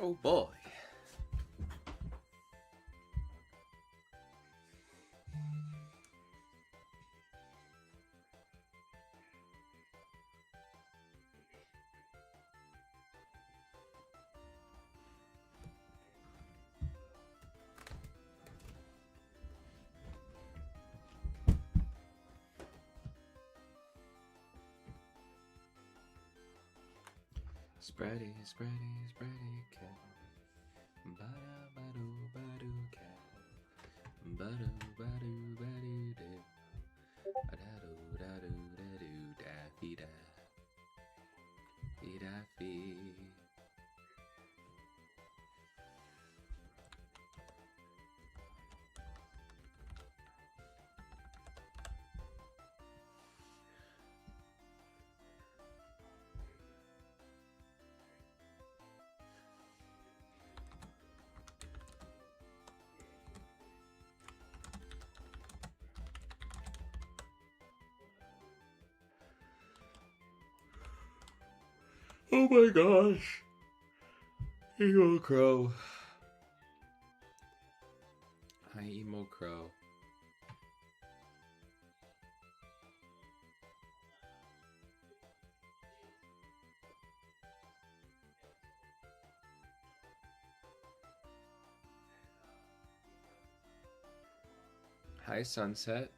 Oh boy. Spready, spready, spready cat. Bada badu badu cat. Badu badu badu do. Adadu dadu dadu daffy da. Daffy. Oh my gosh. Emo Crow. Hi, Emo Crow. Hi, Sunset.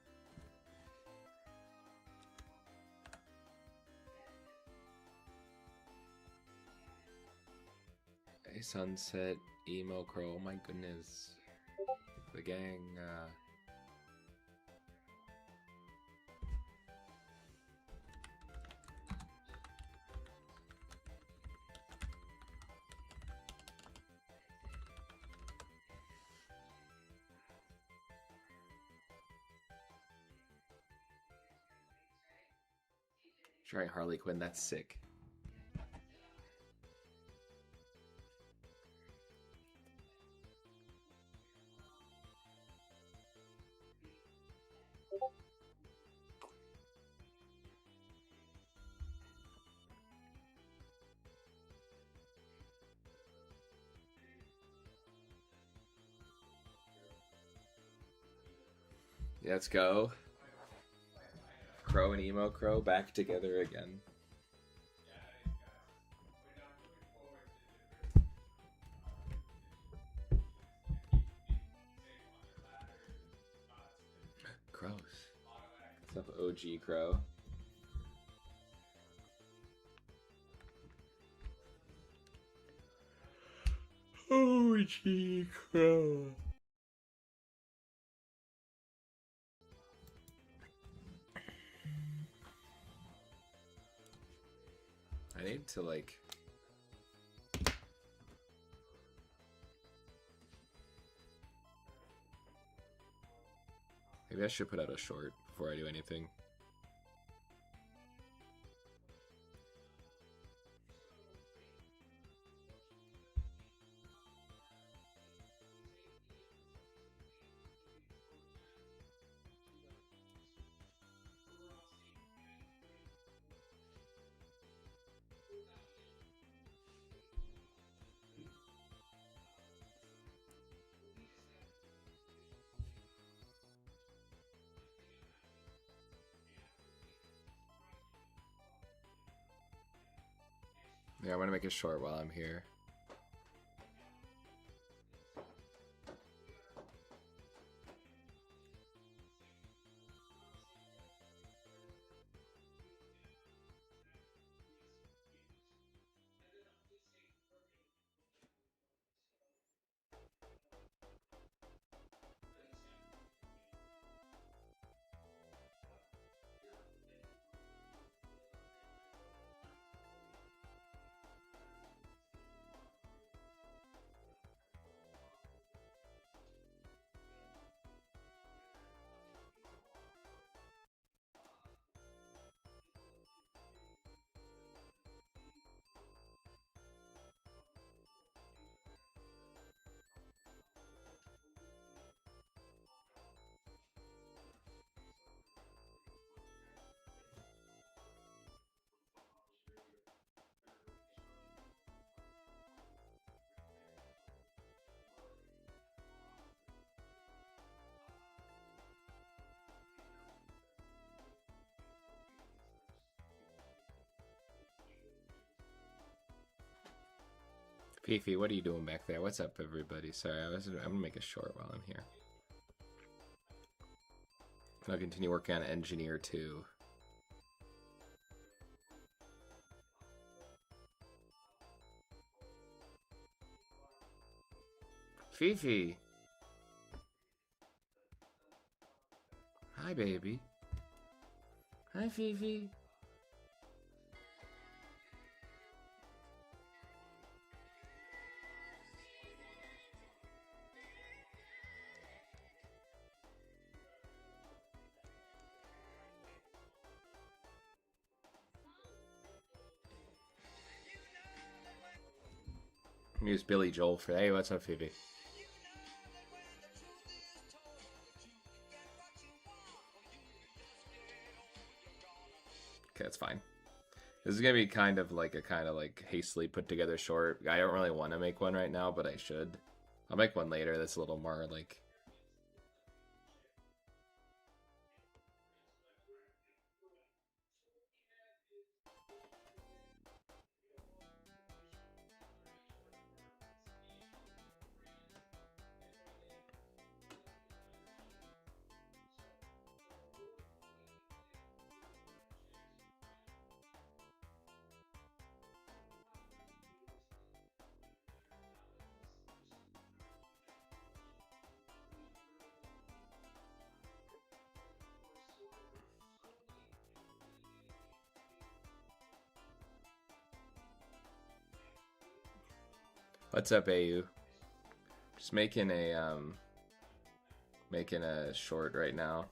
Hey, Sunset, Emo Crow. Oh my goodness. The gang, trying Harley Quinn. That's sick. Let's go. Crow and Emo Crow back together again. Crows. What's up, OG Crow? OG Crow. I need to like maybe I should put out a short before I do anything. Yeah, I want to make it short while I'm here. Fifi, what are you doing back there? What's up, everybody? Sorry, I'm gonna make a short while I'm here. I'll continue working on Engineer 2. Fifi! Hi, baby. Hi, Fifi. Use Billy Joel for hey, what's up, Phoebe? Okay, that's fine. This is gonna be kind of like hastily put together short. I don't really want to make one right now, but I should. I'll make one later that's a little more like. What's up, AU? Just making a short right now.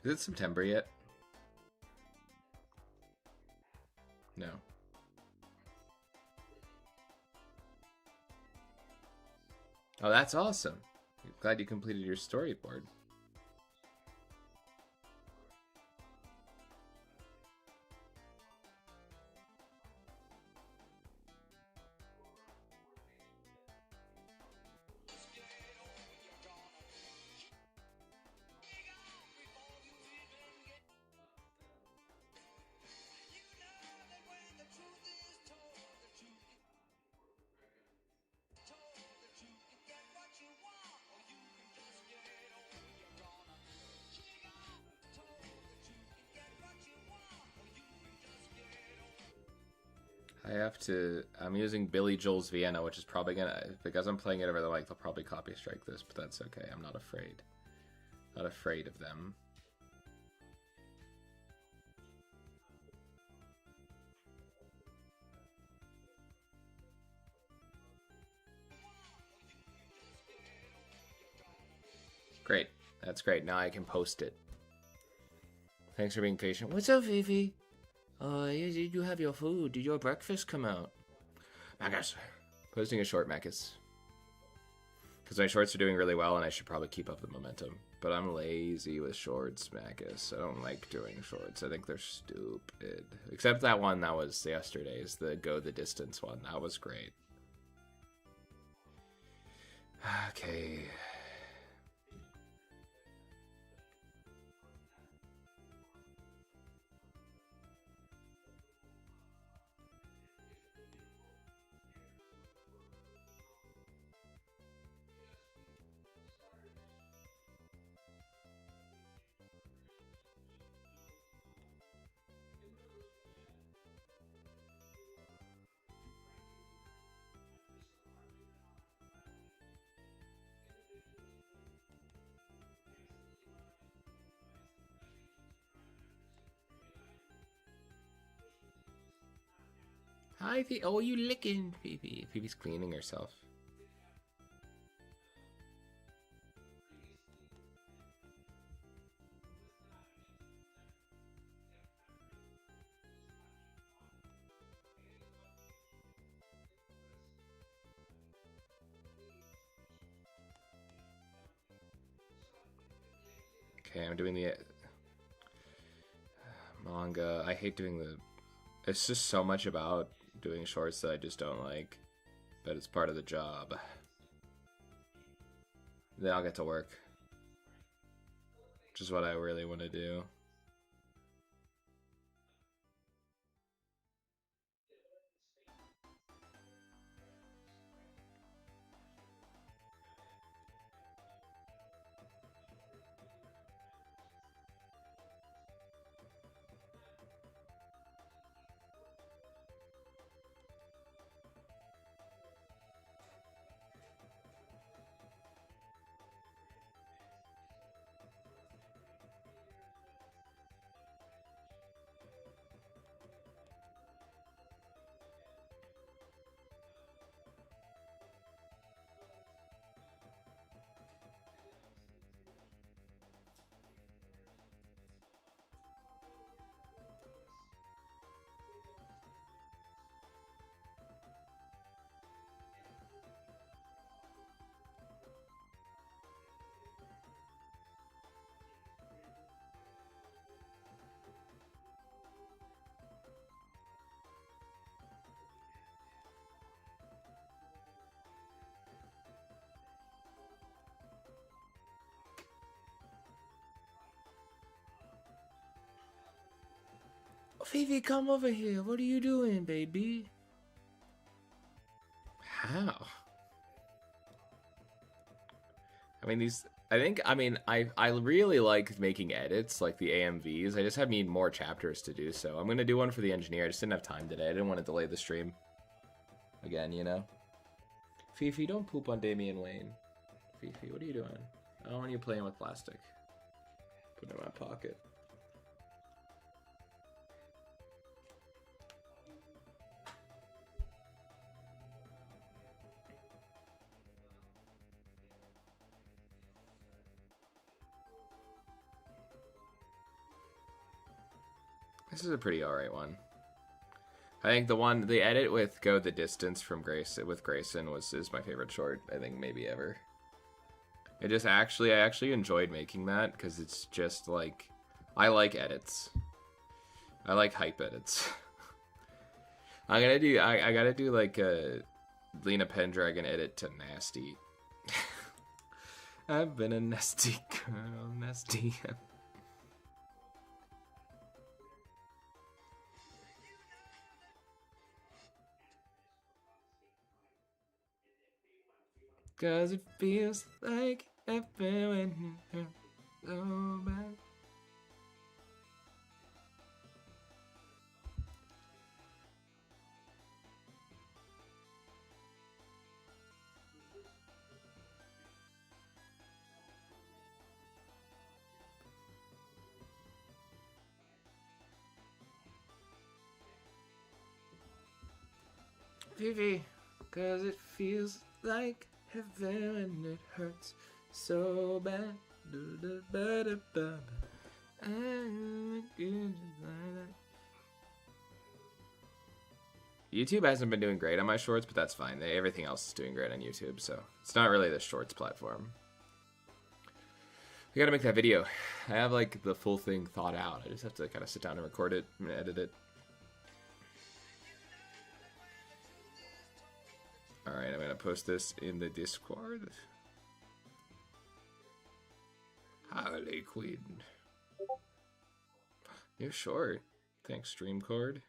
Is it September yet? No. Oh, that's awesome. Glad you completed your storyboard. I'm using Billy Joel's Vienna, which is probably gonna, because I'm playing it over the mic, they'll probably copy strike this, but that's okay. I'm not afraid. Not afraid of them. Great. That's great. Now I can post it. Thanks for being patient. What's up, Fifi? Did you have your food? Did your breakfast come out? Magus. Posting a short, Magus. Because my shorts are doing really well and I should probably keep up the momentum. But I'm lazy with shorts, Magus. I don't like doing shorts. I think they're stupid. Except that one that was yesterday's, the go the distance one. That was great. Okay. Hi, oh, you licking, Phoebe. Phoebe's cleaning herself. Okay, I'm doing the manga. I hate doing the... It's just so much about doing shorts that I just don't like. But it's part of the job. Then I'll get to work. Which is what I really want to do. Fifi, come over here. What are you doing, baby? How? I mean, I really like making edits, like the AMVs. I just need more chapters to do, so I'm gonna do one for the engineer. I just didn't have time today. I didn't want to delay the stream. Again, you know? Fifi, don't poop on Damian Wayne. Fifi, what are you doing? I don't want you playing with plastic. Put it in my pocket. This is a pretty alright one. I think the edit with Go the Distance from Grayson is my favorite short, I think, maybe ever. I actually enjoyed making that because it's just like, I like edits. I like hype edits. I gotta do like a Lena Pendragon edit to Nasty. I've been a nasty girl, nasty. Cause it feels like heaven when it hurts so bad. Vivi, cause it feels like heaven when it hurts so bad. YouTube hasn't been doing great on my shorts, but that's fine. Everything else is doing great on YouTube, so it's not really the shorts platform. I gotta make that video. I have like the full thing thought out. I just have to kind of sit down and record it and edit it. Alright, I'm gonna post this in the Discord. Harley Quinn. You're short. Thanks, Streamcord.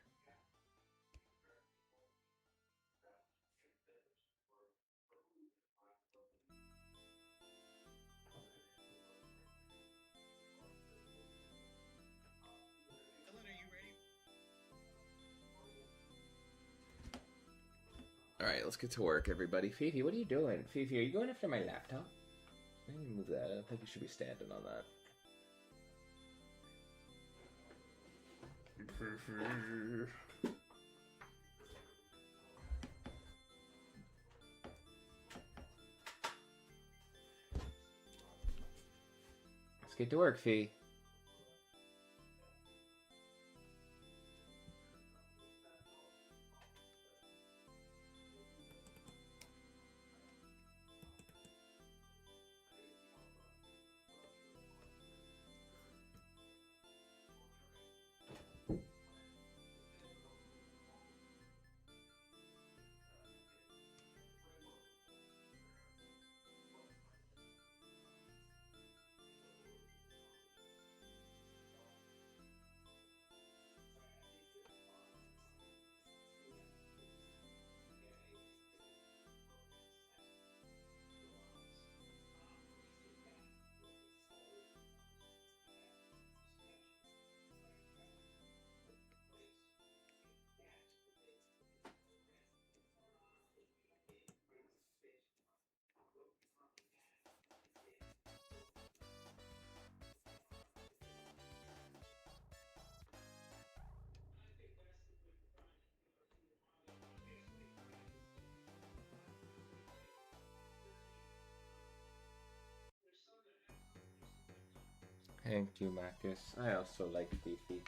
Alright, let's get to work, everybody. Fifi, what are you doing? Fifi, are you going after my laptop? Let me move that. I don't think you should be standing on that. Let's get to work, Fee. Thank you, Marcus. I also like Fifi.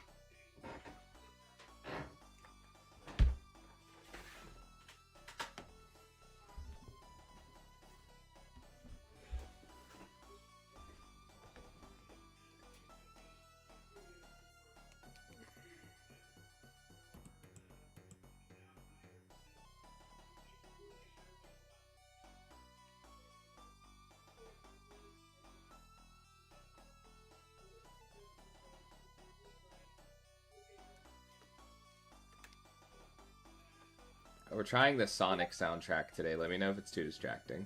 We're trying the Sonic soundtrack today. Let me know if it's too distracting.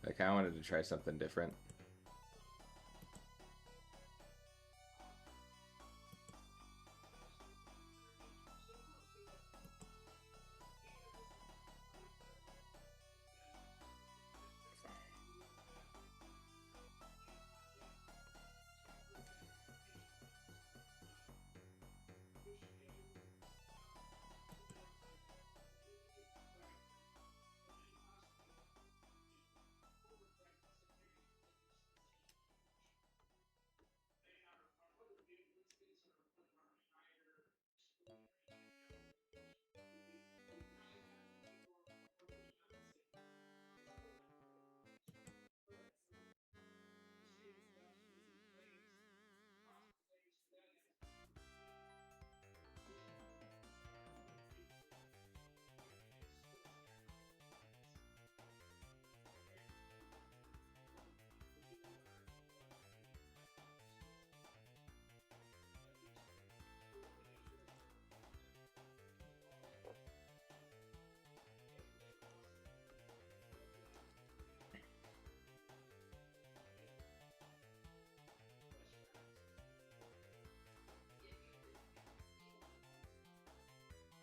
Like, I wanted to try something different.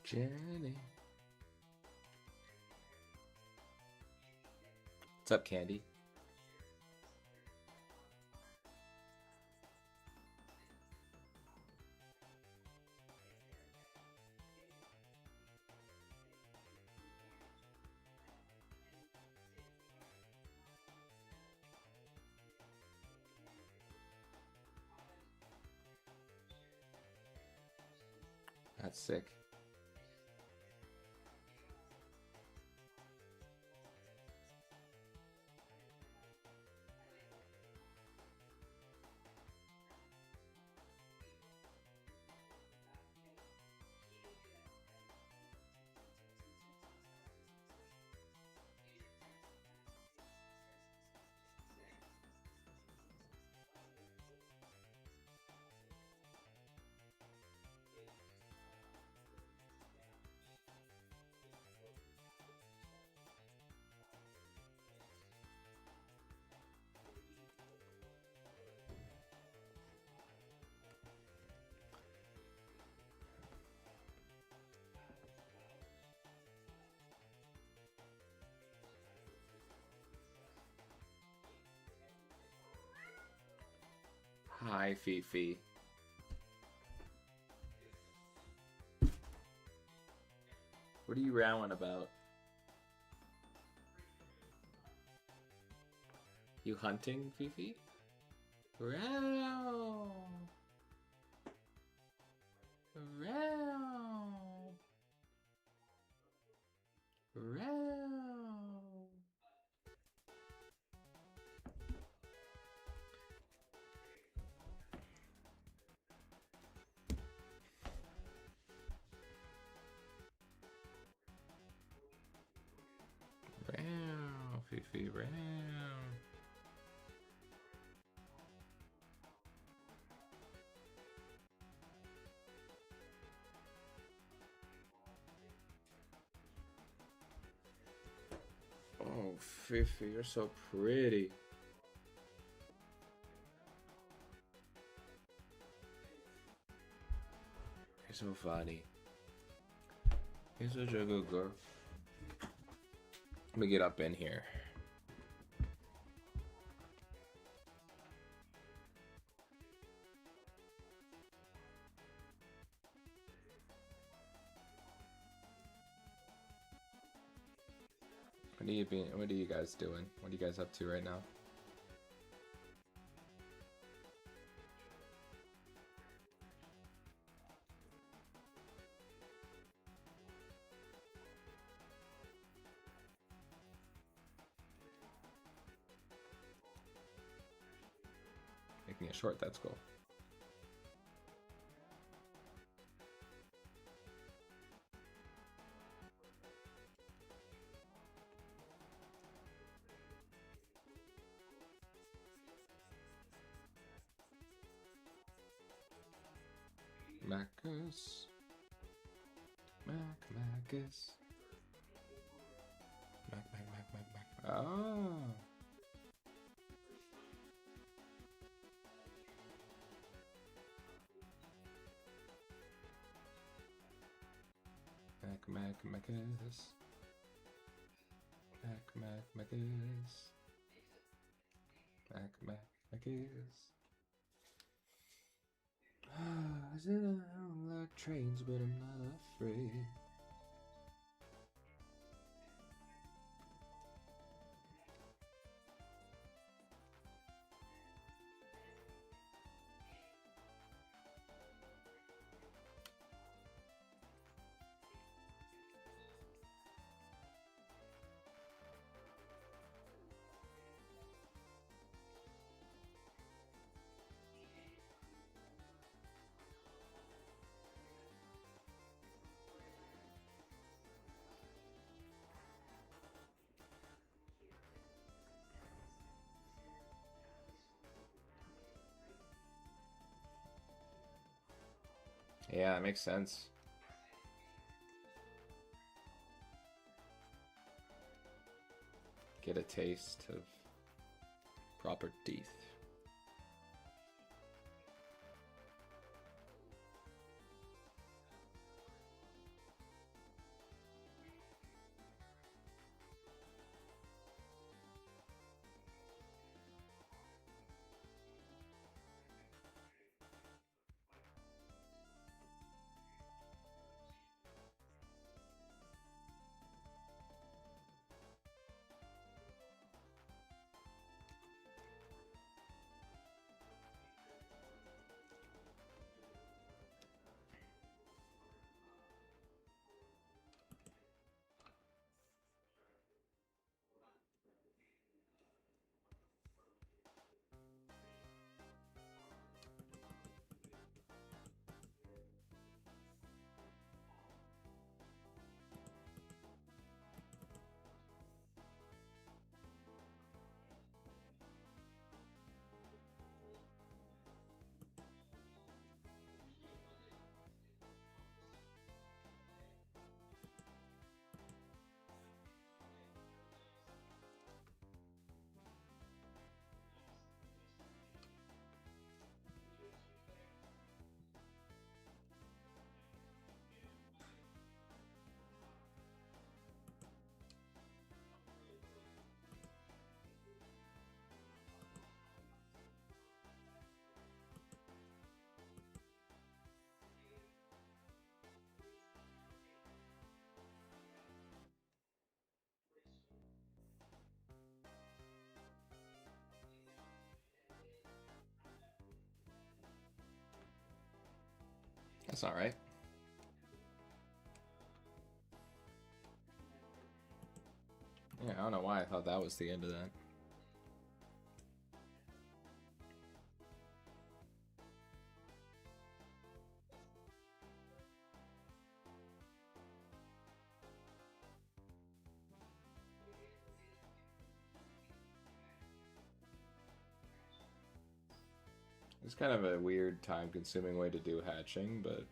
Jenny. What's up, Candy? That's sick. Hi, Fifi. What are you rowing about? You hunting, Fifi? Row! Row! Row! Row, Fifi, row. Oh, Fifi, you're so pretty. You're so funny. You're such a good girl. Let me get up in here. What are you guys doing? What are you guys up to right now? Making it short, that's cool. Macus. Macus. Mac. Oh. Macus. Macus. Macus. I said I don't like trains, but I'm not afraid. Yeah, that makes sense. Get a taste of proper teeth. That's not right. Yeah, I don't know why I thought that was the end of that. It's kind of a weird, time-consuming way to do hatching, but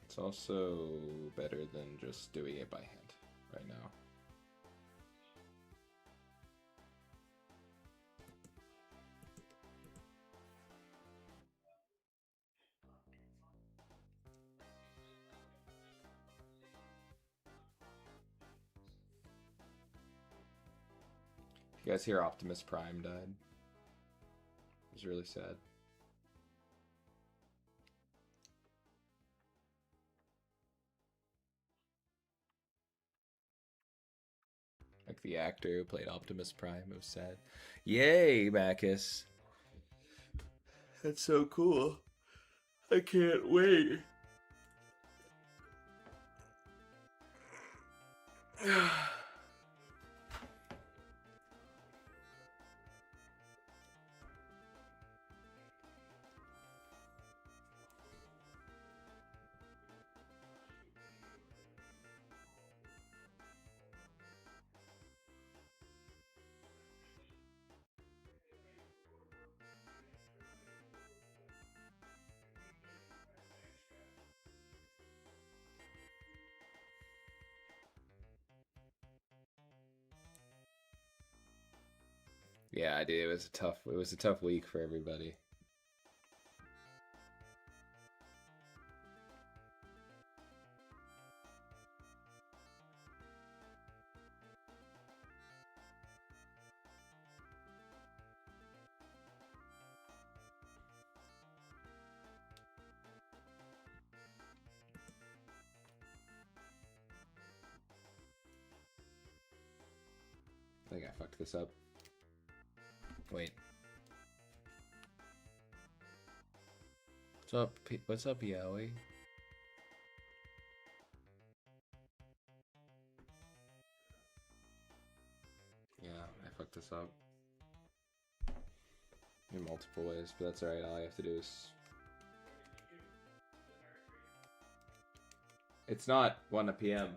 it's also better than just doing it by hand right now. You guys hear Optimus Prime died? It was really sad. Like the actor who played Optimus Prime, it was sad. Yay, Macus. That's so cool. I can't wait. Yeah, I did. It was a tough week for everybody. I think I fucked this up. Wait. What's up, Yowie? Yeah, I fucked this up. In multiple ways, but that's alright. All I have to do is... It's not 1 p.m.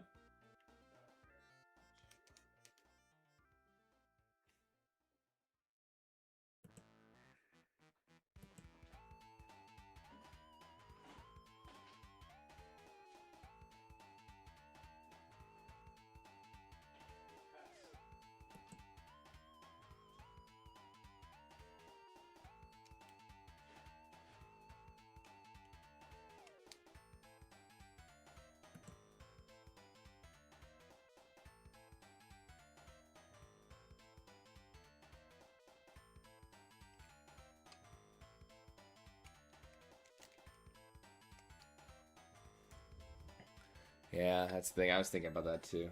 Yeah, that's the thing. I was thinking about that too.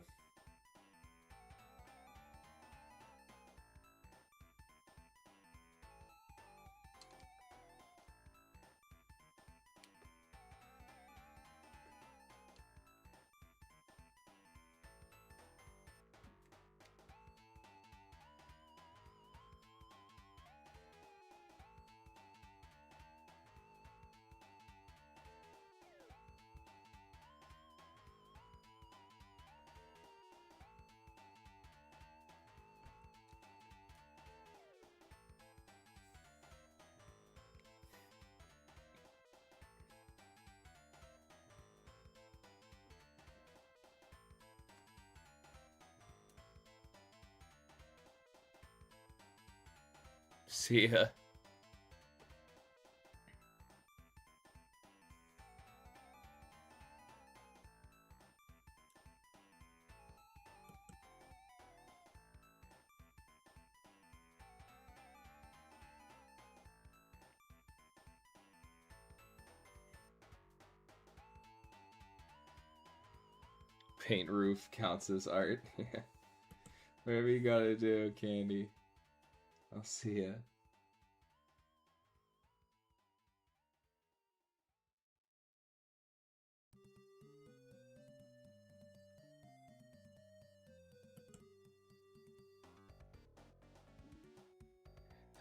See ya. Paint roof counts as art. Whatever you gotta do, Candy. I'll see ya.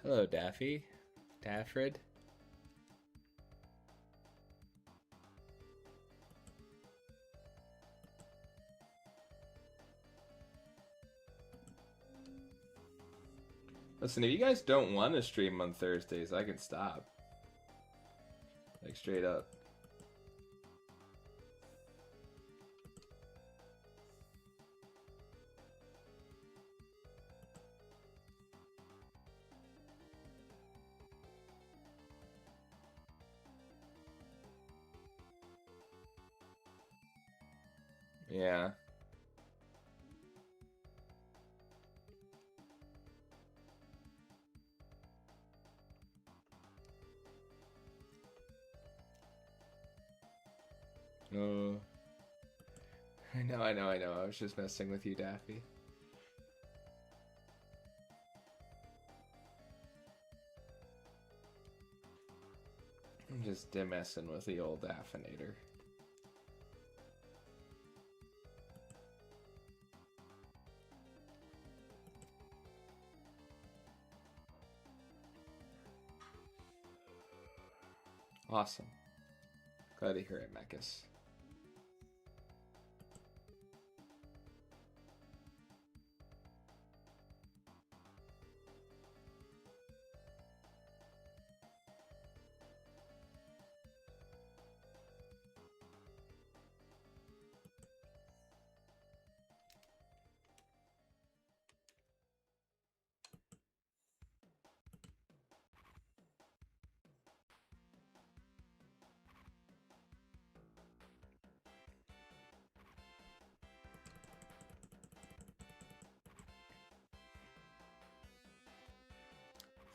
Hello, Daffy. Daffred. Listen, if you guys don't want to stream on Thursdays, I can stop. Like, straight up. Yeah. Oh. I know. I was just messing with you, Daffy. I'm just messing with the old Affinator. Awesome. Glad to hear it, Mechas.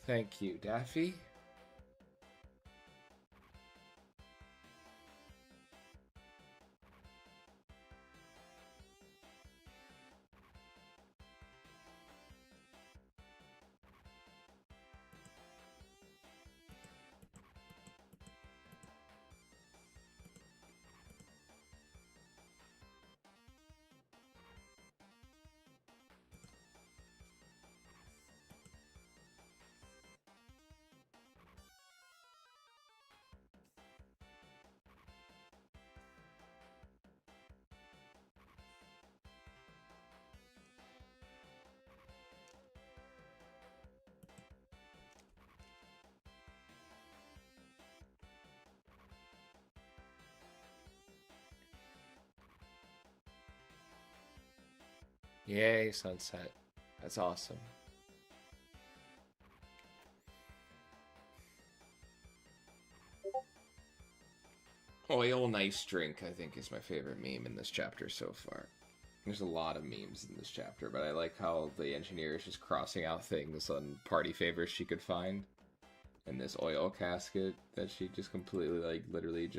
Thank you, Daffy. Yay, sunset. That's awesome. Oil nice drink, I think, is my favorite meme in this chapter so far. There's a lot of memes in this chapter, but I like how the engineer is just crossing out things on party favors she could find. And this oil casket that she just completely, like, literally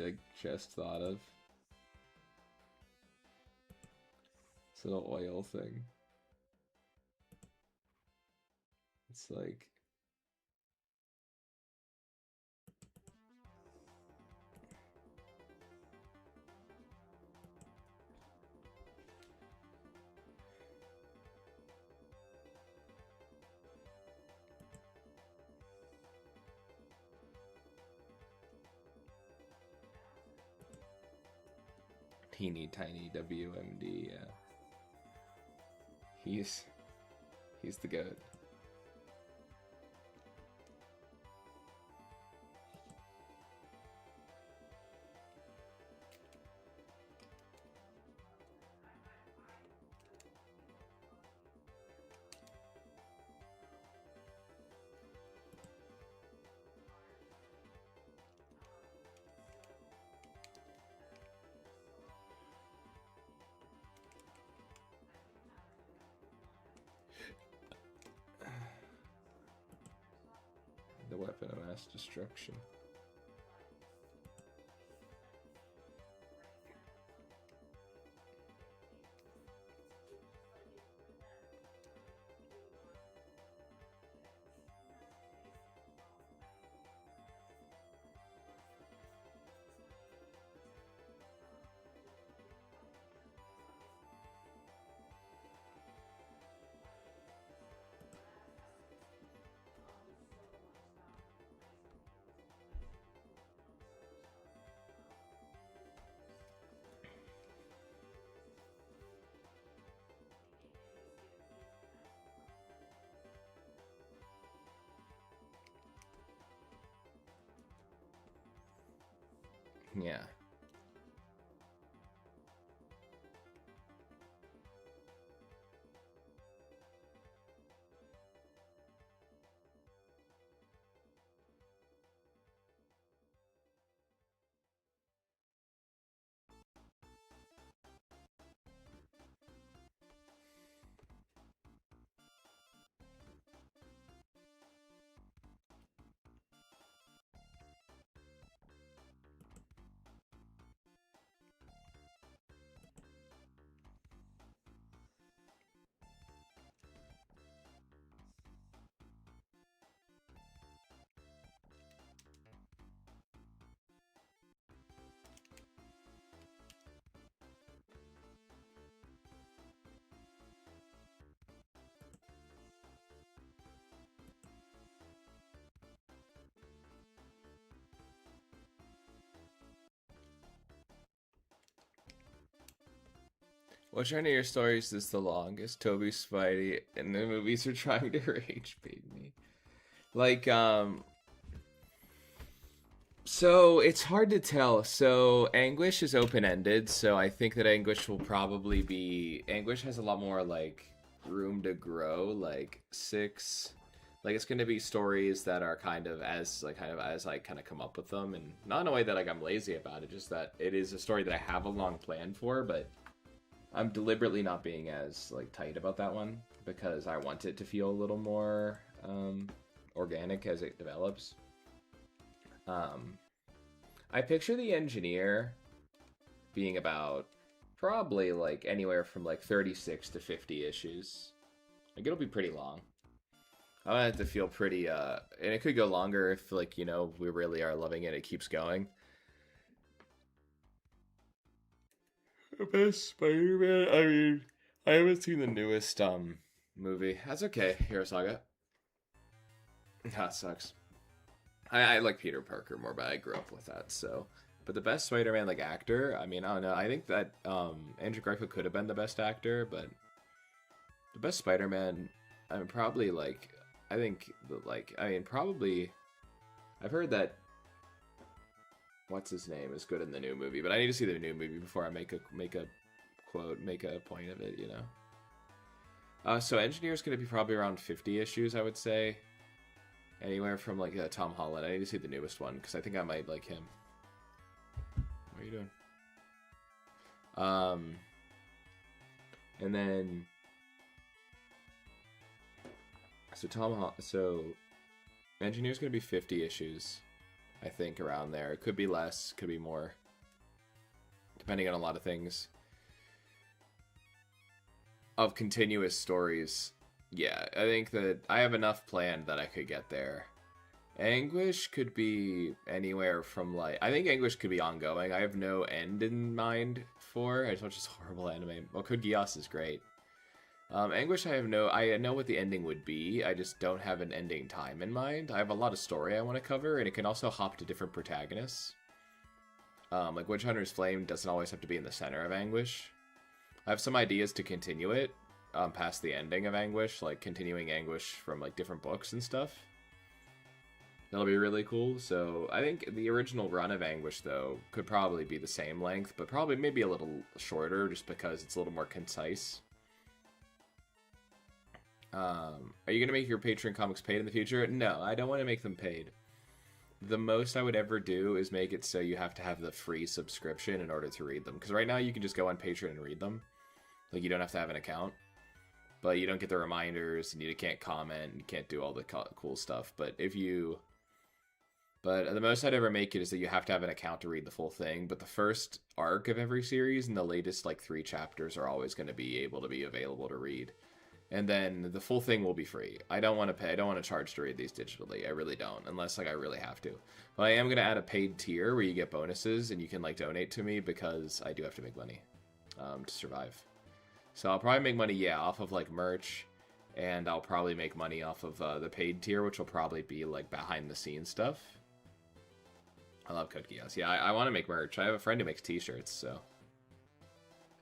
just thought of. This little oil thing. It's like... teeny tiny WMD, yeah. He's the goat. The weapon of mass destruction. Yeah. Which one of your stories is the longest? Toby, Spidey, and the movies are trying to rage bait me. Like, so it's hard to tell. So Anguish is open-ended, so I think that Anguish will probably be... Anguish has a lot more, like, room to grow, like, Like, it's going to be stories that are kind of as I kind of come up with them, and not in a way that, like, I'm lazy about it, just that it is a story that I have a long plan for, but I'm deliberately not being as, like, tight about that one, because I want it to feel a little more, organic as it develops. I picture the engineer being about probably like anywhere from like 36 to 50 issues. Like it'll be pretty long. I want it to feel pretty, and it could go longer if, like, you know, we really are loving it. It keeps going. Best Spider-Man? I mean, I haven't seen the newest, movie. That's okay, Hero Saga. That sucks. I like Peter Parker more, but I grew up with that, so. But the best Spider-Man, like, actor, I mean, I don't know. I think that, Andrew Garfield could have been the best actor, but the best Spider-Man, I mean, probably, like, I think, like, I mean, probably, I've heard that, what's his name, is good in the new movie, but I need to see the new movie before I make a point of it, you know? So Engineer's going to be probably around 50 issues, I would say. Anywhere from, like, Tom Holland. I need to see the newest one, because I think I might like him. What are you doing? And then... So Engineer's going to be 50 issues, I think, around there. It could be less, could be more, depending on a lot of things. Of continuous stories, yeah, I think that I have enough planned that I could get there. Anguish could be anywhere from, like, I think Anguish could be ongoing. I have no end in mind for. I just watch this horrible anime. Well, Code Geass is great. Anguish, I know what the ending would be. I just don't have an ending time in mind. I have a lot of story I want to cover, and it can also hop to different protagonists. Like Witch Hunter's Flame doesn't always have to be in the center of Anguish. I have some ideas to continue it past the ending of Anguish, like continuing Anguish from like different books and stuff. That'll be really cool. So I think the original run of Anguish, though, could probably be the same length, but probably maybe a little shorter just because it's a little more concise. Are you going to make your Patreon comics paid in the future? No, I don't want to make them paid. The most I would ever do is make it so you have to have the free subscription in order to read them. Because right now you can just go on Patreon and read them. Like, you don't have to have an account. But you don't get the reminders, and you can't comment, and you can't do all the cool stuff. But the most I'd ever make it is that you have to have an account to read the full thing. But the first arc of every series and the latest, like, 3 chapters are always going to be able to be available to read. And then the full thing will be free. I don't want to pay. I don't want to charge to read these digitally. I really don't, unless like I really have to. But I am going to add a paid tier where you get bonuses and you can like donate to me because I do have to make money to survive. So I'll probably make money, yeah, off of like merch, and I'll probably make money off of the paid tier, which will probably be like behind the scenes stuff. I love Code Geass. Yeah, I want to make merch. I have a friend who makes t-shirts, so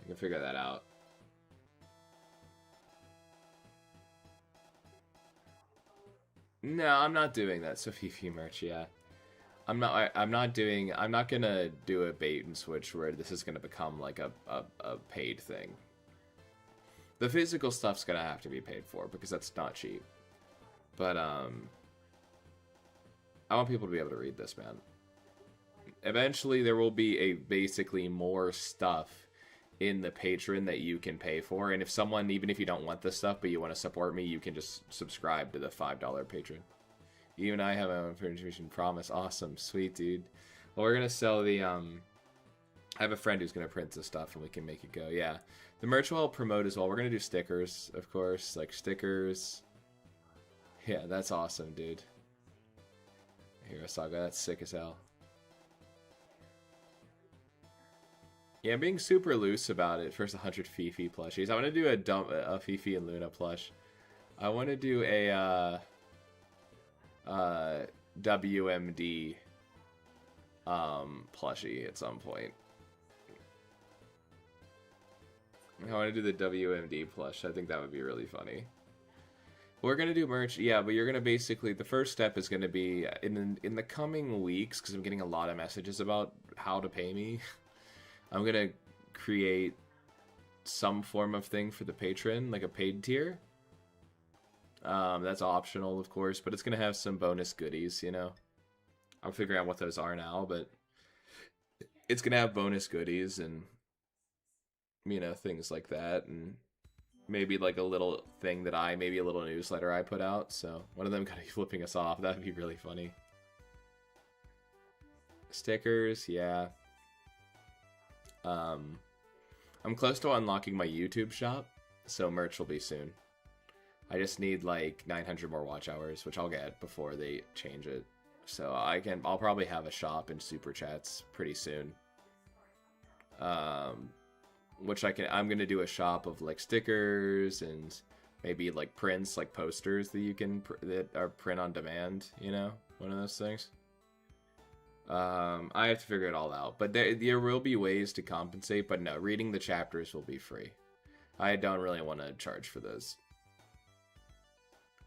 I can figure that out. No, I'm not doing that. So Fifi merch, yeah. I'm not gonna do a bait and switch where this is gonna become like a paid thing. The physical stuff's gonna have to be paid for because that's not cheap. But I want people to be able to read this, man. Eventually there will be a basically more stuff in the Patreon that you can pay for, and if someone, even if you don't want this stuff but you want to support me, you can just subscribe to the $5 Patreon. You and I have our own information promise. Awesome, sweet dude. Well, we're gonna sell the I have a friend who's gonna print the stuff and we can make it go. Yeah, the merch will promote as well. We're gonna do stickers, of course, like stickers. Yeah, that's awesome, dude. Hero Saga, that's sick as hell. Yeah, I'm being super loose about it. First 100 Fifi plushies. I want to do a Fifi and Luna plush. I want to do a WMD plushie at some point. I want to do the WMD plush. I think that would be really funny. We're gonna do merch, yeah, but you're gonna basically, the first step is gonna be in the coming weeks, because I'm getting a lot of messages about how to pay me. I'm gonna create some form of thing for the patron, like a paid tier. That's optional, of course, but it's gonna have some bonus goodies, you know. I'm figuring out what those are now, but it's gonna have bonus goodies and, you know, things like that, and maybe like a little thing that maybe a little newsletter I put out. So one of them could be flipping us off. That'd be really funny. Stickers, yeah. I'm close to unlocking my YouTube shop, so merch will be soon. I just need like 900 more watch hours, which I'll get before they change it. So I'll probably have a shop in Super Chats pretty soon. Which I'm gonna do a shop of like stickers and maybe like prints, like posters that you can that are print on demand. You know, one of those things. I have to figure it all out, but there will be ways to compensate. But no, reading the chapters will be free. I don't really want to charge for those.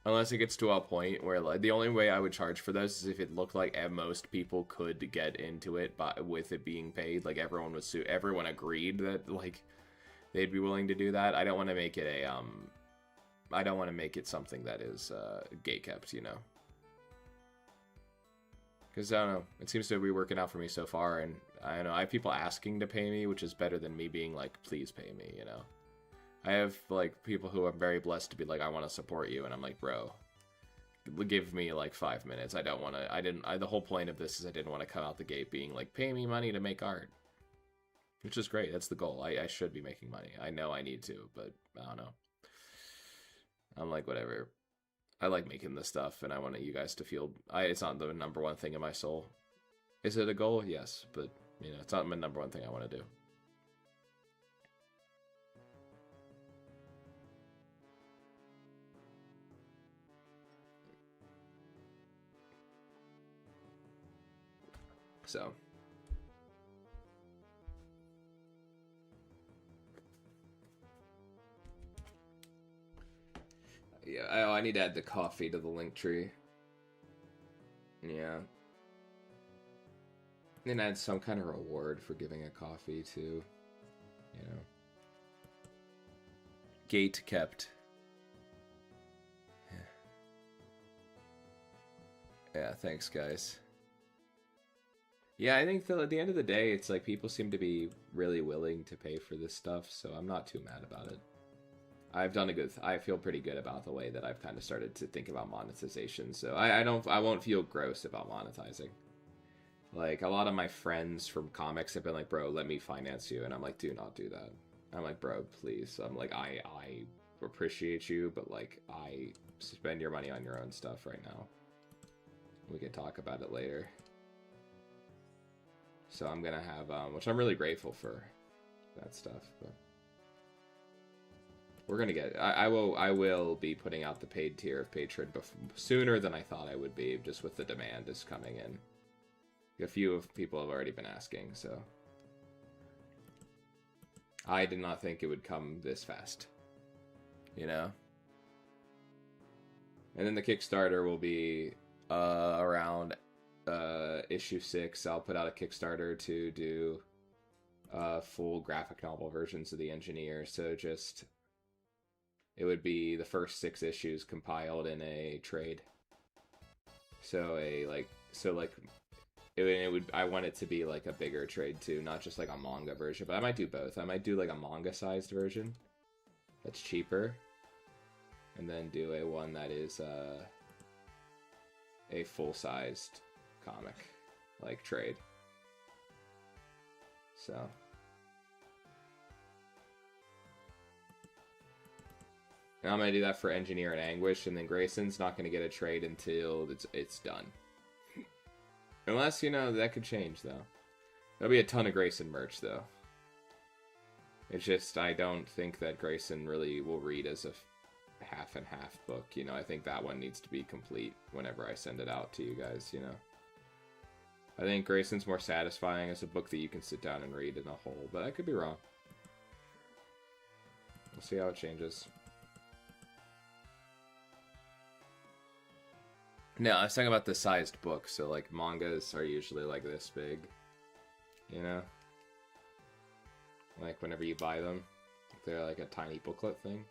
Unless it gets to a point where like, the only way I would charge for those is if it looked like most people could get into it with it being paid. Like everyone agreed that like they'd be willing to do that. I don't want to make it I don't want to make it something that is gatekept, you know. Because I don't know, it seems to be working out for me so far, and I don't know, I have people asking to pay me, which is better than me being like, please pay me, you know. I have like people who I'm very blessed to be like, I want to support you, and I'm like, bro, give me like 5 minutes. I don't want to. The whole point of this is I didn't want to come out the gate being like, pay me money to make art, which is great. That's the goal. I should be making money. I know I need to, but I don't know. I'm like, whatever. I like making this stuff, and I want you guys to feel. It's not the number one thing in my soul. Is it a goal? Yes, but you know, it's not my number one thing I want to do. So. Yeah, I need to add the coffee to the link tree. Yeah. And add some kind of reward for giving a coffee too. You know. Gate kept. Yeah, thanks guys. Yeah, I think at the end of the day, it's like people seem to be really willing to pay for this stuff, so I'm not too mad about it. I feel pretty good about the way that I've kind of started to think about monetization, so I won't feel gross about monetizing. Like, a lot of my friends from comics have been like, bro, let me finance you, and I'm like, do not do that. I'm like, bro, please. I'm like, I appreciate you, but like, I spend your money on your own stuff right now. We can talk about it later. So I'm gonna have, which I'm really grateful for that stuff, but we're gonna get. I will be putting out the paid tier of Patreon sooner than I thought I would be, just with the demand is coming in. A few of people have already been asking, so I did not think it would come this fast, you know. And then the Kickstarter will be around issue 6. I'll put out a Kickstarter to do full graphic novel versions of The Engineer. So just it would be the first 6 issues compiled in a trade. So it would. I want it to be like a bigger trade too, not just like a manga version. But I might do both. I might do like a manga-sized version that's cheaper, and then do a one that is a full-sized comic like trade. So and I'm gonna do that for Engineer and Anguish, and then Grayson's not gonna get a trade until it's done. Unless, you know, that could change though. There'll be a ton of Grayson merch though. It's just I don't think that Grayson really will read as a half and half book, you know. I think that one needs to be complete whenever I send it out to you guys, you know. I think Grayson's more satisfying as a book that you can sit down and read in a whole, but I could be wrong. We'll see how it changes. No, I was talking about the sized book, so like mangas are usually like this big, you know? Like whenever you buy them, they're like a tiny booklet thing.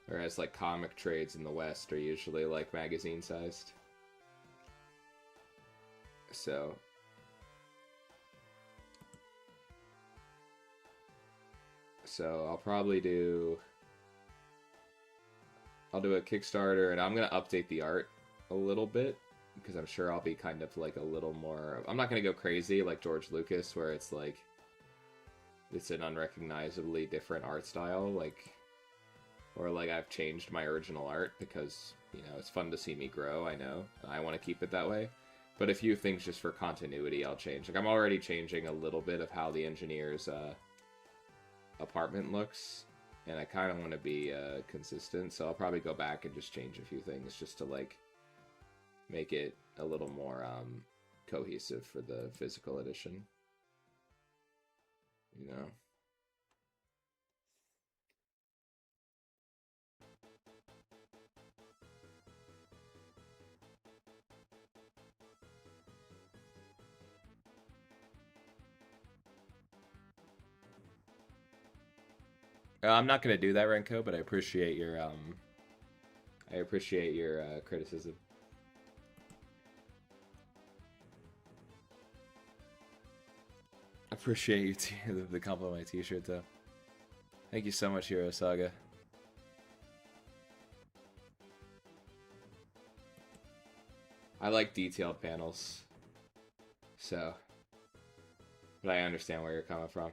Whereas like comic trades in the West are usually like magazine sized. So I'll probably do I'll do a Kickstarter, and I'm gonna update the art a little bit, because I'm sure I'll be kind of like a little more... I'm not gonna go crazy like George Lucas, where it's like... It's an unrecognizably different art style, like... Or like I've changed my original art, because, you know, it's fun to see me grow, I know. I want to keep it that way. But a few things just for continuity I'll change. Like, I'm already changing a little bit of how the engineer's apartment looks. And I kind of want to be consistent, so I'll probably go back and just change a few things just to, like, make it a little more cohesive for the physical edition. You know? I'm not gonna do that, Renko, but I appreciate your criticism. I appreciate you the compliment on my t-shirt, though. Thank you so much, Hero Saga. I like detailed panels, so, but I understand where you're coming from.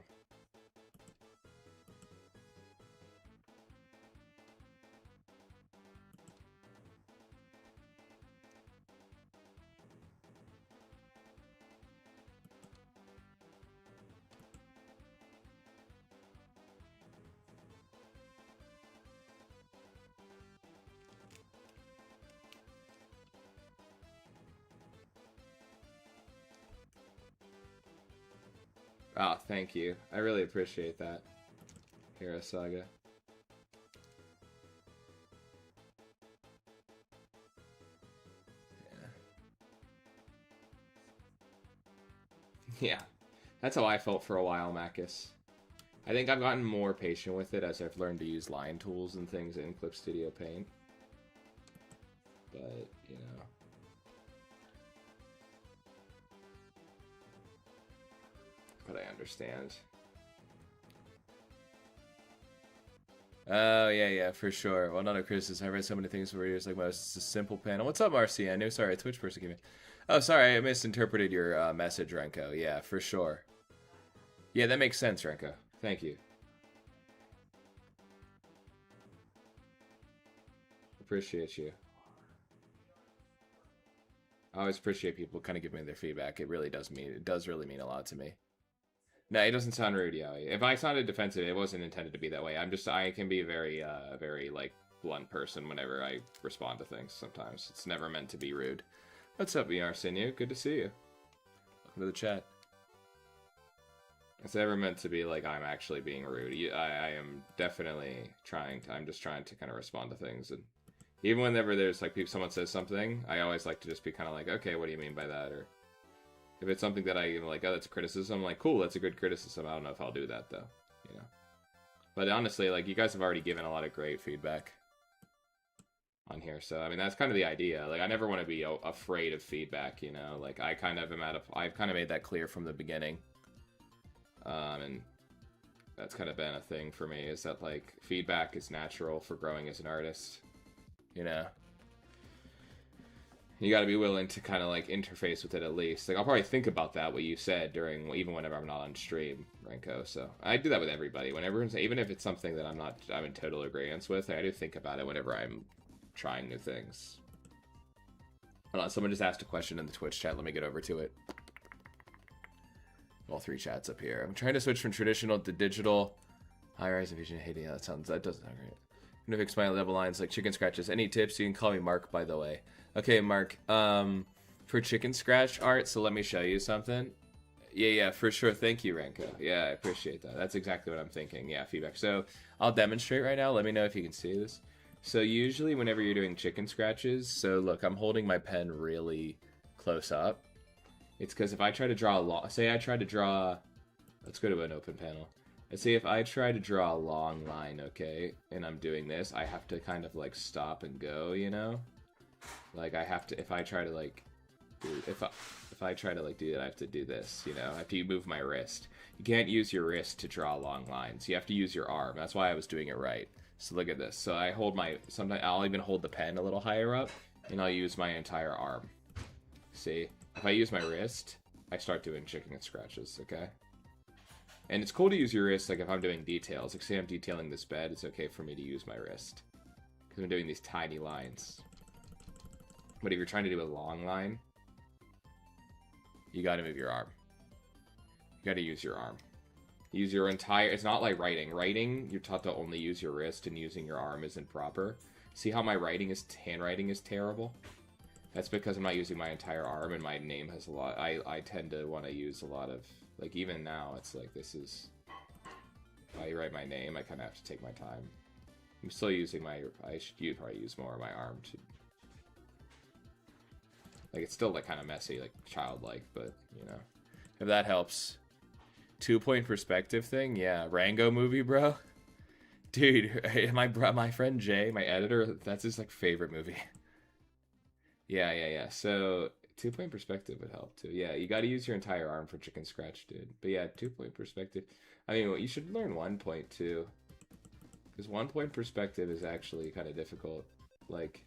Oh, thank you. I really appreciate that, Hero Saga. Yeah, that's how I felt for a while, Makis. I think I've gotten more patient with it as I've learned to use line tools and things in Clip Studio Paint. But, you know. But I understand. Oh, yeah, for sure. Well, not a criticism. I read so many things where it's like, well, it's a simple panel. What's up, Marcy? I knew, sorry, a Twitch person came in. Oh, sorry, I misinterpreted your message, Renko. Yeah, for sure. Yeah, that makes sense, Renko. Thank you. Appreciate you. I always appreciate people kind of giving me their feedback. It really does really mean a lot to me. No, it doesn't sound rude, yeah. If I sounded defensive, it wasn't intended to be that way. I can be a very, very, like, blunt person whenever I respond to things sometimes. It's never meant to be rude. What's up, VR Sinew? Good to see you. Welcome to the chat. It's never meant to be like I'm actually being rude. I am definitely I'm just trying to kind of respond to things. And even whenever there's, like, someone says something, I always like to just be kind of like, okay, what do you mean by that? Or if it's something that I'm like, oh, that's a criticism, I'm like, cool, that's a good criticism. I don't know if I'll do that, though, you know. But honestly, like, you guys have already given a lot of great feedback on here, so, I mean, that's kind of the idea. Like, I never want to be afraid of feedback, you know. Like, I've kind of made that clear from the beginning. And that's kind of been a thing for me, is that, like, feedback is natural for growing as an artist, you know. You got to be willing to kind of, like, interface with it at least. Like, I'll probably think about that, what you said, even whenever I'm not on stream, Renko. So I do that with everybody. Even if it's something that I'm in total agreement with, I do think about it whenever I'm trying new things. Hold on, someone just asked a question in the Twitch chat. Let me get over to it. All three chats up here. I'm trying to switch from traditional to digital. High-rise vision. Hey, yeah, that doesn't sound great. I'm gonna fix my level lines like chicken scratches. Any tips? You can call me Mark, by the way. Okay, Mark. For chicken scratch art, so let me show you something. Yeah, for sure. Thank you, Renko. Yeah, I appreciate that. That's exactly what I'm thinking. Yeah, feedback. So I'll demonstrate right now. Let me know if you can see this. So usually whenever you're doing chicken scratches, so look, I'm holding my pen really close up. It's because if I try to draw let's go to an open panel. Let's say if I try to draw a long line, okay, and I'm doing this, I have to kind of, like, stop and go, you know? Like, I have to, if I try to, like, do that, I have to do this, you know? I have to move my wrist. You can't use your wrist to draw long lines. You have to use your arm. That's why I was doing it right. So look at this. So I hold my, sometimes I'll even hold the pen a little higher up, and I'll use my entire arm. See? If I use my wrist, I start doing chicken scratches, okay? And it's cool to use your wrist, like if I'm doing details. Like say I'm detailing this bed, it's okay for me to use my wrist. Because I'm doing these tiny lines. But if you're trying to do a long line, you gotta move your arm. You gotta use your arm. Use your entire... It's not like writing. Writing, you're taught to only use your wrist, and using your arm isn't proper. See how my handwriting is terrible? That's because I'm not using my entire arm, and my name has a lot... I tend to want to use a lot of... Like, even now, it's like, this is... If I write my name, I kind of have to take my time. I'm still using my... I should probably use more of my arm to... Like, it's still, like, kind of messy, like, childlike, but, you know. If that helps... 2-point perspective thing? Yeah. Rango movie, bro? Dude, my friend Jay, my editor, that's his, like, favorite movie. Yeah. So, 2-point perspective would help, too. Yeah, you gotta use your entire arm for chicken scratch, dude. But yeah, 2-point perspective. I mean, you should learn 1 point, too. Because 1-point perspective is actually kind of difficult. Like,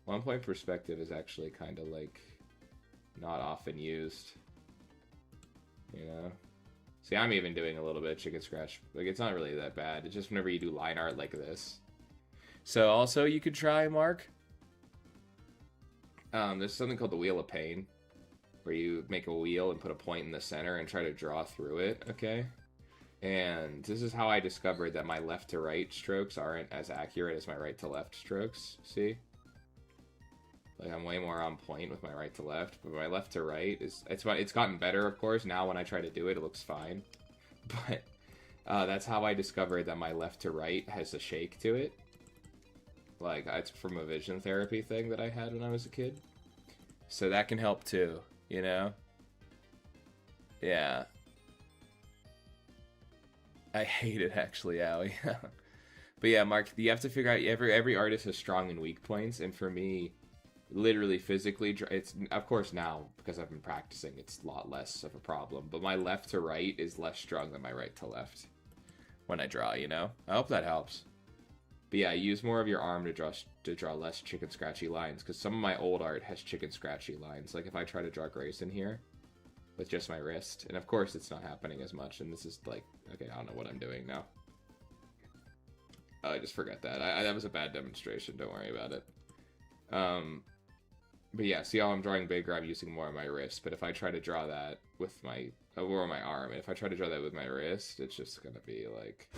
1-point perspective is actually kind of, like, not often used. You know? See, I'm even doing a little bit of chicken scratch. Like, it's not really that bad. It's just whenever you do line art like this. So, also, you could try, Mark. There's something called the Wheel of Pain. Where you make a wheel and put a point in the center and try to draw through it, okay? And this is how I discovered that my left to right strokes aren't as accurate as my right to left strokes. See? Like, I'm way more on point with my right to left, but my left to right is... It's gotten better, of course. Now, when I try to do it, it looks fine. But that's how I discovered that my left to right has a shake to it. Like, it's from a vision therapy thing that I had when I was a kid. So that can help, too, you know? Yeah. I hate it, actually, Allie. But yeah, Mark, you have to figure out... Every artist has strong and weak points, and for me... Literally, physically, it's, of course now, because I've been practicing, it's a lot less of a problem, but my left to right is less strong than my right to left when I draw, you know? I hope that helps. But yeah, use more of your arm to draw less chicken scratchy lines, because some of my old art has chicken scratchy lines, like if I try to draw Grayson here, with just my wrist, and of course it's not happening as much, and this is like, okay, I don't know what I'm doing now. I just forgot that. That was a bad demonstration, don't worry about it. But yeah, see how I'm drawing bigger, I'm using more of my wrist. But if I try to draw that with my, or my arm, and if I try to draw that with my wrist, it's just gonna be like,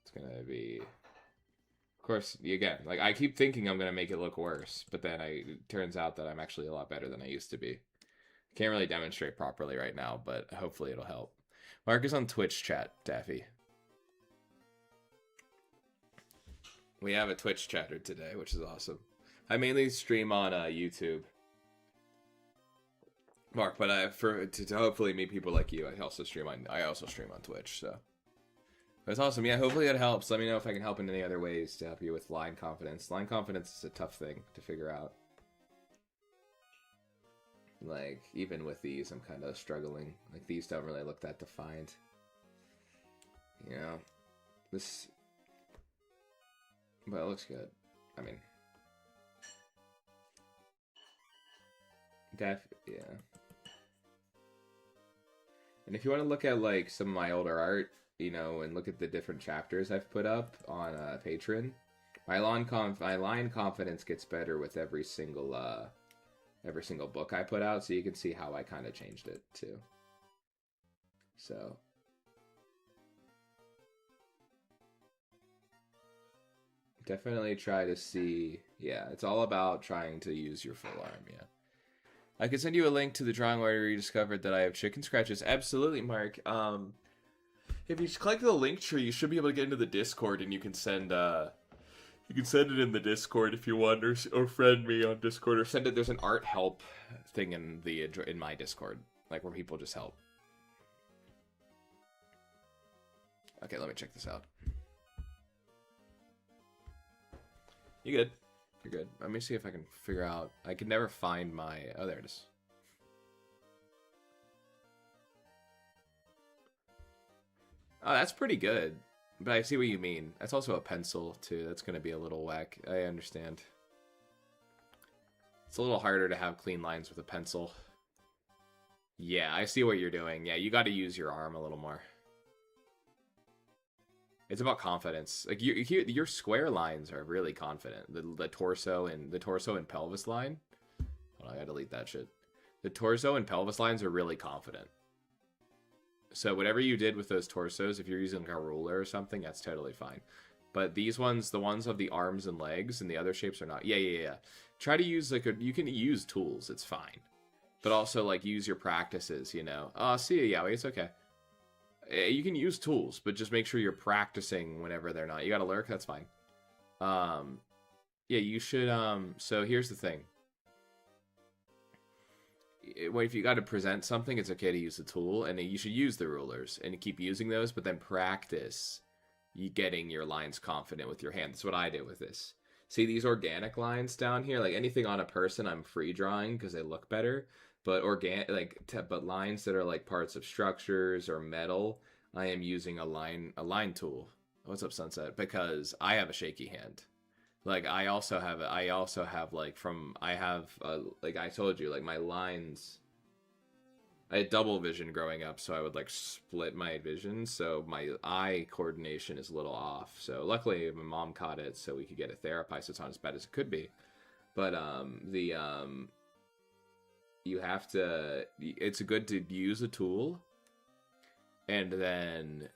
it's gonna be, of course, again, like I keep thinking I'm gonna make it look worse, but then it turns out that I'm actually a lot better than I used to be. Can't really demonstrate properly right now, but hopefully it'll help. Mark is on Twitch chat, Daffy. We have a Twitch chatter today, which is awesome. I mainly stream on YouTube, Mark, but to hopefully meet people like you, I also stream on Twitch. So that's awesome. Yeah, hopefully that helps. Let me know if I can help in any other ways to help you with line confidence. Line confidence is a tough thing to figure out. Like even with these, I'm kind of struggling. Like these don't really look that defined. You know, this, but it looks good. I mean. Yeah. And if you want to look at like some of my older art, you know, and look at the different chapters I've put up on Patreon, my line confidence gets better with every single book I put out, so you can see how I kind of changed it too. So definitely try to see. Yeah, it's all about trying to use your full arm. Yeah. I can send you a link to the drawing where you discovered that I have chicken scratches. Absolutely, Mark. If you click the link tree, you should be able to get into the Discord, and you can send it in the Discord if you want, or friend me on Discord, or send it. There's an art help thing in my Discord, like where people just help. Okay, let me check this out. You good? You're good. Let me see if I can figure out. I can never find my... Oh, there it is. Oh, that's pretty good. But I see what you mean. That's also a pencil, too. That's going to be a little whack. I understand. It's a little harder to have clean lines with a pencil. Yeah, I see what you're doing. Yeah, you got to use your arm a little more. It's about confidence. Like your square lines are really confident. The torso and pelvis line. Hold on, I gotta delete that shit. The torso and pelvis lines are really confident. So whatever you did with those torsos, if you're using like a ruler or something, that's totally fine. But these ones, the ones of the arms and legs and the other shapes are not. Yeah. Try to use you can use tools. It's fine. But also like use your practices, you know. See ya, Yowie, it's okay. You can use tools, but just make sure you're practicing whenever they're not. You gotta lurk, that's fine. Yeah, you should, so here's the thing. If you got to present something, it's okay to use the tool, and you should use the rulers, and keep using those, but then practice you getting your lines confident with your hand. That's what I did with this. See these organic lines down here? Like anything on a person, I'm free drawing because they look better. But but lines that are like parts of structures or metal, I am using a line tool. What's up, Sunset? Because I have a shaky hand. Like I have like I told you, like my lines. I had double vision growing up, so I would like split my vision, so my eye coordination is a little off. So luckily my mom caught it, so we could get it therapized. So it's not as bad as it could be. But you have to. It's good to use a tool, and then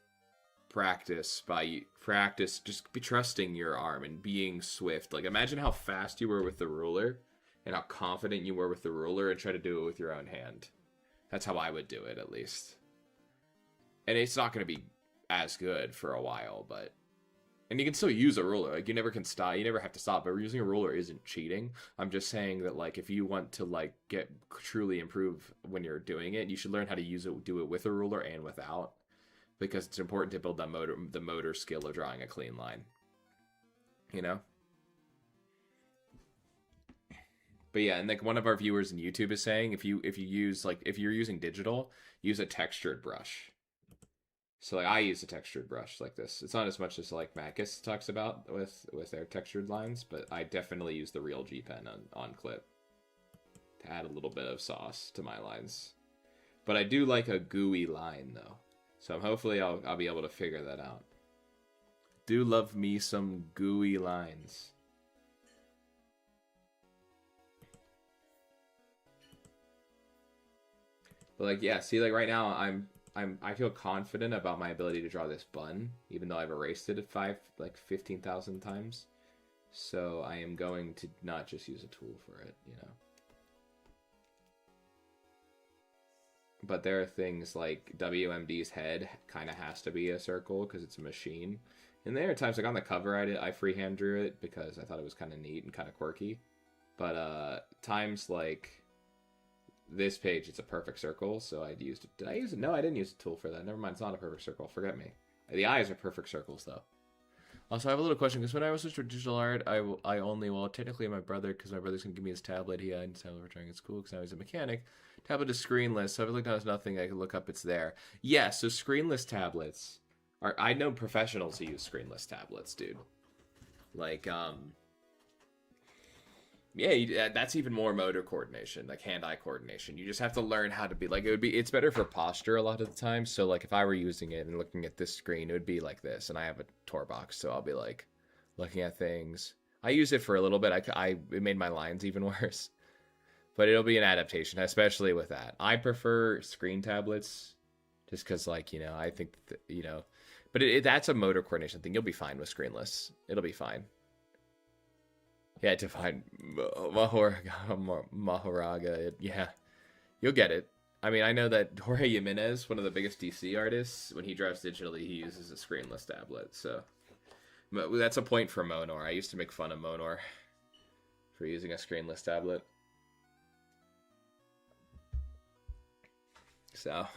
practice. Just be trusting your arm and being swift. Like imagine how fast you were with the ruler, and how confident you were with the ruler, and try to do it with your own hand. That's how I would do it, at least. And it's not going to be as good for a while, but... And you can still use a ruler. Like, you never can stop. You never have to stop. But using a ruler isn't cheating. I'm just saying that, like, if you want to, like, truly improve when you're doing it, you should learn how to do it with a ruler and without. Because it's important to build the motor skill of drawing a clean line. You know? But yeah, and like one of our viewers in YouTube is saying, if you're using digital, use a textured brush. So like I use a textured brush like this. It's not as much as like Macus talks about with their textured lines, but I definitely use the real G pen on clip to add a little bit of sauce to my lines. But I do like a gooey line though, so hopefully I'll be able to figure that out. Do love me some gooey lines. But like, yeah, see, like right now, I feel confident about my ability to draw this bun, even though I've erased it 15,000 times. So I am going to not just use a tool for it, you know. But there are things like WMD's head kind of has to be a circle because it's a machine. And there are times, like on the cover, I freehand drew it because I thought it was kind of neat and kind of quirky. But times like this page, it's a perfect circle, so I'd used it. Did I use it? No, I didn't use a tool for that. Never mind, it's not a perfect circle. Forget me. The eyes are perfect circles, though. Also, I have a little question, because when I was switched to digital art, technically my brother, because my brother's going to give me his tablet. He had his tablet returning at school, because now he's a mechanic. Tablet is screenless, so if I look down, there's nothing I can look up, it's there. Yeah, so screenless tablets I know professionals who use screenless tablets, dude. Like, yeah, that's even more motor coordination, like hand-eye coordination. You just have to learn how to be, like, it's better for posture a lot of the time. So, like, if I were using it and looking at this screen, it would be like this. And I have a Tor box, so I'll be, like, looking at things. I use it for a little bit. It made my lines even worse. But it'll be an adaptation, especially with that. I prefer screen tablets just because, like, you know, I think, you know. But that's a motor coordination thing. You'll be fine with screenless. It'll be fine. Yeah, to find Mahoraga. Yeah, you'll get it. I mean, I know that Jorge Jimenez, one of the biggest DC artists, when he draws digitally, he uses a screenless tablet. So that's a point for Monor. I used to make fun of Monor for using a screenless tablet. So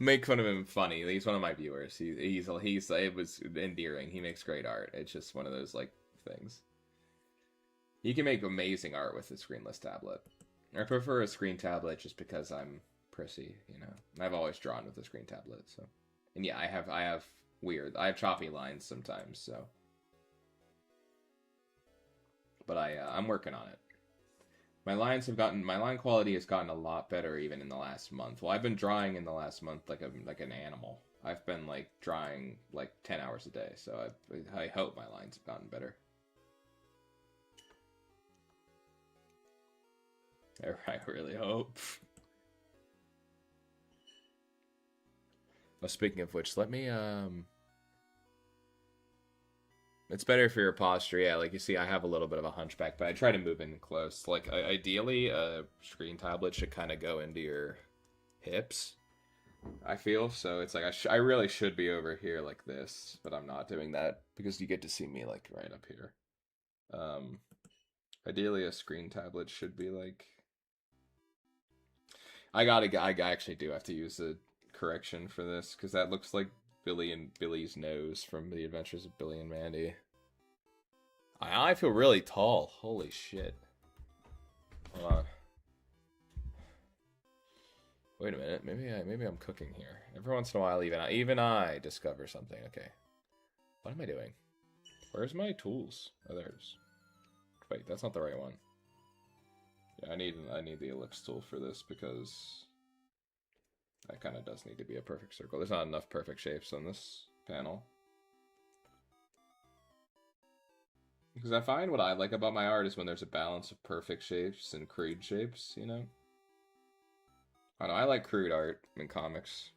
make fun of him funny. He's one of my viewers. It was endearing. He makes great art. It's just one of those like things. You can make amazing art with a screenless tablet. I prefer a screen tablet just because I'm prissy, you know. I've always drawn with a screen tablet, so. And yeah, I have I have choppy lines sometimes, so. But I'm working on it. My line quality has gotten a lot better even in the last month. Well, I've been drawing in the last month like an animal. I've been like drawing like 10 hours a day, so I hope my lines have gotten better. I really hope. Well, speaking of which, let me it's better for your posture, yeah. Like you see, I have a little bit of a hunchback, but I try to move in close. Like ideally, a screen tablet should kind of go into your hips. I feel so. It's like I really should be over here like this, but I'm not doing that because you get to see me like right up here. Ideally, a screen tablet should be like. I actually do have to use a correction for this because that looks like Billy and Billy's nose from The Adventures of Billy and Mandy. I feel really tall. Holy shit. Hold on. Wait a minute. Maybe I'm cooking here. Every once in a while, even I discover something. Okay. What am I doing? Where's my tools? Oh, there's. Wait, that's not the right one. Yeah, I need the ellipse tool for this because that kind of does need to be a perfect circle. There's not enough perfect shapes on this panel. Because I find what I like about my art is when there's a balance of perfect shapes and crude shapes, you know? I don't know, I like crude art in comics.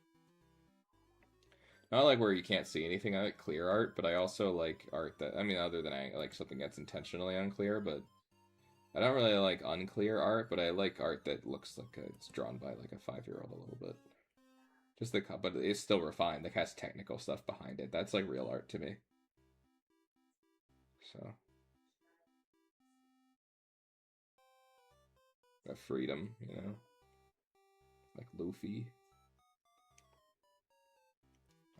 Not like where you can't see anything. I like clear art, but I also like art that, I mean, other than I like something that's intentionally unclear, but I don't really like unclear art, but I like art that looks like it's drawn by like a 5-year-old a little bit. Just but it's still refined. Like has technical stuff behind it. That's like real art to me. So that freedom, you know, like Luffy.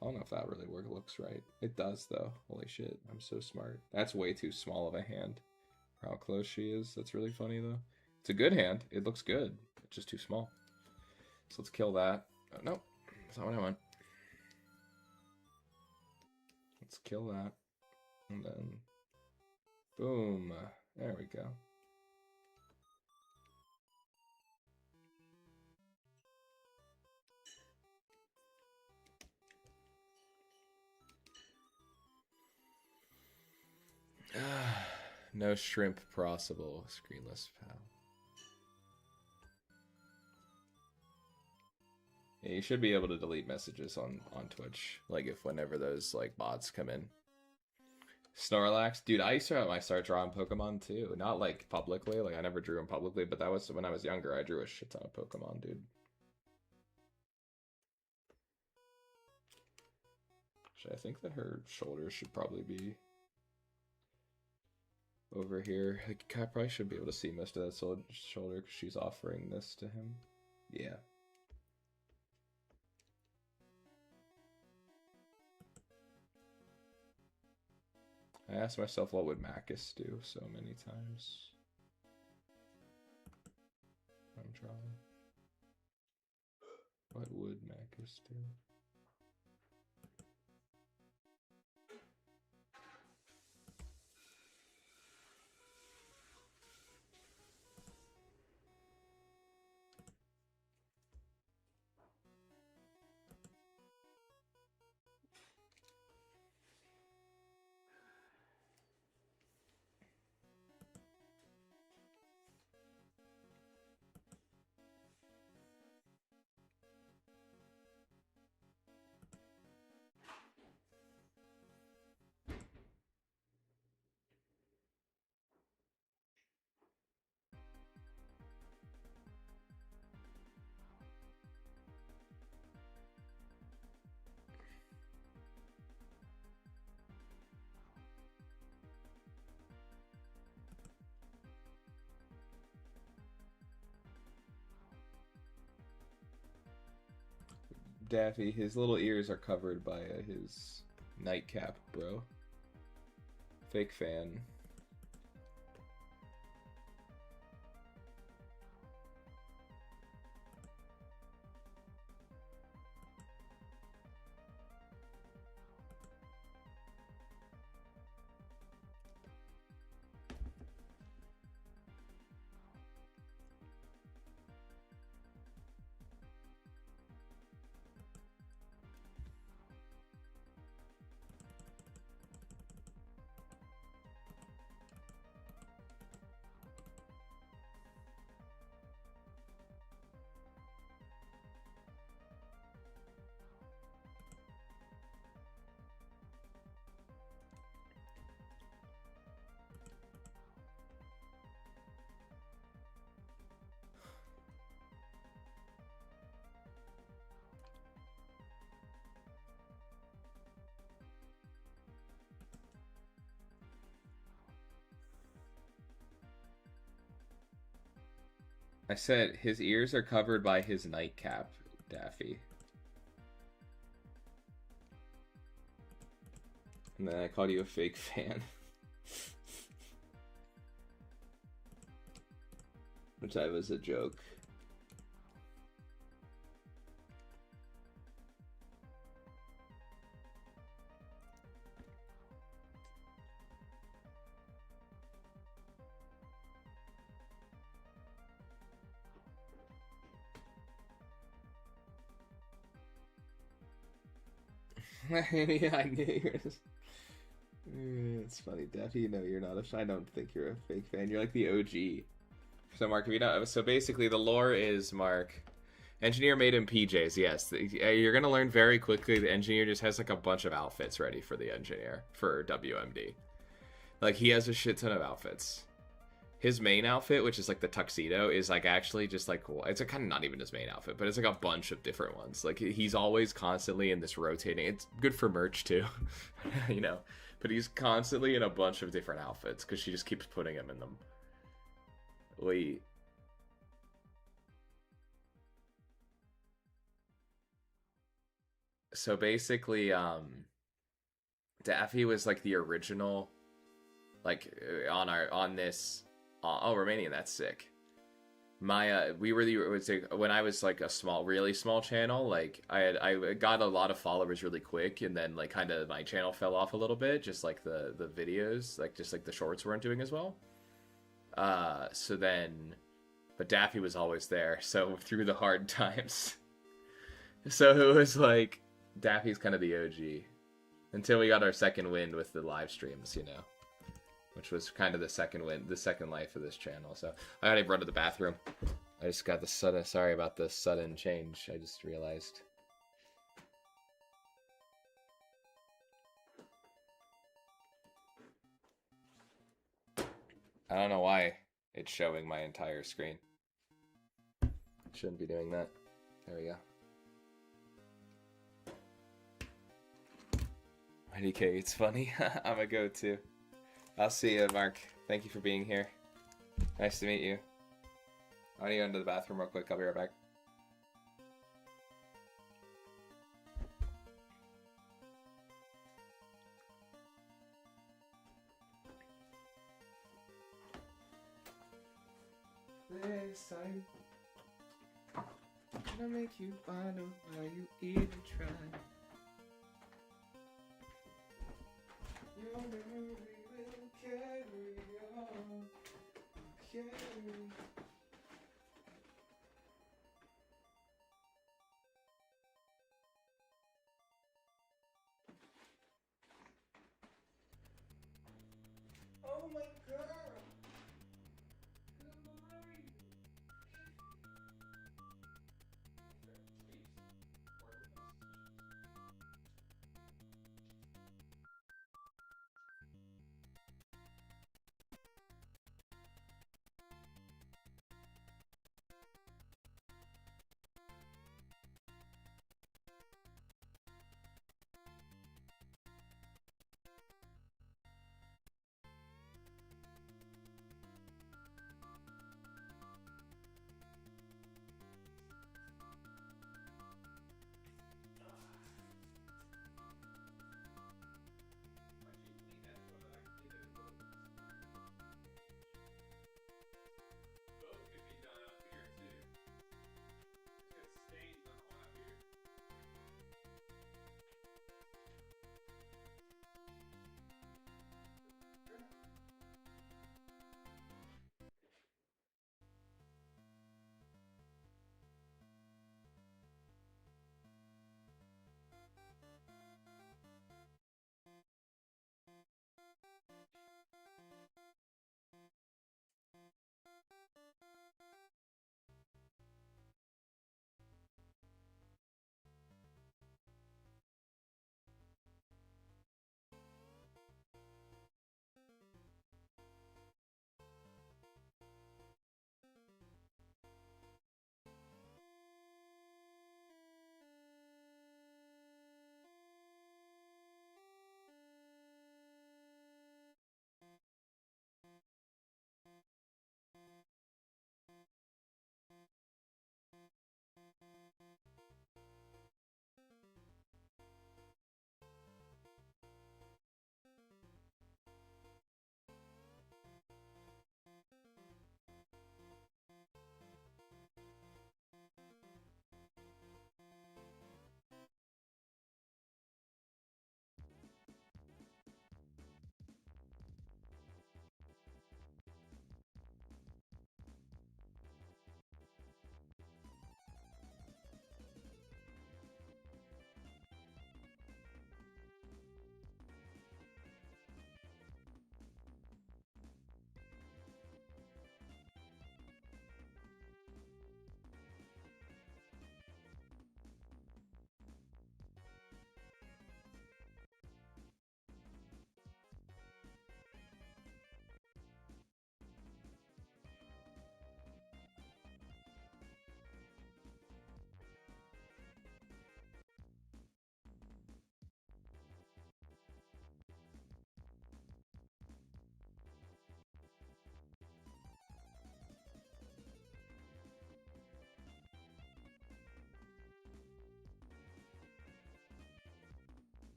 I don't know if that really looks right. It does though. Holy shit, I'm so smart. That's way too small of a hand. For how close she is. That's really funny though. It's a good hand. It looks good. It's just too small. So let's kill that. Oh, no, that's not what I want. Let's kill that. And then, boom. There we go. No shrimp possible. Screenless pal. Yeah, you should be able to delete messages on Twitch. Like if whenever those like bots come in. Snorlax, dude. I used to start drawing Pokemon too. Not like publicly. Like I never drew them publicly, but that was when I was younger. I drew a shit ton of Pokemon, dude. Actually, I think that her shoulders should probably be over here. Like, I probably should be able to see most of that shoulder because she's offering this to him. Yeah. I asked myself what would Macus do so many times. I'm drawing. What would Macus do? Daffy, his little ears are covered by his nightcap, bro. Fake fan. I said his ears are covered by his nightcap, Daffy. And then I called you a fake fan. Which I was a joke. Yeah, I knew you were just... It's funny, Daffy. No, you're not I don't think you're a fake fan. You're like the OG. So, Mark, if you know, so basically the lore is, Mark, engineer made him PJs. Yes, you're gonna learn very quickly. The engineer just has like a bunch of outfits ready for the engineer for WMD. Like he has a shit ton of outfits. His main outfit, which is like the tuxedo, is like actually just like it's a kind of not even his main outfit, but it's like a bunch of different ones. Like he's always constantly in this rotating. It's good for merch too, you know. But he's constantly in a bunch of different outfits because she just keeps putting him in them. Wait. So basically, Daffy was like the original, like on this. Oh, Romanian, that's sick. We were when I was like a really small channel, like I got a lot of followers really quick, and then like kind of my channel fell off a little bit, just like the videos, like just like the shorts weren't doing as well. So then, but Daffy was always there, so through the hard times. So it was like Daffy's kind of the OG until we got our second wind with the live streams, you know. Which was kind of the second life of this channel. So I gotta run to the bathroom. I just got the sudden, sorry about the sudden change. I just realized. I don't know why it's showing my entire screen. Shouldn't be doing that. There we go. IDK, it's funny. I'm a go-to. I'll see you, Mark. Thank you for being here. Nice to meet you. I want to go into the bathroom real quick. I'll be right back. This time, I'm gonna make you wonder why you even try. Your memory will carry on, carry. Oh my girl! Who are you?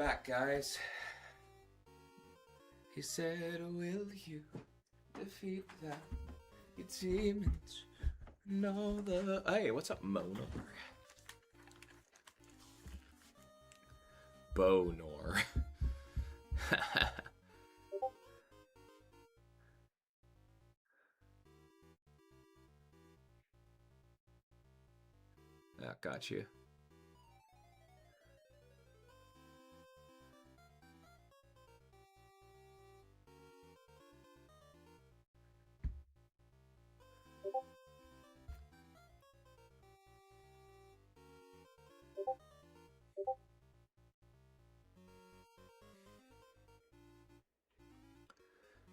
back, guys. He said, will you defeat that your demons and all the... Hey, what's up, Monor? Bonor. Ah, got you.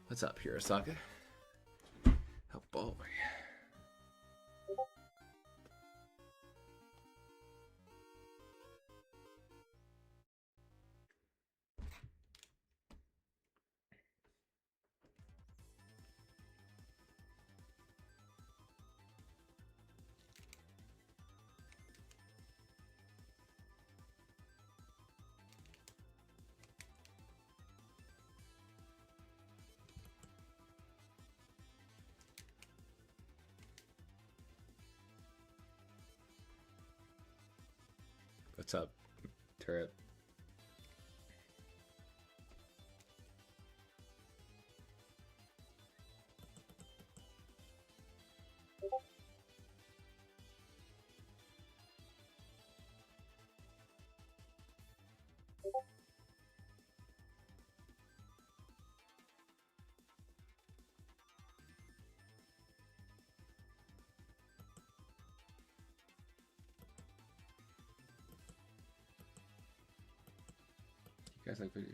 What's up, Hirosaka? Oh boy. What's up, Turret? You guys like video?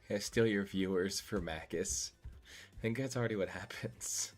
Yeah, steal your viewers for Macus. I think that's already what happens.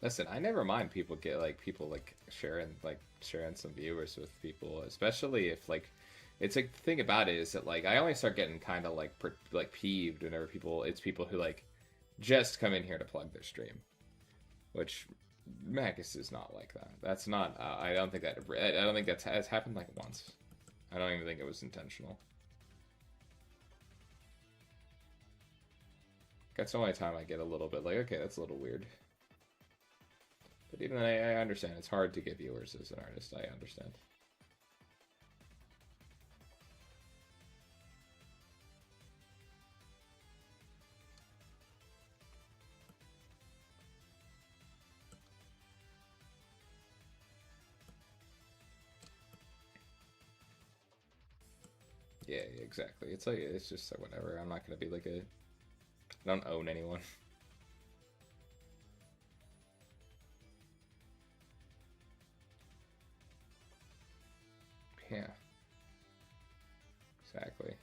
Listen, I never mind people get sharing some viewers with people, especially if like it's like the thing about it is that like I only start getting kind of like peeved whenever people who like just come in here to plug their stream, which Magus is not like that. That's not. I don't think that has happened like once. I don't even think it was intentional. That's the only time I get a little bit like, okay, that's a little weird. But even I understand it's hard to get viewers as an artist. I understand. Yeah, exactly. It's like, it's just like whatever. I'm not gonna be like I don't own anyone. Yeah. Exactly.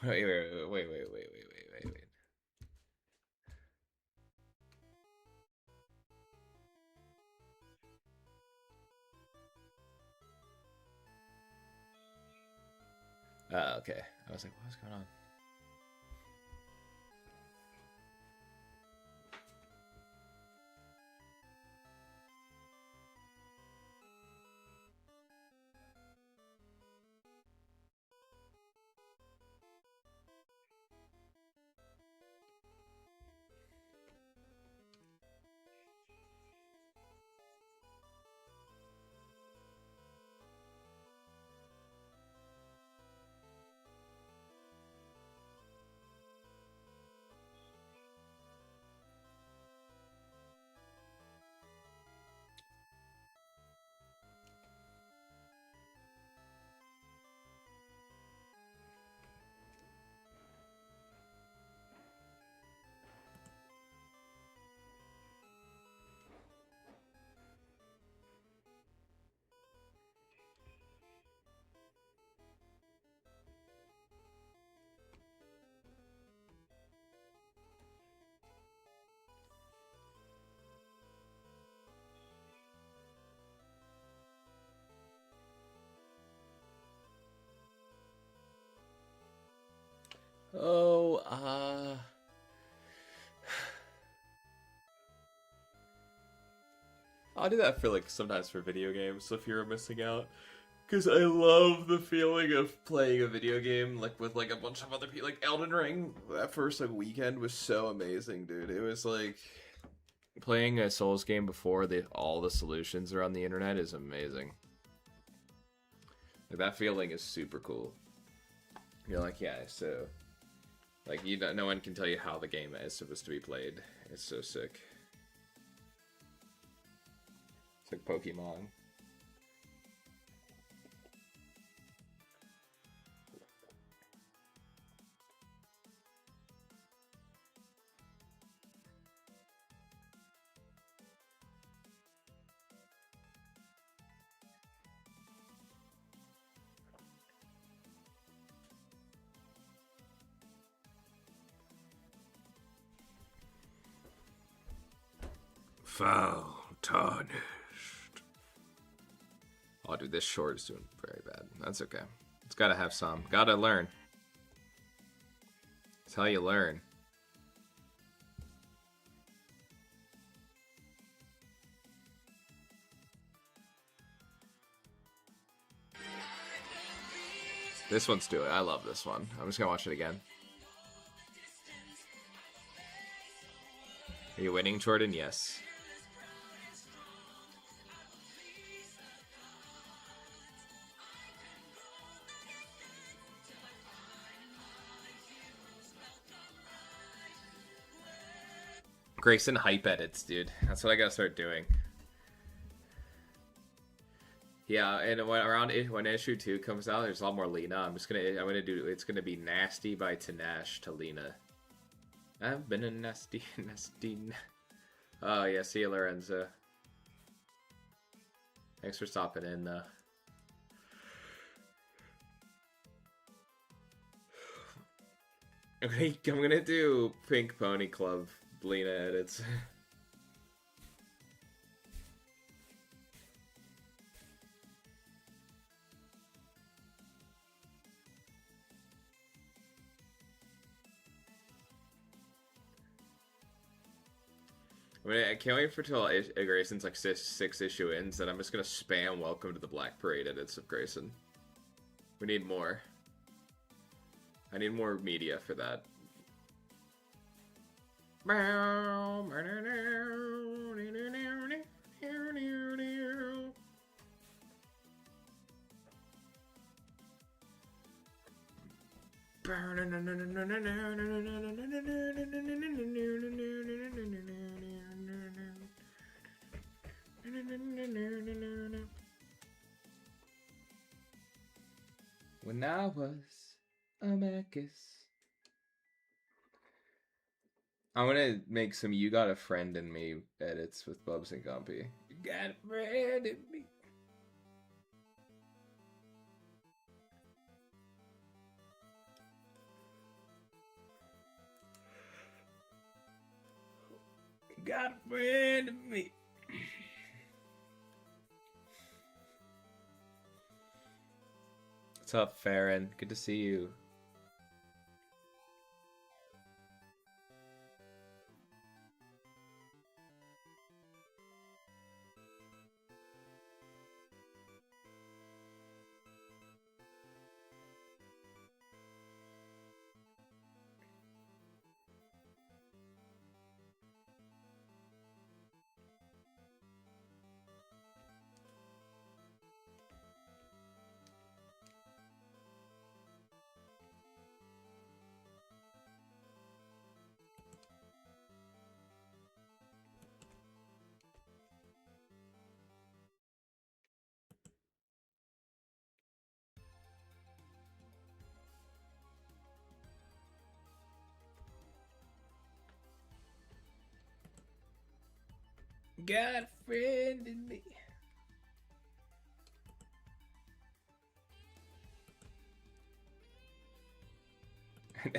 Wait. Okay. I was like, what's going on? Oh, I'll do that for like sometimes for video games. So if you're missing out, because I love the feeling of playing a video game like with like a bunch of other people. Like Elden Ring, that first like weekend was so amazing, dude. It was like playing a Souls game before all the solutions are on the internet is amazing. Like, that feeling is super cool. You're like, yeah, so like no one can tell you how the game is supposed to be played. It's so sick. It's like Pokemon. Foul, tarnished. Oh, dude, this short is doing very bad. That's okay. It's gotta have some. Gotta learn. It's how you learn. This one's doing it. I love this one. I'm just gonna watch it again. Are you winning, Jordan? Yes. Grayson hype edits, dude. That's what I gotta start doing. Yeah, and when issue 2 comes out, there's a lot more Lena. It's gonna be Nasty by Tanash to Lena. I've been a nasty. Oh yeah, see you, Lorenzo. Thanks for stopping in, though. Okay, I'm gonna do Pink Pony Club Lena edits. I can't wait for till Grayson's like six issue ends, and I'm just gonna spam Welcome to the Black Parade edits of Grayson. We need more. I need more media for that. When I was a Macus. I'm gonna make some You Got a Friend in Me edits with Bubs and Gumpy. You got a friend in me. You got a friend in me. What's up, Farron? Good to see you. Got a friend in me.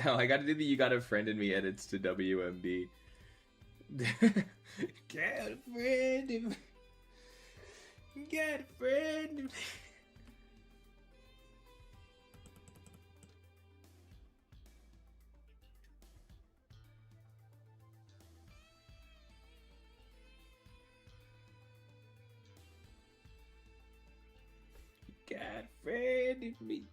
Now I gotta do the You Got a Friend in Me edits to WMB. Got a friend in me. Got a friend in me. Got a friend in me.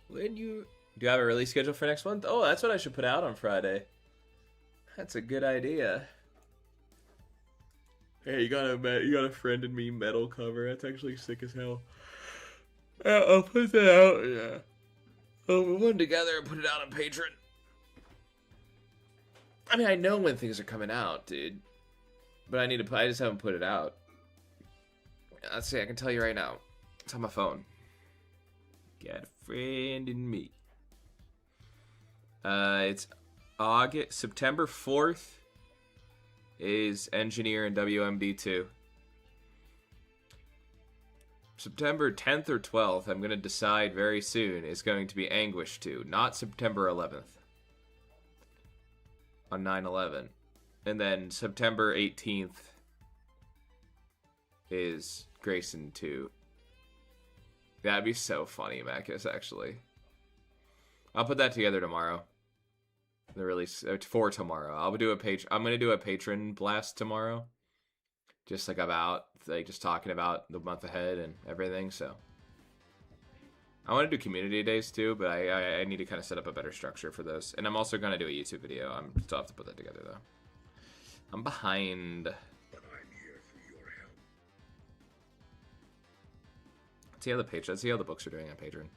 When you... Do you have a release schedule for next month? Oh, that's what I should put out on Friday. That's a good idea. Hey, you got a Friend in Me metal cover. That's actually sick as hell. I'll put that out. Yeah. We'll put one together and put it out on Patreon. I mean, I know when things are coming out, dude. But I just haven't put it out. Let's see, I can tell you right now. It's on my phone. Got a friend in me. It's September 4th is Engineer and WMD2. September 10th or 12th, I'm going to decide very soon, is going to be Anguish 2. Not September 11th. On 9/11. And then September 18th is Grayson 2. That'd be so funny, Macus, actually. I'll put that together tomorrow. The release for tomorrow. I'm gonna do a patron blast tomorrow. Just just talking about the month ahead and everything, so. I want to do community days too, but I need to kind of set up a better structure for those. And I'm also gonna do a YouTube video. I'm still have to put that together though. I'm behind. But I'm here for your help. Let's see how the books are doing on Patreon.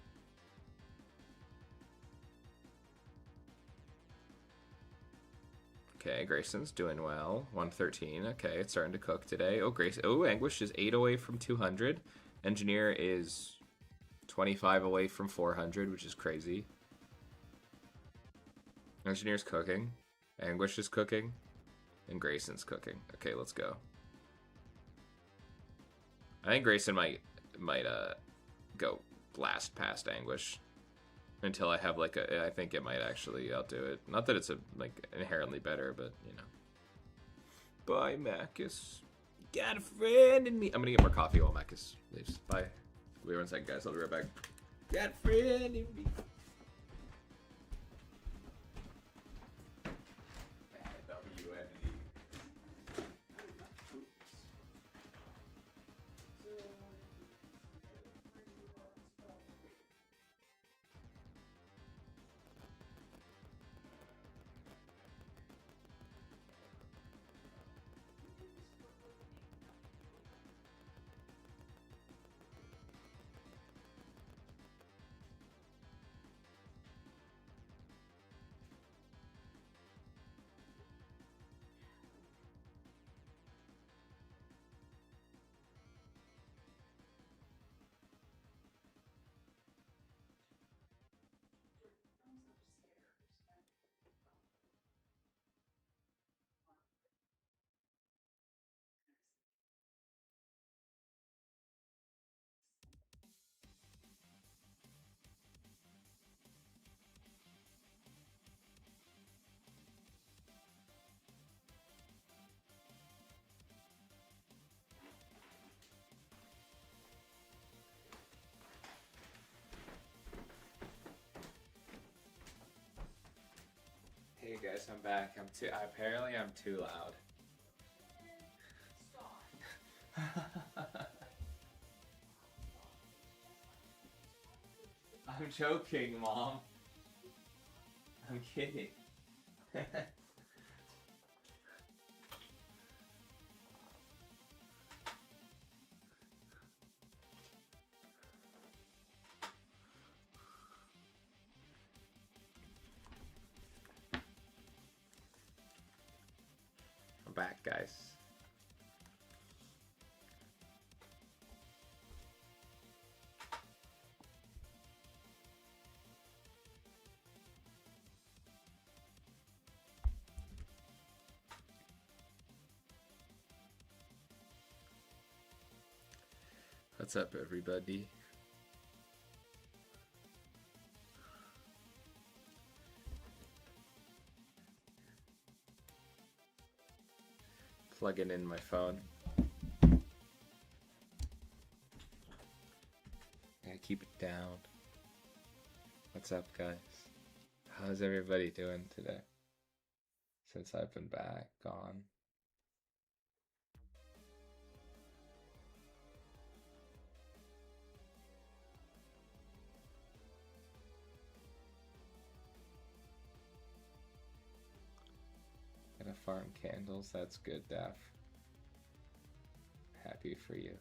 Okay, Grayson's doing well. 113. Okay, it's starting to cook today. Oh, Grace. Oh, Anguish is 8 away from 200. Engineer is 25 away from 400, which is crazy. Engineer's cooking. Anguish is cooking. And Grayson's cooking. Okay, let's go. I think Grayson might go last past Anguish until I have like a. I think it might actually outdo it. Not that it's inherently better, but you know. Bye, Macus. Got a friend in me. I'm gonna get more coffee while Macus leaves. Bye. Wait 1 second, guys. I'll be right back. Got a friend in me. Hey guys, I'm back. Apparently I'm too loud. I'm joking, Mom. I'm kidding. I'm back, guys. What's up, everybody? Plugging in my phone. Gotta keep it down. What's up, guys? How's everybody doing today? Since I've been gone. Gonna farm candles. That's good, Daph. Happy for you.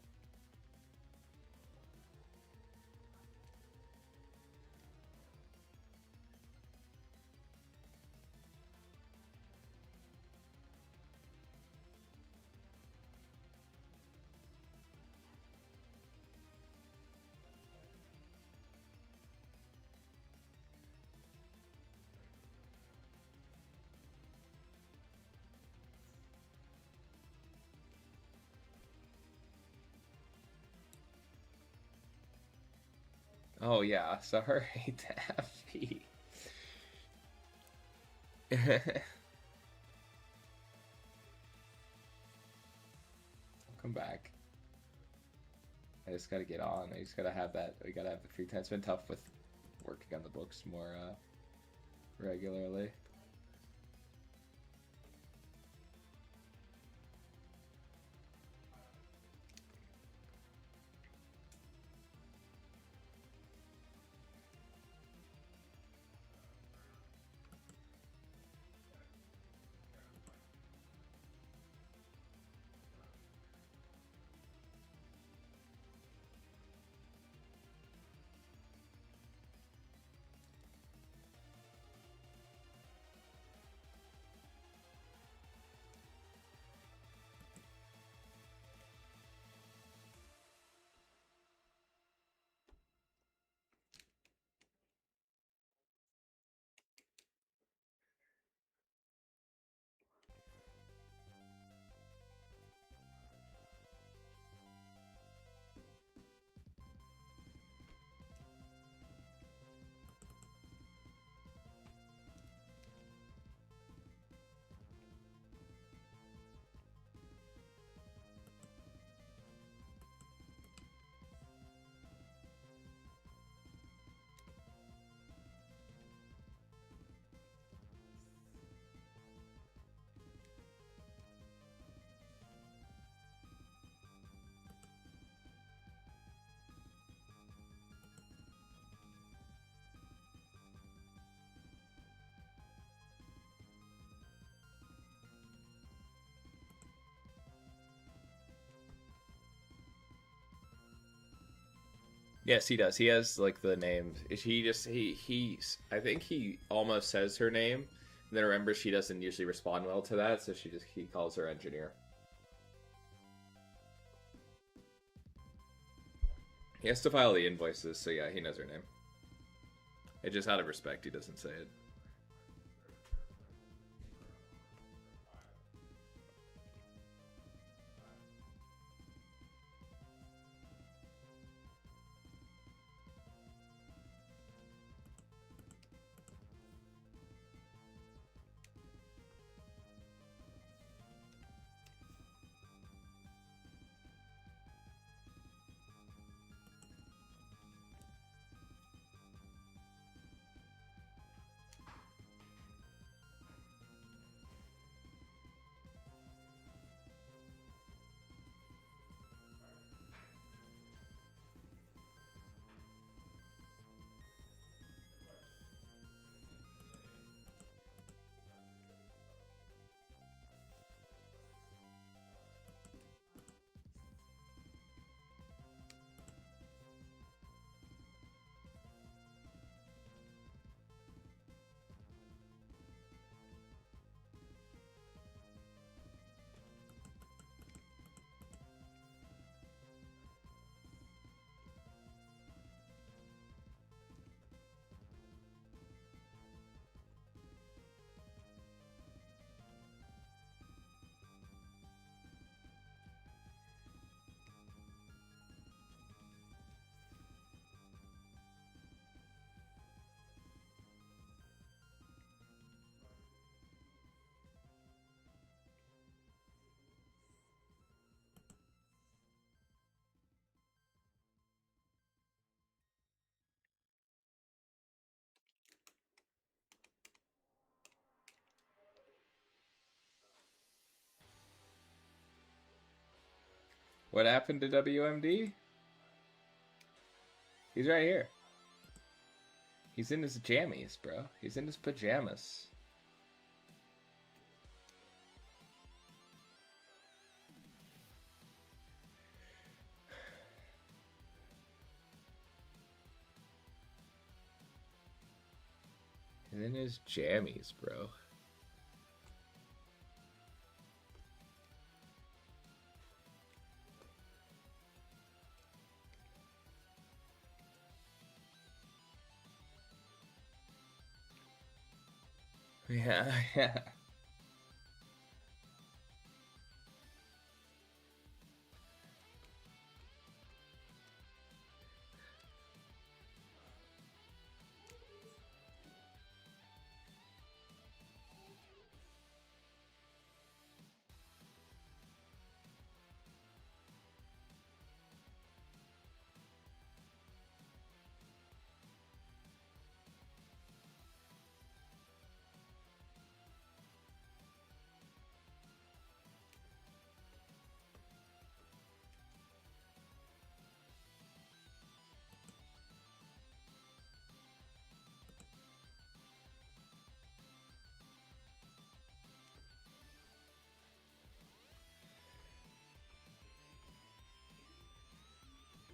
Oh yeah, sorry, Daffy. I'll come back. I just gotta get on. I just gotta have that. We gotta have the free time. It's been tough with working on the books more regularly. Yes, he does. He has like the name. He I think he almost says her name, and then remembers she doesn't usually respond well to that, so he calls her engineer. He has to file the invoices, so yeah, he knows her name. It just out of respect, he doesn't say it. What happened to WMD? He's right here. He's in his jammies, bro. He's in his pajamas. He's in his jammies, bro. Yeah, yeah.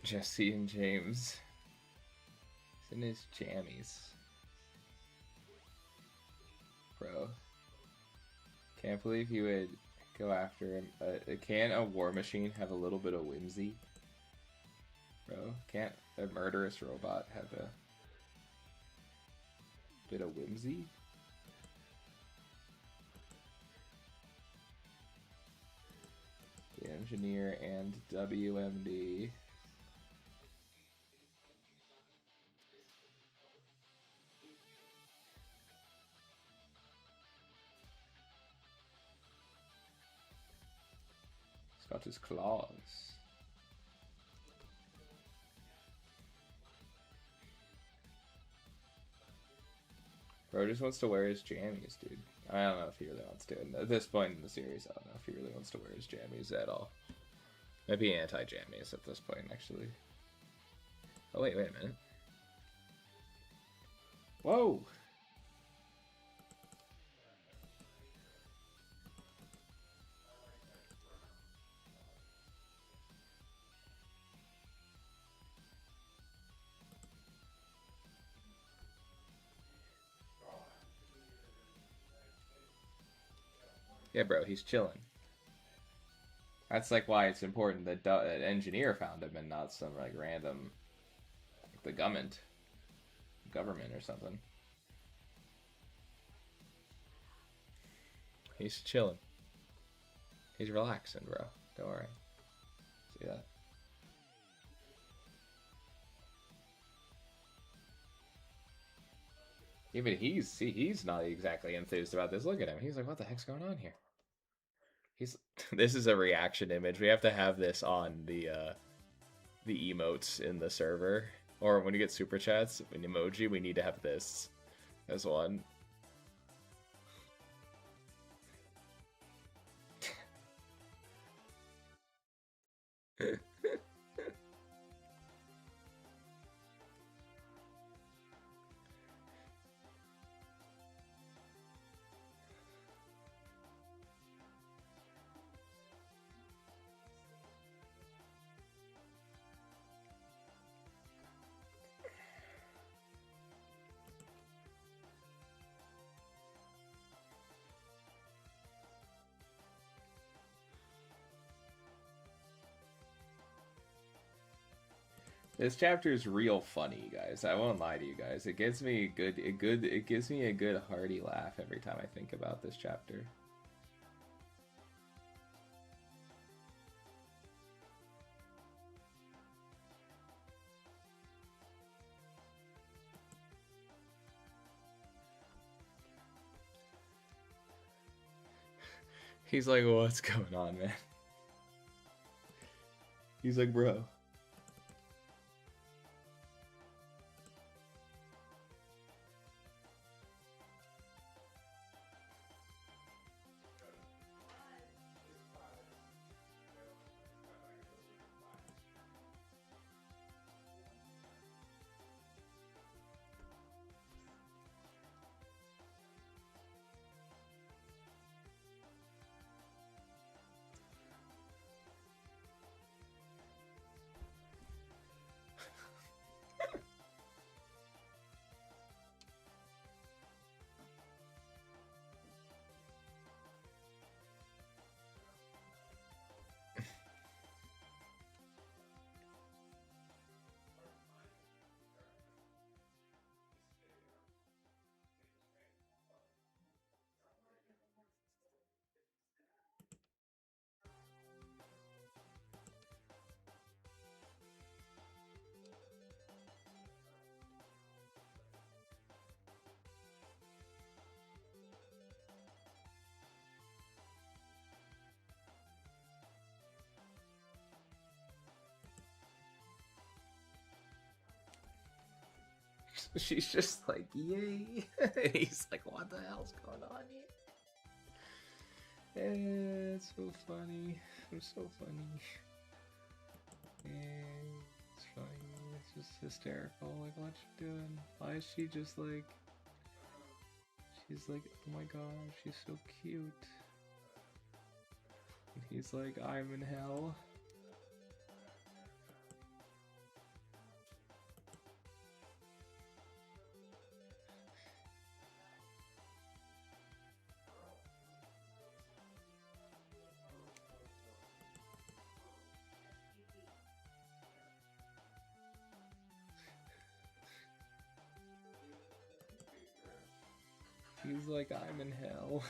Jesse and James. He's in his jammies. Bro. Can't believe you would go after him. Can a war machine have a little bit of whimsy? Bro, can't a murderous robot have a bit of whimsy? The engineer and WMD. He's got his claws. Bro just wants to wear his jammies, dude. I don't know if he really wants to. And at this point in the series, I don't know if he really wants to wear his jammies at all. Maybe anti-jammies at this point, actually. Oh, wait a minute. Whoa! Yeah, bro, he's chilling. That's like why it's important that an engineer found him and not some like random, like the government or something. He's chilling. He's relaxing, bro. Don't worry. See that? Even he's not exactly enthused about this. Look at him. He's like, what the heck's going on here? He's this is a reaction image. We have to have this on the emotes in the server. Or when you get super chats, an emoji, we need to have this as one. This chapter is real funny, guys. I won't lie to you guys. It gives me it gives me a good hearty laugh every time I think about this chapter. He's like, what's going on, man? He's like, bro. She's just like, yay. And he's like, what the hell's going on here? It's so funny. I'm so funny. It's funny. It's just hysterical. Like, what's she doing? Why is she just like... She's like, oh my god, she's so cute. And he's like, I'm in hell. He's like, I'm in hell.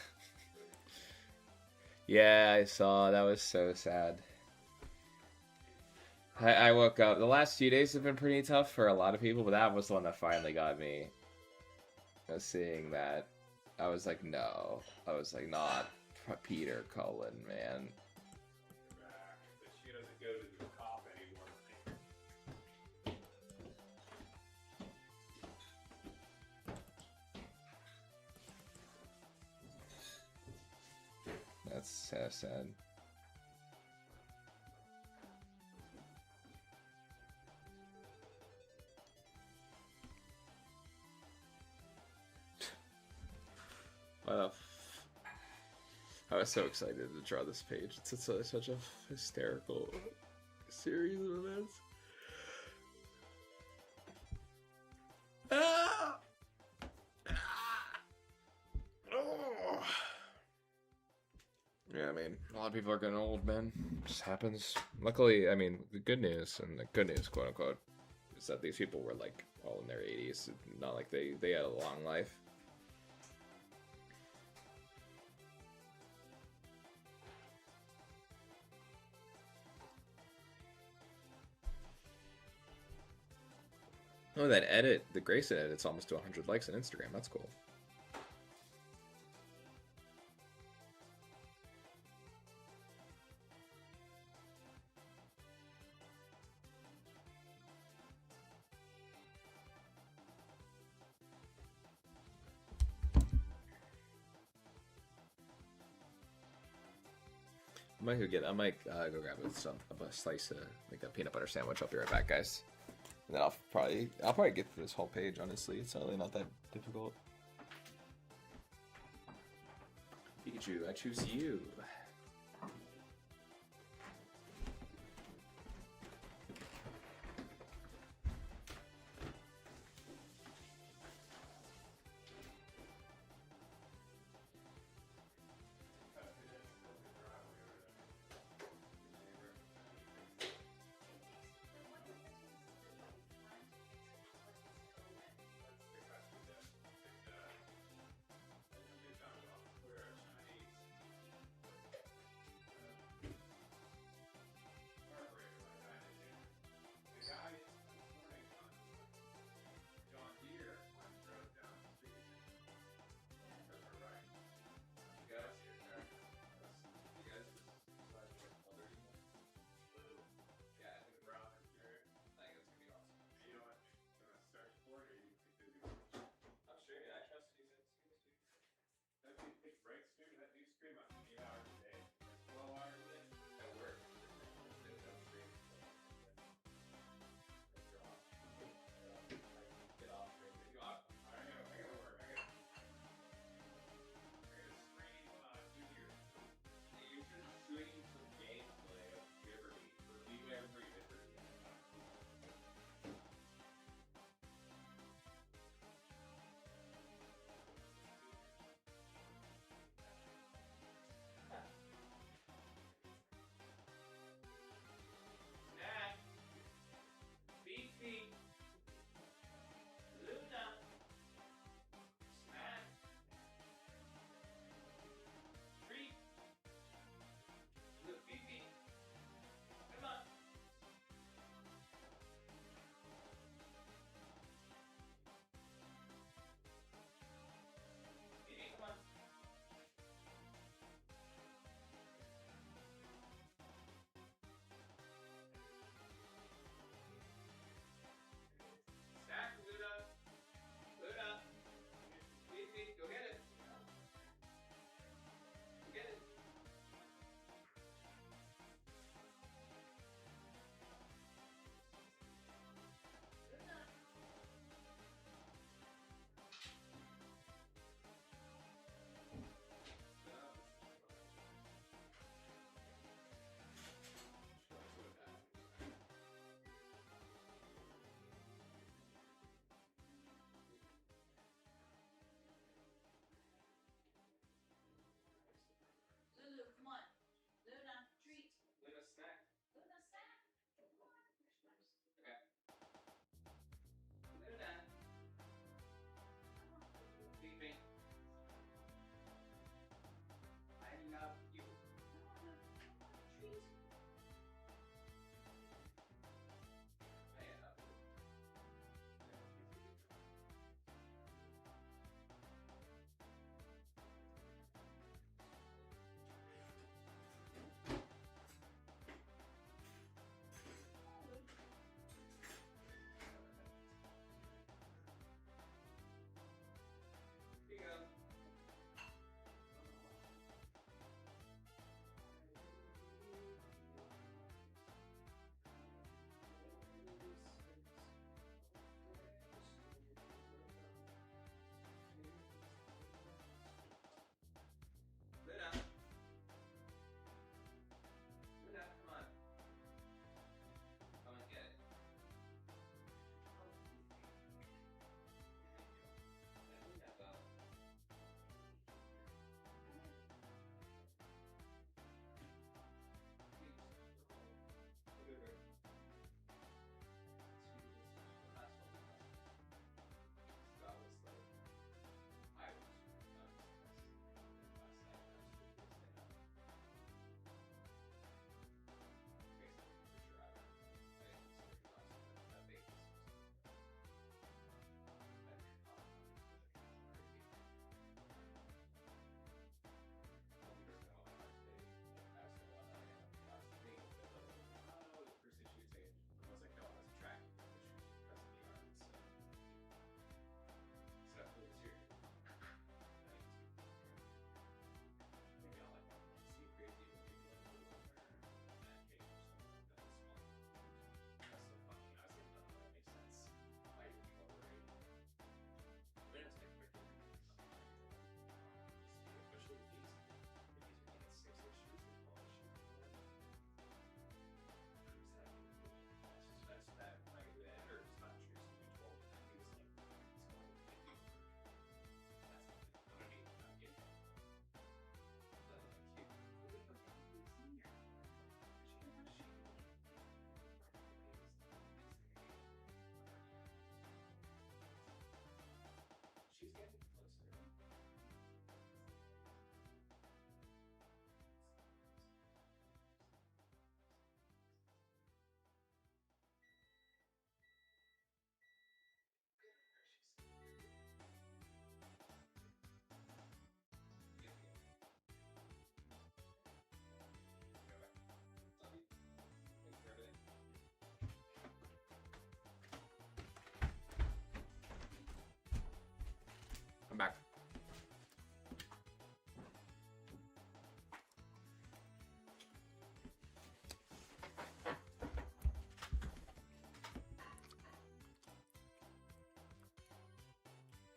Yeah, I saw. That was so sad. I woke up. The last few days have been pretty tough for a lot of people, but that was the one that finally got me. I was seeing that. I was like, no. I was like, not Peter Cullen, man. She doesn't go to the cop anymore. That's so sad. I was so excited to draw this page. It's such a hysterical series of events. Ah! Ah! Oh! I mean, a lot of people are getting old, man. It just happens. Luckily, I mean, the good news, and the good news, quote unquote, is that these people were like all in their 80s. Not like they had a long life. Oh, that edit, the Grayson edit, it's almost to 100 likes on Instagram. That's cool. I might go grab a slice of like a peanut butter sandwich. I'll be right back, guys. And then I'll probably get through this whole page. Honestly, it's really not that difficult. Pikachu, I choose you.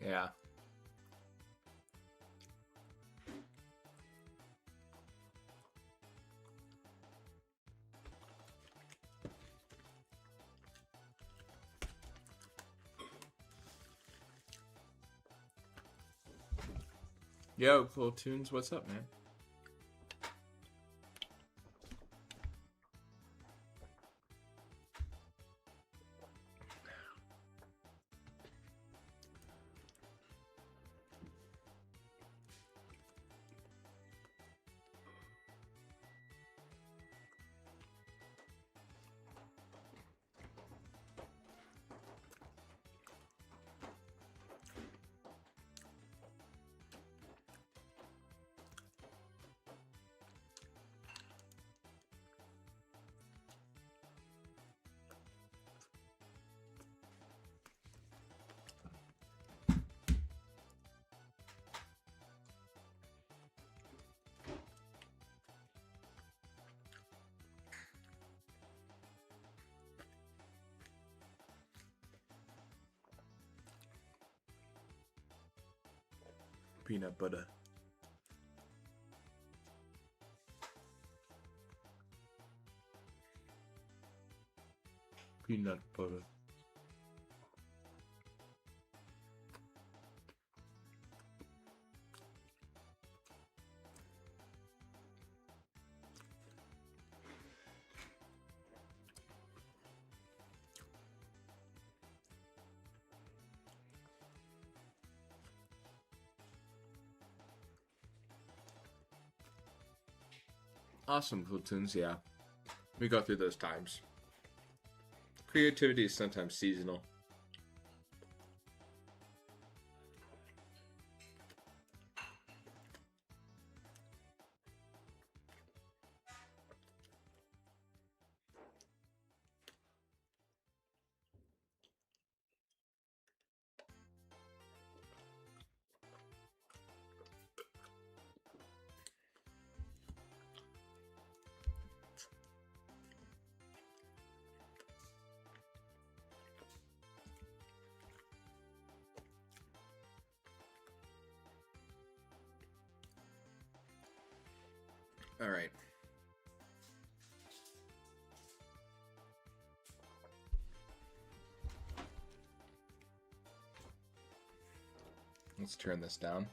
Yeah. Yo, Cool Tunes, what's up, man? Peanut butter. Peanut butter. Awesome, Platoons, yeah. We go through those times. Creativity is sometimes seasonal. All right. Let's turn this down.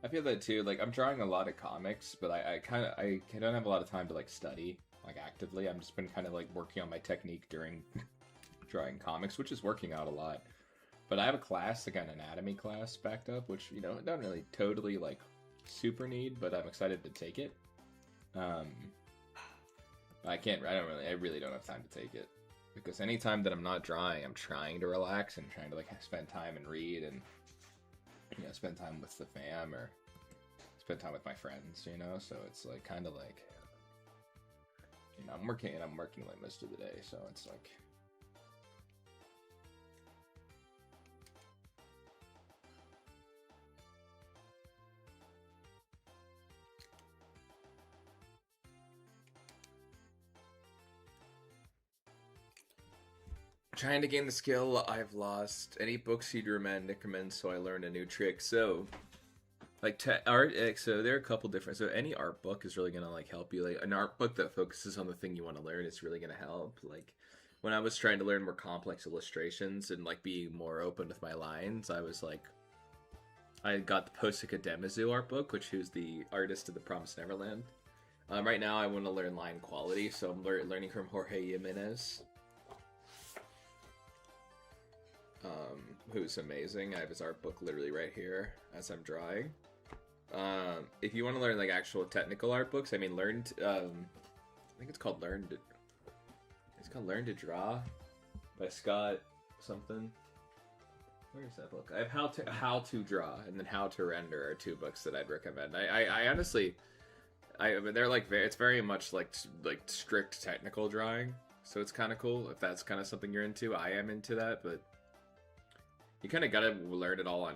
I feel that too. Like I'm drawing a lot of comics, but I don't have a lot of time to like study like actively. I'm just been kind of like working on my technique during drawing comics, which is working out a lot. But I have a class, like an anatomy class backed up, which you know I don't really totally like super need, but I'm excited to take it. Um, I really don't have time to take it because anytime that I'm not drawing, I'm trying to relax and trying to like spend time and read and spend time with the fam or spend time with my friends, so it's like kind of like, I'm working like most of the day, so it's like, trying to gain the skill I've lost. Any books you'd recommend so I learned a new trick? So like art, so there are a couple different. So any art book is really gonna like help you. Like an art book that focuses on the thing you want to learn is really gonna help. Like when I was trying to learn more complex illustrations and like be more open with my lines, I got the Posaka Demizu art book, which who's the artist of The Promised Neverland. Right now, I want to learn line quality, so I'm learning from Jorge Jimenez, who's amazing. I have his art book literally right here as I'm drawing. If you want to learn like actual technical art books, I mean, I think it's called It's called Learn to Draw by Scott something. Where's that book? I have How to Draw and then How to Render are two books that I'd recommend. I honestly, they're like it's very much like strict technical drawing, so it's kind of cool if that's kind of something you're into. I am into that, but you kind of gotta learn it all on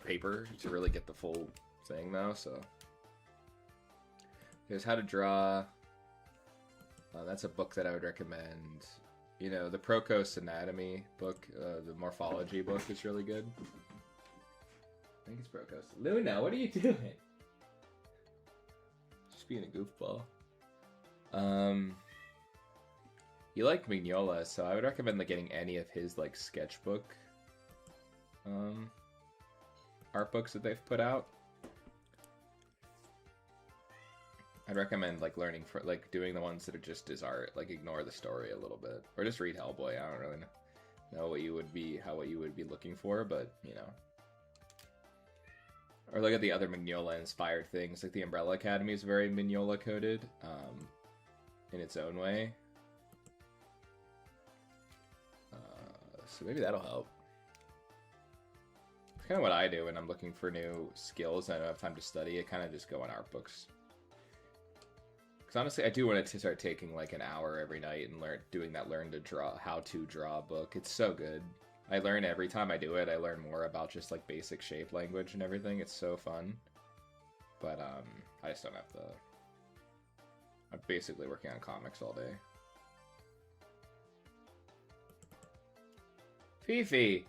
paper to really get the full thing, though. So here's How to Draw. That's a book that I would recommend. You know, the Procos Anatomy book, the Morphology book is really good. I think it's Procos. Luna, what are you doing? Just being a goofball. You like Mignola, so I would recommend like getting any of his like sketchbook art books that they've put out. I'd recommend like learning for like doing the ones that are just as art, like ignore the story a little bit, or just read Hellboy. I don't really know what you would be looking for, but you know, or look at the other Mignola inspired things. Like the Umbrella Academy is very Mignola coded, in its own way. So maybe that'll help. It's kind of what I do when I'm looking for new skills and I don't have time to study. I kind of just go on art books. Because honestly, I do want to start taking like an hour every night and doing that How to Draw book. It's so good. I learn every time I do it. I learn more about just like basic shape language and everything. It's so fun. But I just don't have the... I'm basically working on comics all day. Fifi!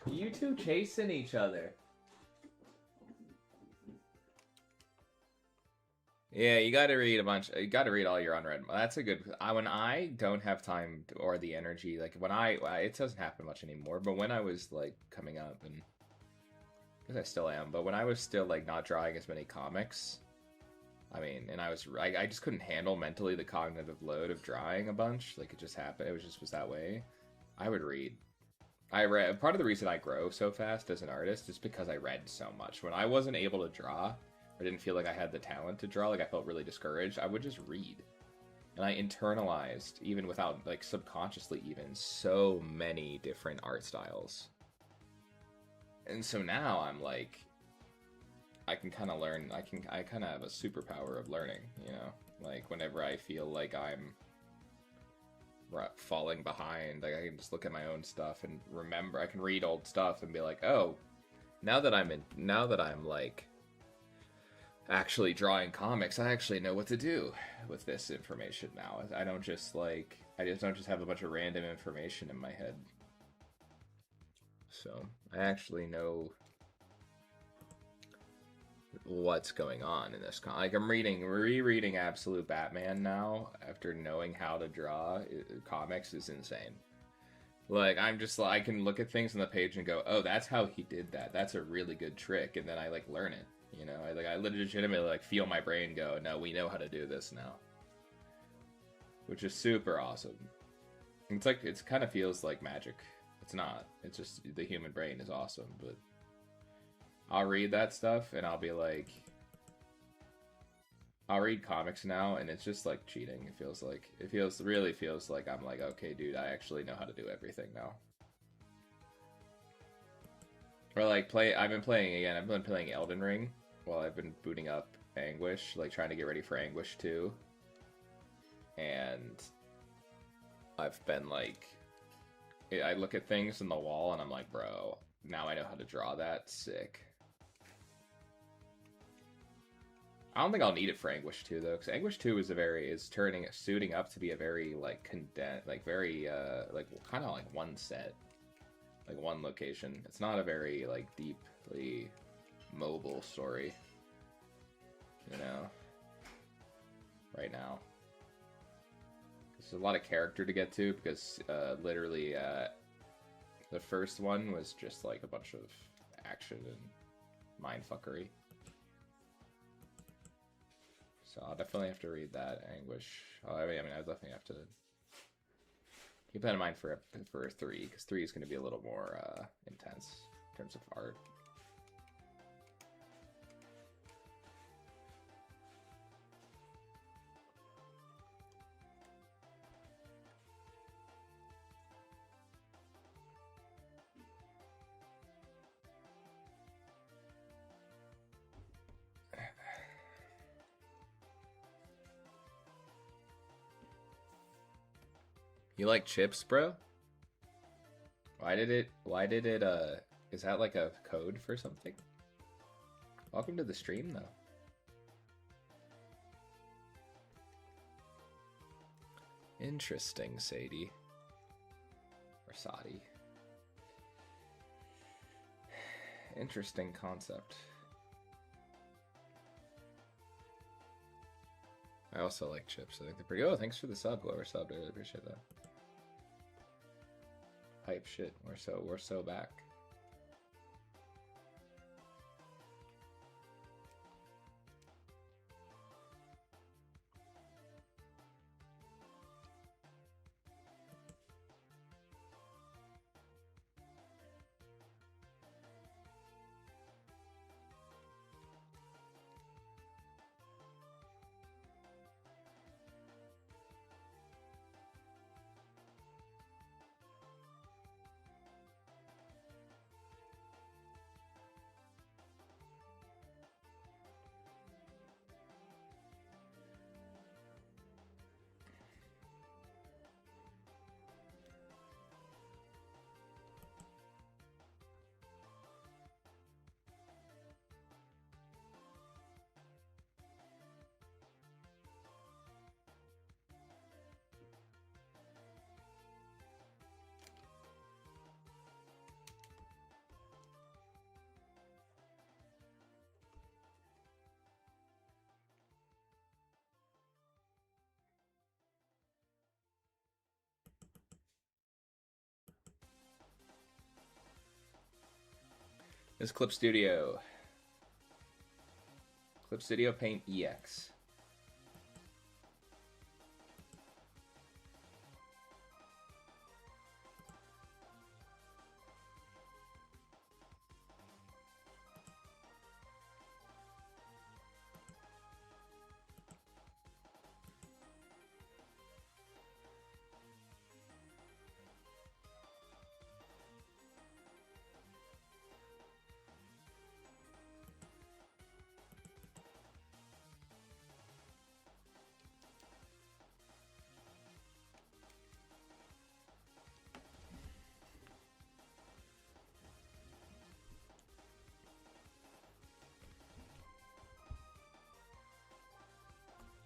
You two chasing each other. Yeah, you got to read a bunch. You got to read all your unread. That's a good. When I don't have time or the energy, like when it doesn't happen much anymore. But when I was like coming up, and because I still am, but when I was still like not drawing as many comics, I mean, and I just couldn't handle mentally the cognitive load of drawing a bunch. Like it just happened. It was that way. I would read. I read. Part of the reason I grow so fast as an artist is because I read so much. When I wasn't able to draw, or didn't feel like I had the talent to draw, like I felt really discouraged, I would just read. And I internalized, even without, like subconsciously even, so many different art styles. And so now I'm like, I can kind of learn, I kind of have a superpower of learning, you know? Like whenever I feel like I'm falling behind, like I can just look at my own stuff and remember, I can read old stuff and be like, oh, now that I'm like actually drawing comics, I actually know what to do with this information now. I don't just don't just have a bunch of random information in my head. So I actually know what's going on in this like I'm rereading Absolute Batman now after knowing how to draw comics is insane. Like I'm just I can look at things on the page and go, oh, that's how he did that, that's a really good trick, and then I like learn it, you know. I legitimately like feel my brain go, no, we know how to do this now, which is super awesome. It's like it kind of feels like magic. It's not, it's just the human brain is awesome. But I'll read that stuff and I'll be like, I'll read comics now and it's just like cheating. It really feels like I'm like, okay, dude, I actually know how to do everything now. Or like I've been playing Elden Ring while I've been booting up Anguish, like trying to get ready for Anguish 2. And I've been like, I look at things in the wall and I'm like, bro, now I know how to draw that. Sick. I don't think I'll need it for Anguish 2 though, because Anguish 2 is suiting up to be a very like condensed, like very like kind of like one set, like one location. It's not a very like deeply mobile story, you know. Right now, there's a lot of character to get to because literally the first one was just like a bunch of action and mindfuckery. So I'll definitely have to read that Anguish. Oh, I mean, I definitely have to keep that in mind for 3, because 3 is going to be a little more intense in terms of art. You like chips, bro? Why did it, is that like a code for something? Welcome to the stream, though. Interesting, Sadie. Or Sadi. Interesting concept. I also like chips. I think they're pretty. Oh, thanks for the sub, whoever subbed. I really appreciate that. Hype shit. We're so back. This Clip Studio. Clip Studio Paint EX.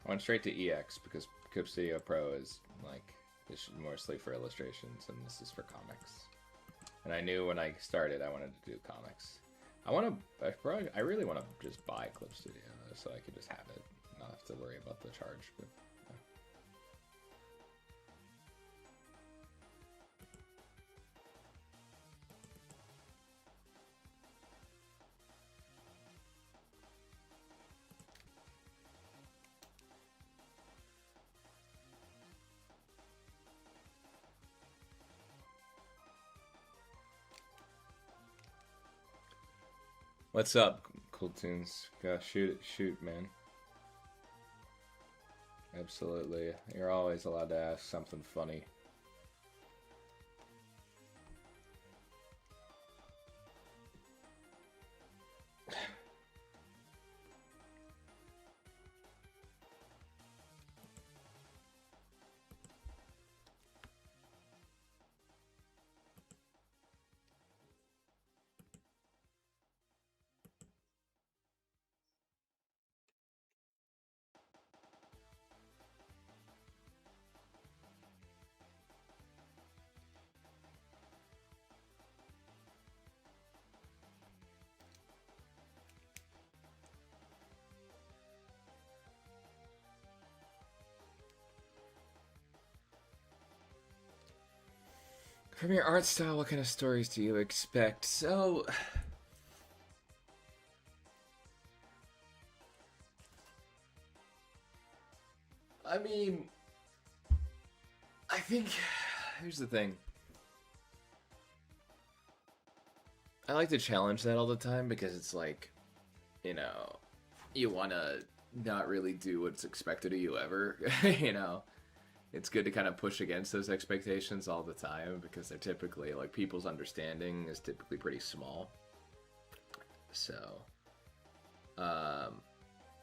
I went straight to EX because Clip Studio Pro is like, this is mostly for illustrations and this is for comics. And I knew when I started I wanted to do comics. I really want to just buy Clip Studio though, so I could just have it, not have to worry about the charge. But, yeah. What's up, Cool Tunes? Go shoot, man. Absolutely. You're always allowed to ask something funny. From your art style, what kind of stories do you expect? So, I mean, I think here's the thing. I like to challenge that all the time because it's like, you know, you want to not really do what's expected of you ever, you know. It's good to kind of push against those expectations all the time because they're typically, like, people's understanding is typically pretty small. So,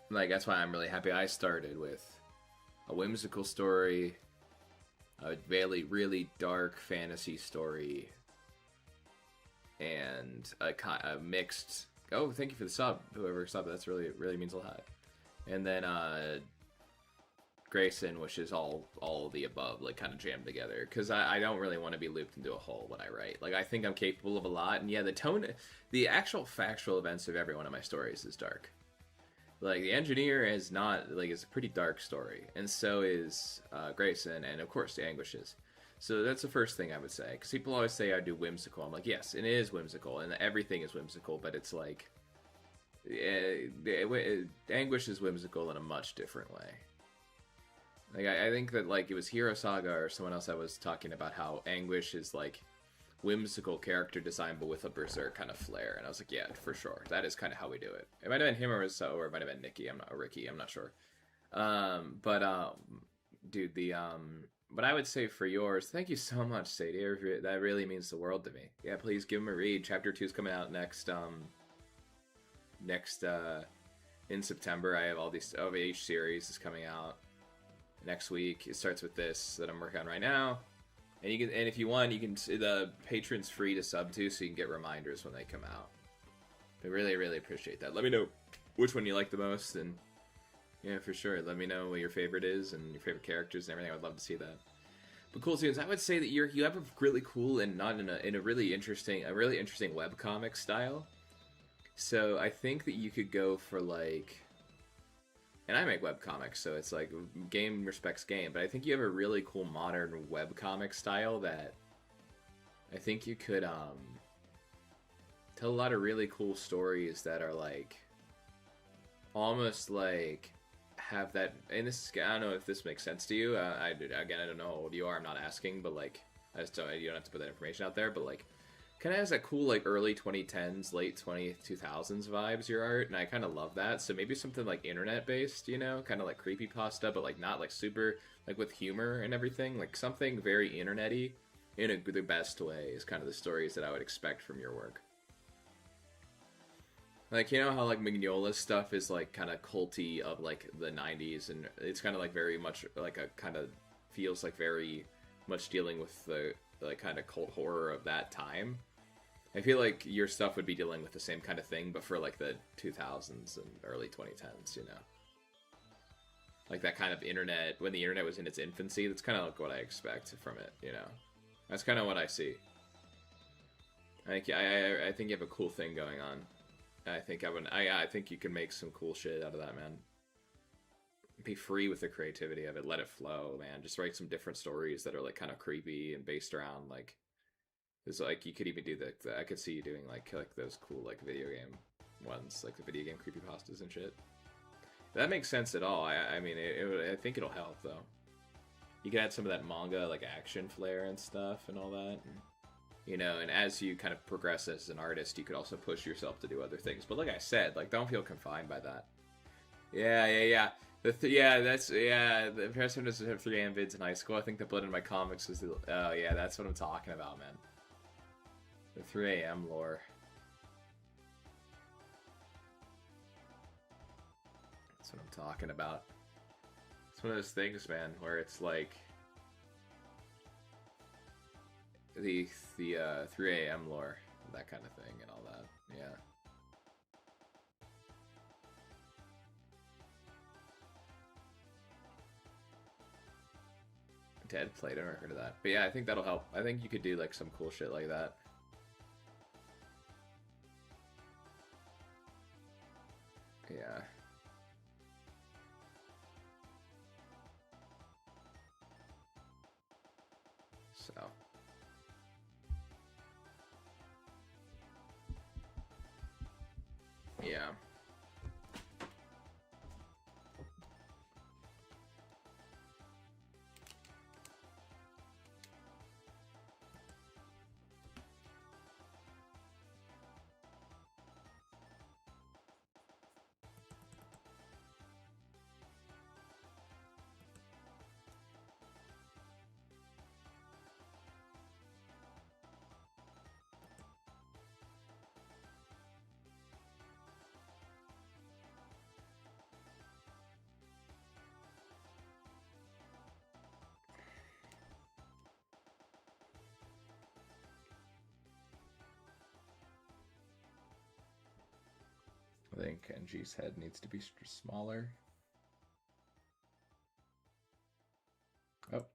like, that's why I'm really happy I started with a whimsical story, a really, really dark fantasy story, and a mixed... Oh, thank you for the sub, whoever subbed. That's really means a lot. And then, Grayson, which is all the above, like, kind of jammed together. Because I don't really want to be looped into a hole when I write. Like, I think I'm capable of a lot, and yeah, the actual factual events of every one of my stories is dark. Like, the engineer is not, like, it's a pretty dark story, and so is Grayson, and of course the Anguishes. So that's the first thing I would say, because people always say I do whimsical. I'm like, yes, it is whimsical, and everything is whimsical, but it's like, Anguish is whimsical in a much different way. Like, I think that, like, it was Hero Saga or someone else that was talking about how Anguish is, like, whimsical character design, but with a berserk kind of flair. And I was like, yeah, for sure. That is kind of how we do it. It might have been him or it might have been Ricky. I'm not sure. Dude, what I would say for yours, thank you so much, Sadie. That really means the world to me. Yeah, please give him a read. Chapter 2 is coming out next, in September. I have all these OVH series is coming out next week. It starts with this that I'm working on right now. And you can, and if you want, you can. The patron's free to sub to, so you can get reminders when they come out. I really, really appreciate that. Let me know which one you like the most, and yeah, for sure. Let me know what your favorite is and your favorite characters and everything. I would love to see that. But cool, students. I would say that you have a really cool and not in a really interesting webcomic style. So I think that you could go for like. And I make webcomics, so it's like game respects game, but I think you have a really cool modern webcomic style that I think you could tell a lot of really cool stories that are like almost like have that. And this, I don't know if this makes sense to you. I don't know how old you are. I'm not asking, but like you don't have to put that information out there. But like, kind of has that cool like early 2010s, late 2000s vibes, your art, and I kind of love that. So maybe something like internet based, you know, kind of like creepypasta, but like not like super like with humor and everything, like something very internety in the best way is kind of the stories that I would expect from your work. Like, you know how like Mignola's stuff is like kind of culty of like the 90s, and it's kind of like very much like a kind of feels like very much dealing with the like kind of cult horror of that time. I feel like your stuff would be dealing with the same kind of thing, but for like the 2000s and early 2010s, you know, like that kind of internet when the internet was in its infancy. That's kind of like what I expect from it, you know. That's kind of what I see. I think you have a cool thing going on. I think you can make some cool shit out of that, man. Be free with the creativity of it. Let it flow, man. Just write some different stories that are like kind of creepy and based around like. It's like you could even do I could see you doing like those cool like video game ones, like the video game creepypastas and shit. If that makes sense at all. I mean, I think it'll help though. You can add some of that manga like action flair and stuff and all that. And, you know, and as you kind of progress as an artist, you could also push yourself to do other things. But like I said, like don't feel confined by that. Yeah. The president doesn't have 3 AM vids in high school. I think the blood in my comics was oh yeah, that's what I'm talking about, man. The 3 AM lore. That's what I'm talking about. It's one of those things, man, where it's like the 3 AM lore, that kind of thing, and all that. Yeah. Dead Plate, I never heard of that. But yeah, I think that'll help. I think you could do like some cool shit like that. Yeah. So. Yeah. I think Kenji's head needs to be smaller. Oh.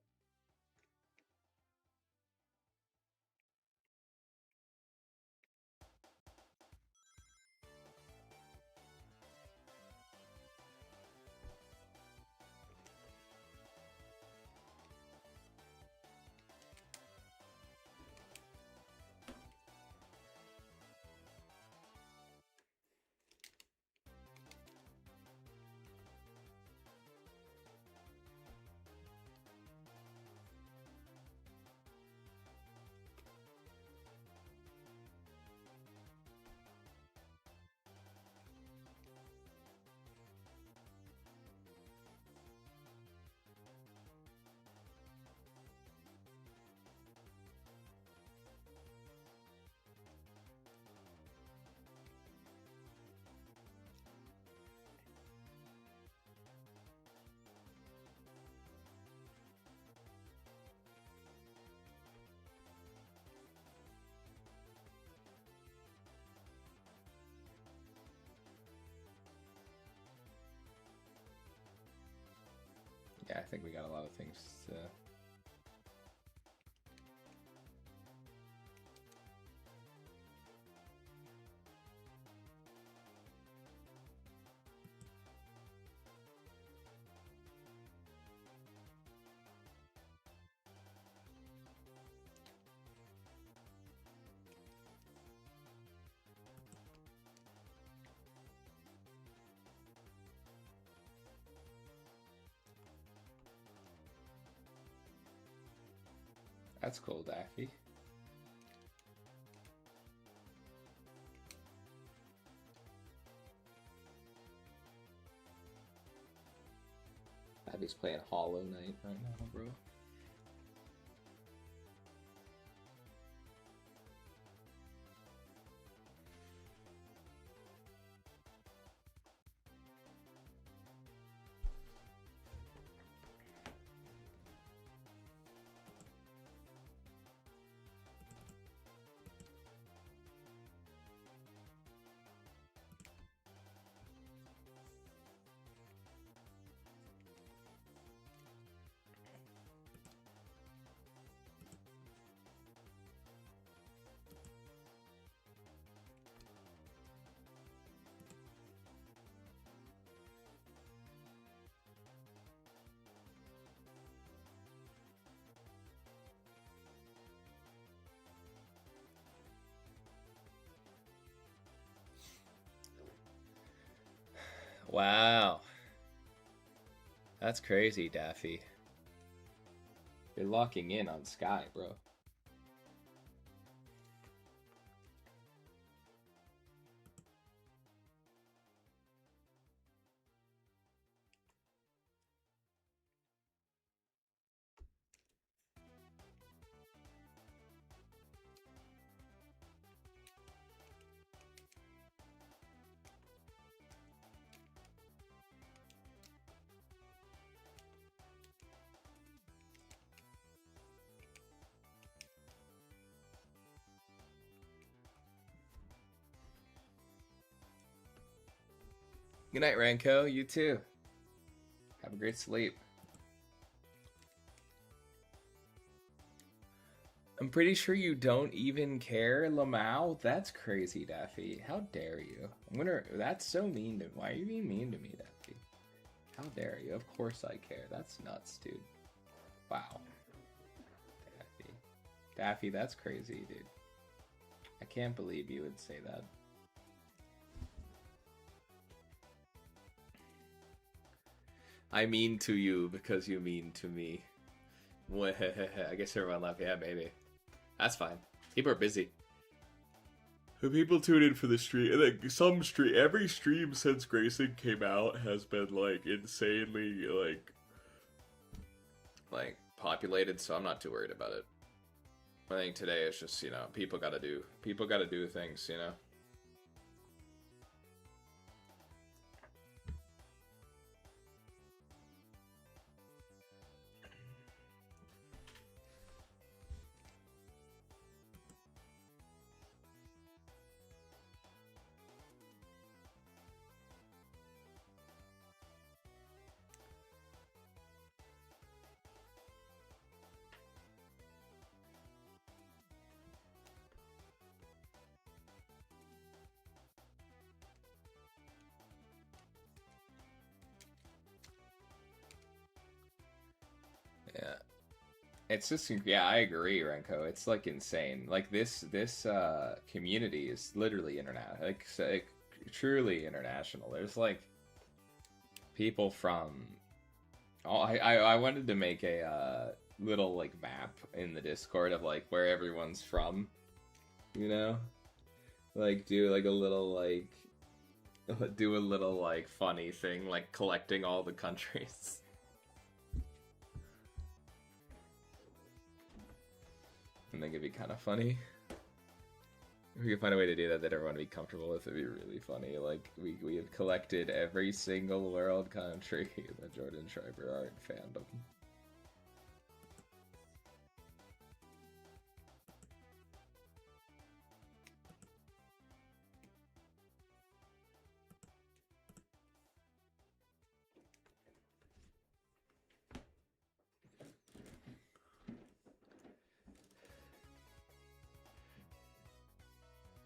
Yeah, I think we got a lot of things to... That's cool, Daffy. Daffy's playing Hollow Knight right now, bro. Wow. That's crazy, Daffy. You're locking in on Sky, bro. Good night, Ranko. You too. Have a great sleep. I'm pretty sure you don't even care, Lamau. That's crazy, Daffy. How dare you? That's so mean to me. Why are you being mean to me, Daffy? How dare you? Of course I care. That's nuts, dude. Wow. Daffy. Daffy, that's crazy, dude. I can't believe you would say that. I mean to you because you mean to me. I guess everyone laughed. Yeah, maybe. That's fine. People are busy. People tune in for the stream. Like every stream since Grayson came out has been like insanely like populated. So I'm not too worried about it. I think today is just, you know, people gotta do things, you know. Yeah. It's just, yeah, I agree, Renko. It's like insane. Like this community is literally international, like truly international. There's like people from. Oh, I wanted to make a little like map in the Discord of like where everyone's from, you know, like do like a little like do a little like funny thing like collecting all the countries. I think it'd be kind of funny. If we could find a way to do that everyone would be comfortable with, it'd be really funny. Like, we have collected every single world country that Jordan Schreiber art fandom.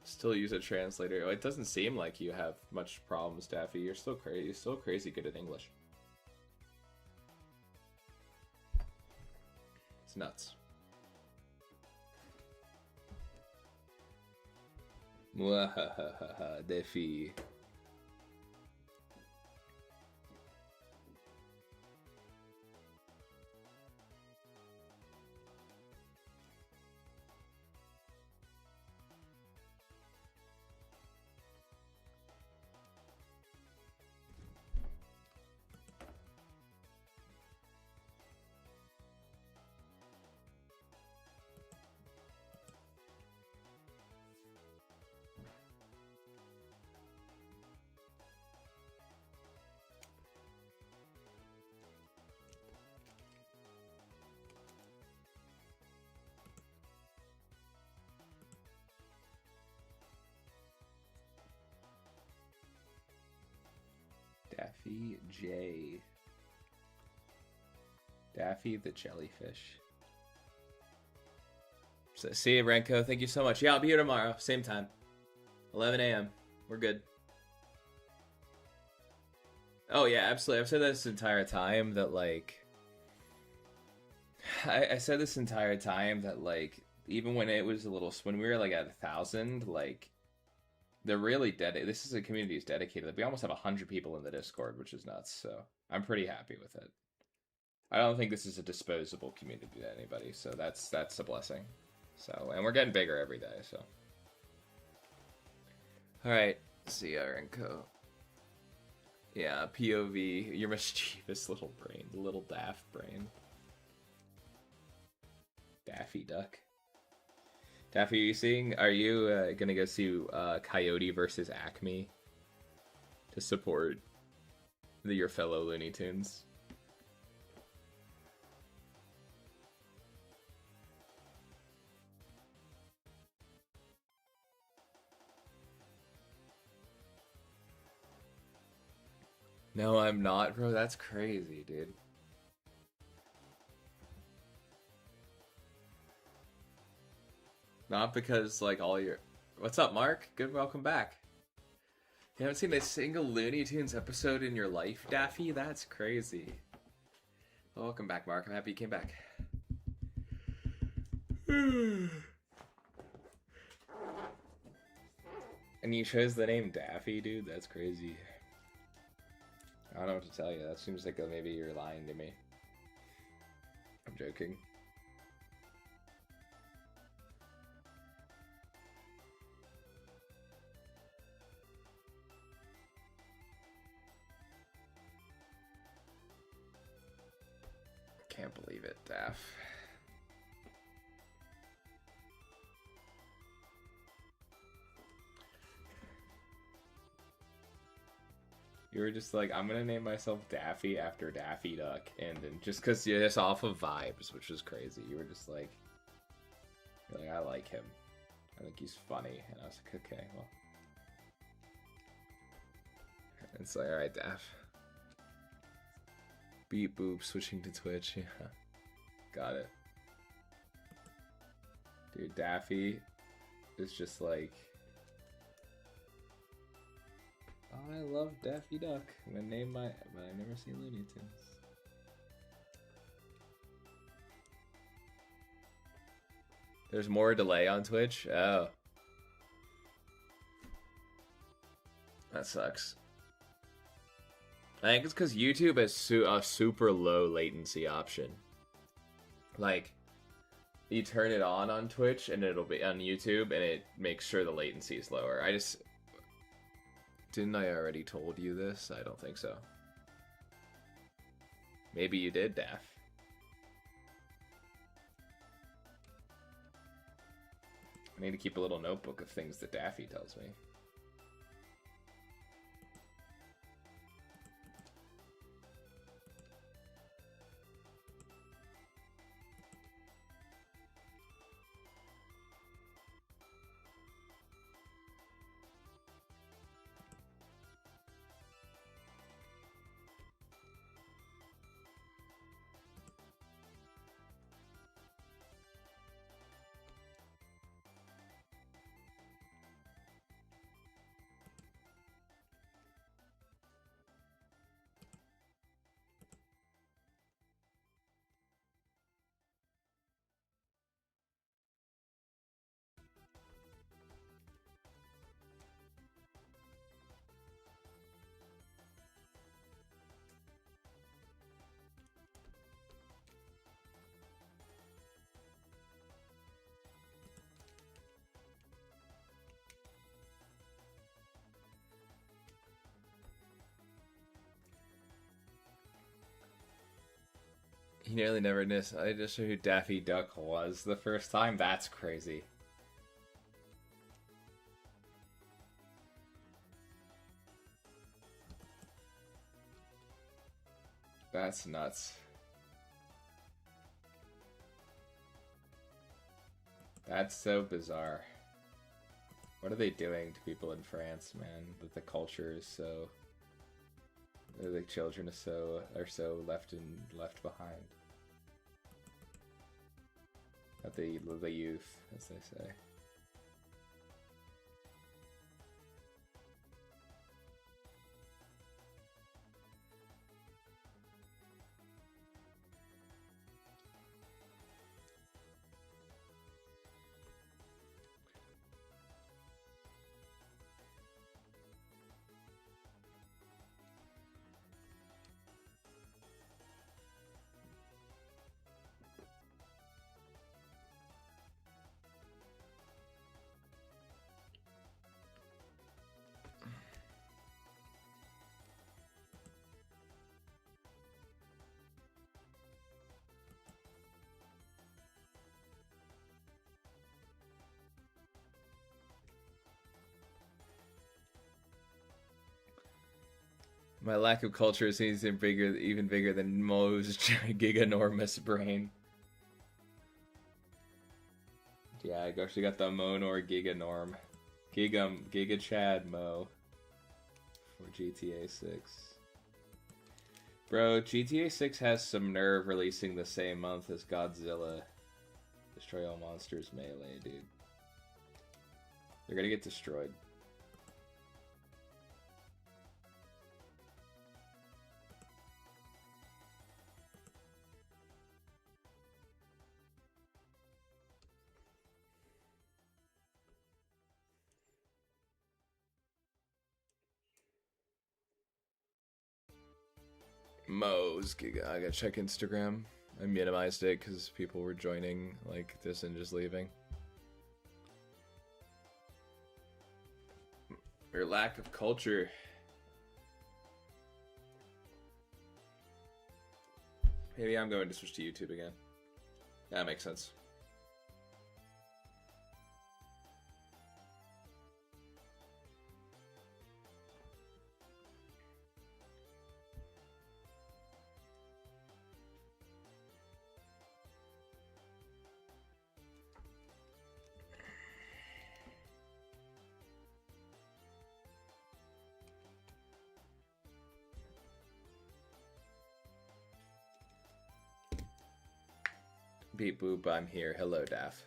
Still use a translator. It doesn't seem like you have much problems, Daffy. You're still crazy. You're still crazy good at English. It's nuts. Mwahahaha, Daffy. Daffy J. Daffy the jellyfish. So, see you, Renko. Thank you so much. Yeah, I'll be here tomorrow. Same time. 11 a.m. We're good. Oh, yeah, absolutely. I've said this entire time that, like... I said this entire time that, like, even when it was a little... When we were, like, at 1,000, like... They're really dedicated. This is a community that's dedicated. Like, we almost have 100 people in the Discord, which is nuts. So I'm pretty happy with it. I don't think this is a disposable community to anybody. So that's a blessing. So, and we're getting bigger every day. So, all right. See ya, Renko. Yeah, POV. Your mischievous little brain, the little daft brain. Daffy Duck. Daffy, are you gonna go see Coyote versus Acme to support your fellow Looney Tunes? No, I'm not, bro. That's crazy, dude. Not because, like, all your... What's up, Mark? Good, welcome back. You haven't seen a single Looney Tunes episode in your life, Daffy? That's crazy. Well, welcome back, Mark. I'm happy you came back. And you chose the name Daffy, dude? That's crazy. I don't know what to tell you. That seems like maybe you're lying to me. I'm joking. Can't believe it, Daff. You were just like, I'm gonna name myself Daffy after Daffy Duck, and then just because you're just off of vibes, which was crazy. You were just like, you're like, I like him. I think he's funny, and I was like, okay, well. And it's like, all right, Daff. Beep boop, switching to Twitch, yeah. Got it. Dude, Daffy is just like... Oh, I love Daffy Duck. I'm gonna name my... But I've never seen Looney Tunes. There's more delay on Twitch? Oh. That sucks. I think it's because YouTube has a super low latency option. Like, you turn it on Twitch, and it'll be on YouTube, and it makes sure the latency is lower. Didn't I already told you this? I don't think so. Maybe you did, Daff. I need to keep a little notebook of things that Daffy tells me. He nearly never missed. I just showed who Daffy Duck was the first time. That's crazy. That's nuts. That's so bizarre. What are they doing to people in France, man? That the culture is so... The children are so left behind. Not the youth, as they say. My lack of culture seems even bigger than Mo's giganormous brain. Yeah, I actually got the Monor Giganorm. Giga Chad Mo. For GTA 6. Bro, GTA 6 has some nerve releasing the same month as Godzilla. Destroy All Monsters Melee, dude. They're gonna get destroyed. Mo's Giga. I gotta check Instagram. I minimized it because people were joining like this and just leaving. Your lack of culture. Maybe I'm going to switch to YouTube again. That makes sense. Beep boop, I'm here. Hello, Daff.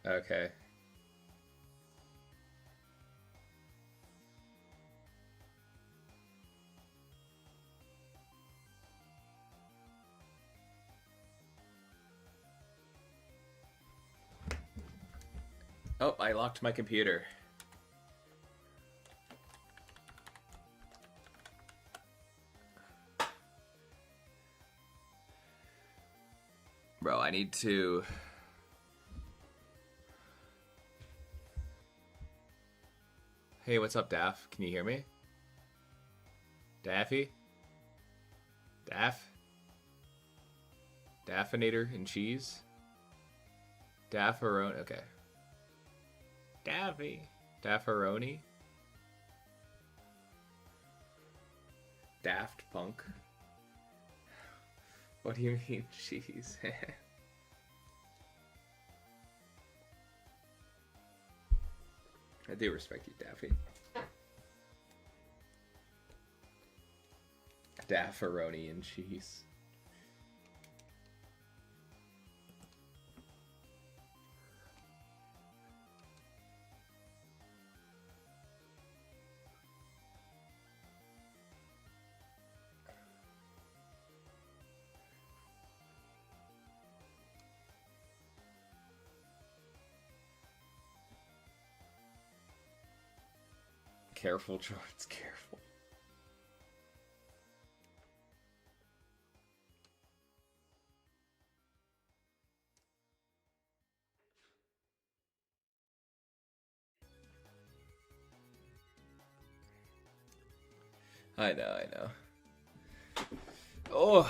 Okay. Oh, I locked my computer. Bro, I need to... Hey, what's up, Daff? Can you hear me? Daffy? Daff? Daffinator and cheese? Daffaroni? Okay. Daffy. Daffaroni? Daft Punk? What do you mean, cheese? I do respect you, Daffy. Daffaroni and cheese. Careful, George, careful. I know. Oh,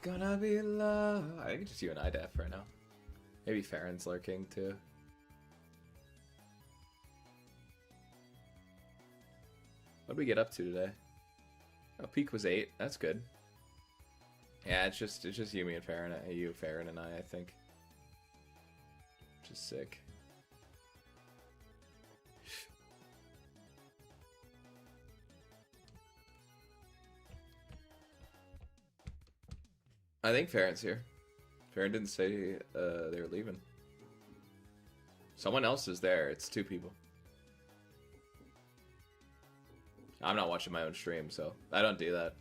gonna be love. I think it's just you and I, Def, right now. Maybe Farron's lurking, too. What did we get up to today? Oh, peak was 8. That's good. Yeah, it's just you, me, and Farron. You, Farron, and I think. Which is sick. I think Farron's here. Farron didn't say they were leaving. Someone else is there. It's 2 people. I'm not watching my own stream, so I don't do that.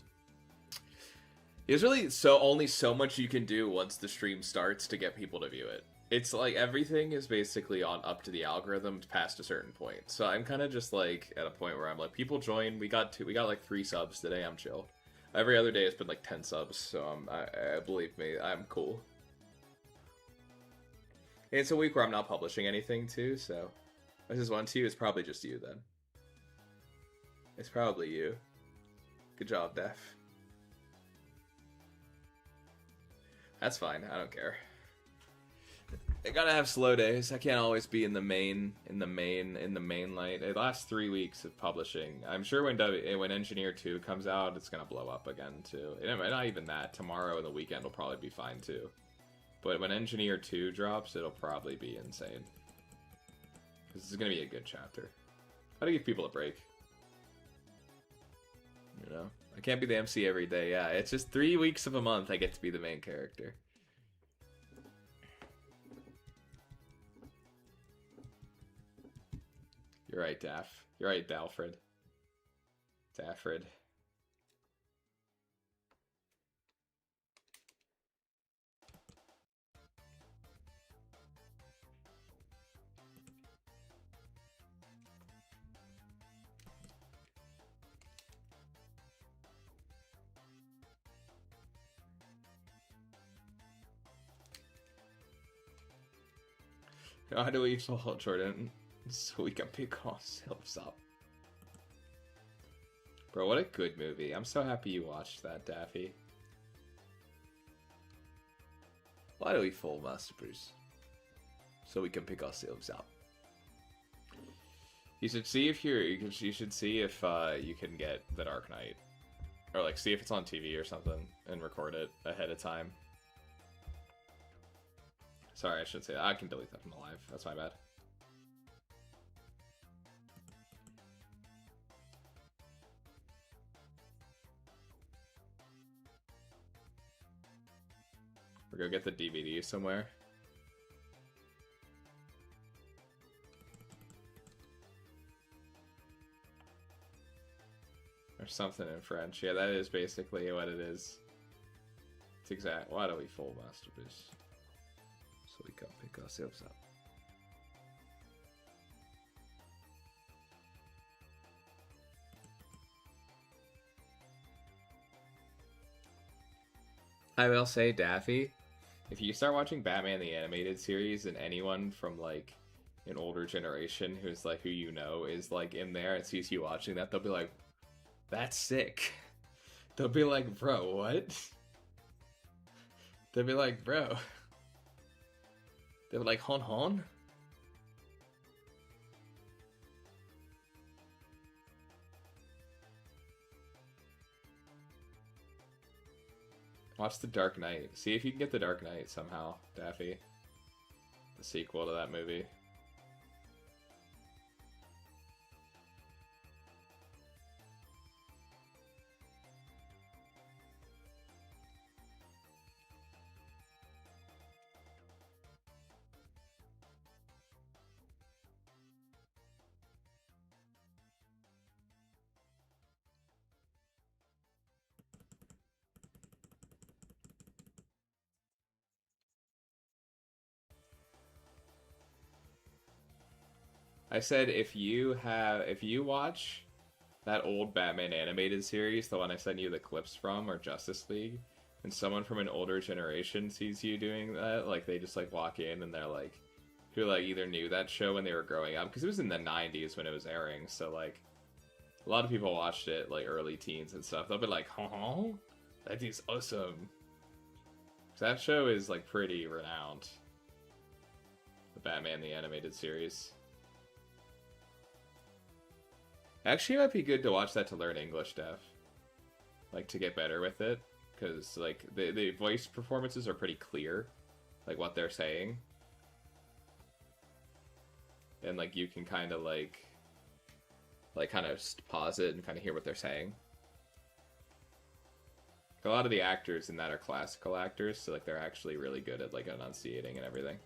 There's really only so much you can do once the stream starts to get people to view it. It's like everything is basically up to the algorithm past a certain point. So I'm kind of just like at a point where I'm like, people join. We got like 3 subs today. I'm chill. Every other day it's been like 10 subs. So I believe me, I'm cool. And it's a week where I'm not publishing anything too. So this is one to you. It's probably just you then. It's probably you. Good job, Def. That's fine. I don't care. I gotta have slow days. I can't always be in the main light. The last 3 weeks of publishing. I'm sure when Engineer 2 comes out, it's gonna blow up again too. And not even that. Tomorrow and the weekend will probably be fine too. But when Engineer 2 drops, it'll probably be insane. This is gonna be a good chapter. Gotta give people a break. You know? I can't be the MC every day. Yeah, it's just 3 weeks of a month I get to be the main character. You're right, Daff. You're right, Dalfred. Daffred. How do we fall, Jordan? So we can pick ourselves up. Bro, what a good movie. I'm so happy you watched that, Daffy. Why do we fall, Master Bruce? So we can pick ourselves up. You should see if you should see if you can get The Dark Knight. Or like see if it's on TV or something and record it ahead of time. Sorry, I shouldn't say that. I can delete that from the live. That's my bad. Or go get the DVD somewhere. Or something in French. Yeah, that is basically what it is. It's exact. Why do we full masterpiece? So we can pick ourselves up. I will say, Daffy, if you start watching Batman the Animated Series and anyone from like an older generation who's like who you know is like in there and sees you watching that, they'll be like, that's sick. They'll be like, bro, what? They'll be like, bro. They'll be like, hon hon? Watch The Dark Knight. See if you can get The Dark Knight somehow, Daffy. The sequel to that movie. I said if you watch that old Batman animated series, the one I sent you the clips from, or Justice League, and someone from an older generation sees you doing that, like they just like walk in and they're like, who like either knew that show when they were growing up, because it was in the 90s when it was airing, so like a lot of people watched it, like early teens and stuff. They'll be like, huh? That is awesome. That show is like pretty renowned. The Batman the Animated Series. Actually, it might be good to watch that to learn English, Dev. Like, to get better with it. Because, like, the voice performances are pretty clear. Like, what they're saying. And, like, you can kind of, like, kind of pause it and kind of hear what they're saying. A lot of the actors in that are classical actors, so, like, they're actually really good at, like, enunciating and everything.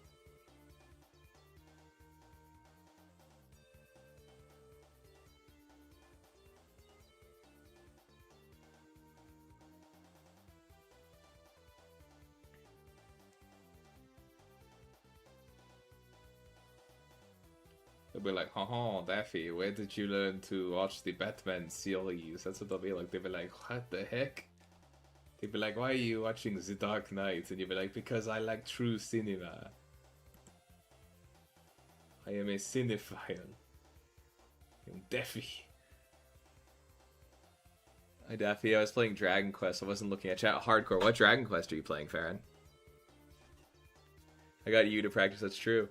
They'll be like, haha, Daffy, where did you learn to watch the Batman series? That's what they'll be like. They'll be like, what the heck? They'll be like, why are you watching The Dark Knight? And you'll be like, because I like true cinema. I am a cinephile. I'm Daffy. Hi, Daffy. I was playing Dragon Quest. I wasn't looking at chat. Hardcore. What Dragon Quest are you playing, Farron? I got you to practice. That's true.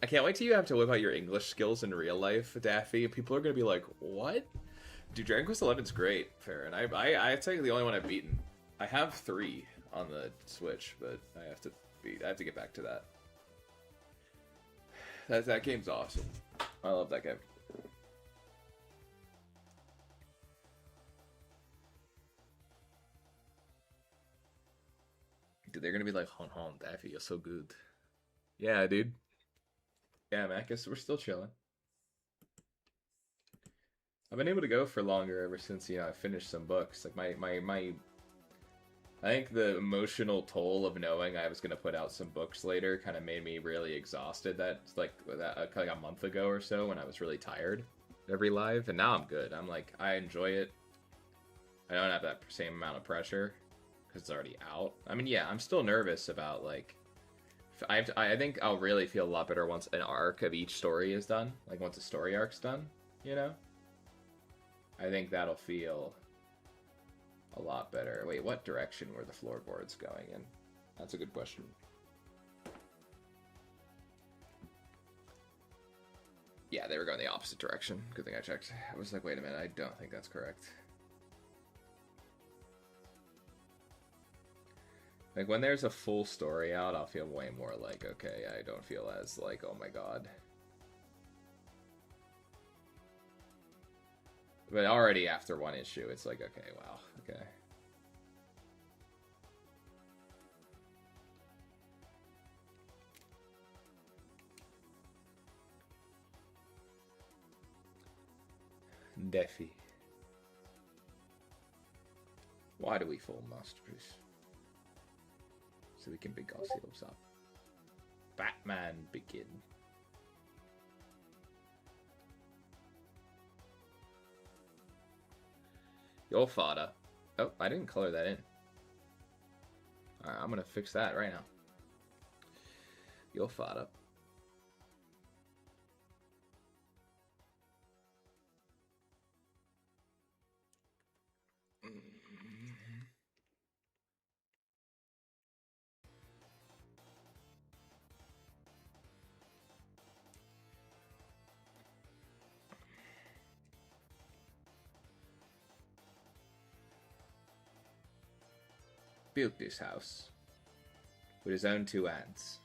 I can't wait till you have to whip out your English skills in real life, Daffy. People are going to be like, what? Dude, Dragon Quest 11's great, Farron. I'd say the only one I've beaten. I have 3 on the Switch, but I have to get back to that. That game's awesome. I love that game. Dude, they're going to be like, hon hon, Daffy, you're so good. Yeah, dude. Yeah, man, I guess we're still chilling. I've been able to go for longer ever since, I finished some books. Like, my I think the emotional toll of knowing I was going to put out some books later kind of made me really exhausted like a month ago or so when I was really tired every live. And now I'm good. I'm like, I enjoy it. I don't have that same amount of pressure because it's already out. I mean, yeah, I'm still nervous about, like, I think I'll really feel a lot better once an arc of each story is done. Like, once a story arc's done, I think that'll feel a lot better. Wait, what direction were the floorboards going in? That's a good question. Yeah, they were going the opposite direction. Good thing I checked. I was like, wait a minute, I don't think that's correct. Like, when there's a full story out, I'll feel way more like, okay, I don't feel as like, oh my god. But already after one issue, it's like, okay, wow, okay. Deafy. Why do we fall, Master Bruce? So we can pick ourselves up. Batman begin. Your father. Oh, I didn't color that in. Alright, I'm gonna fix that right now. Your father. Built this house with his own 2 hands.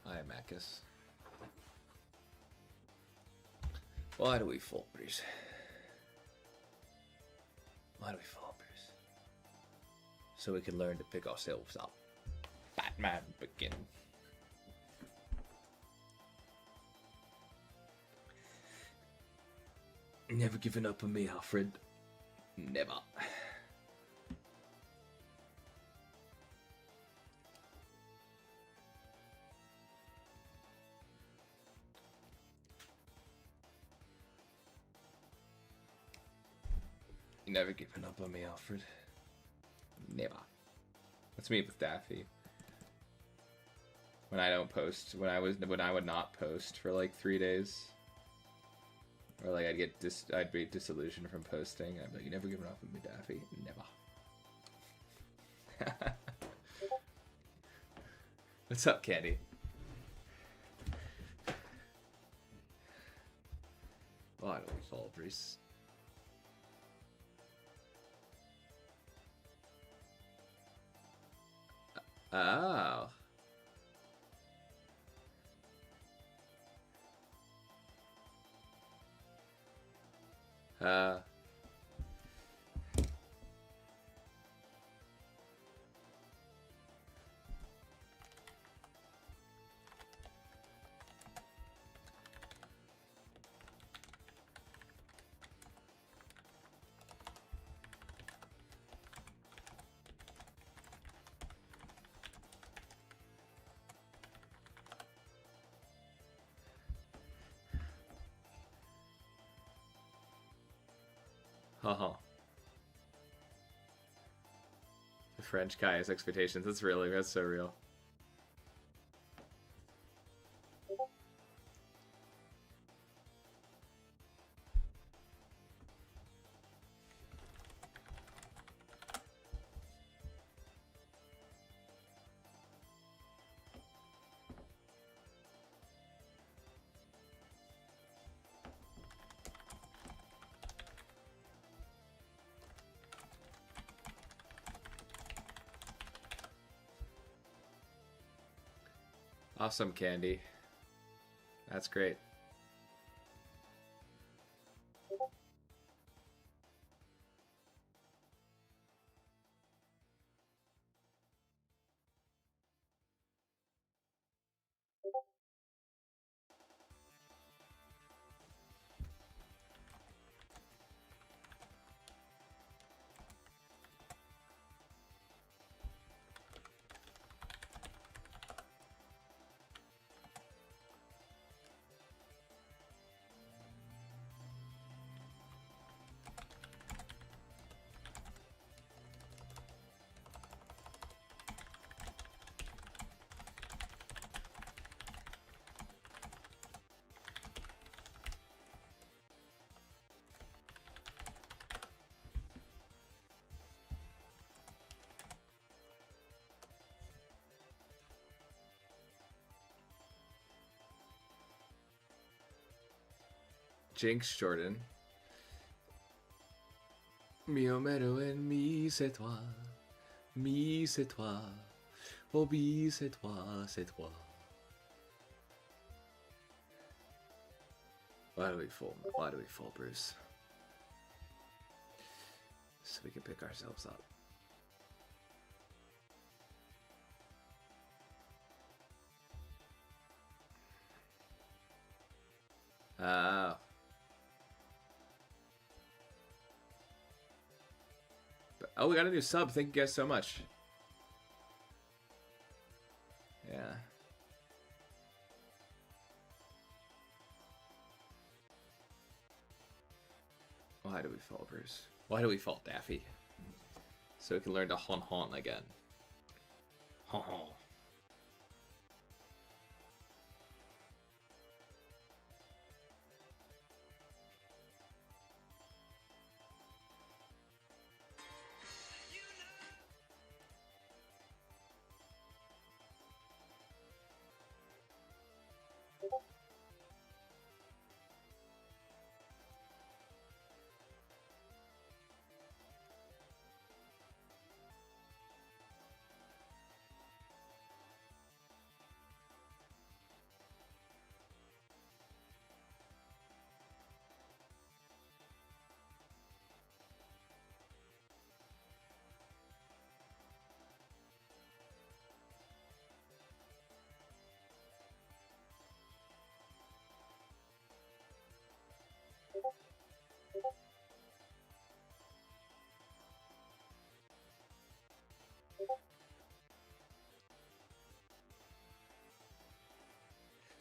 Hi, Macus. Why do we fall, Bruce? Why do we fall, Bruce? So we can learn to pick ourselves up. Batman begin. Never given up on me, Alfred. Never. Never given up on me, Alfred. Never. That's me with Daffy. When I don't post, when I would not post for like 3 days, or like I'd be disillusioned from posting. I'd be like, "You never given up on me, Daffy." Never. What's up, Candy? Why don't we fall, Bruce? Oh. Haha. The French guy has expectations. That's so real. Awesome, Candy. That's great. Jinx Jordan. Mio mero en mi c'est toi. Mi c'est toi. Oh bi c'est toi, c'est toi. Why do we fall? Why do we fall, Bruce? So we can pick ourselves up. Oh. Oh, we got a new sub. Thank you guys so much. Yeah. Why do we fault Bruce? Why do we fault Daffy? So we can learn to hon hon again. Hon hon.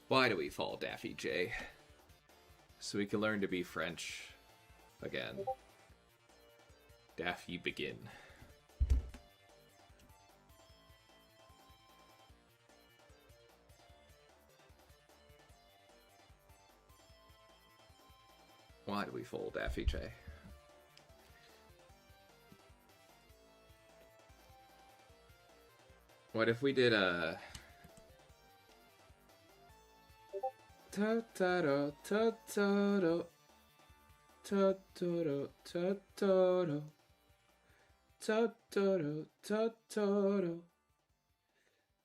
Why do we fall Daffy J? So we can learn to be French again. Daffy begin. Why do we fold Daffy J? What if we did a Totoro, Totoro, Totoro, Totoro, Totoro, Totoro,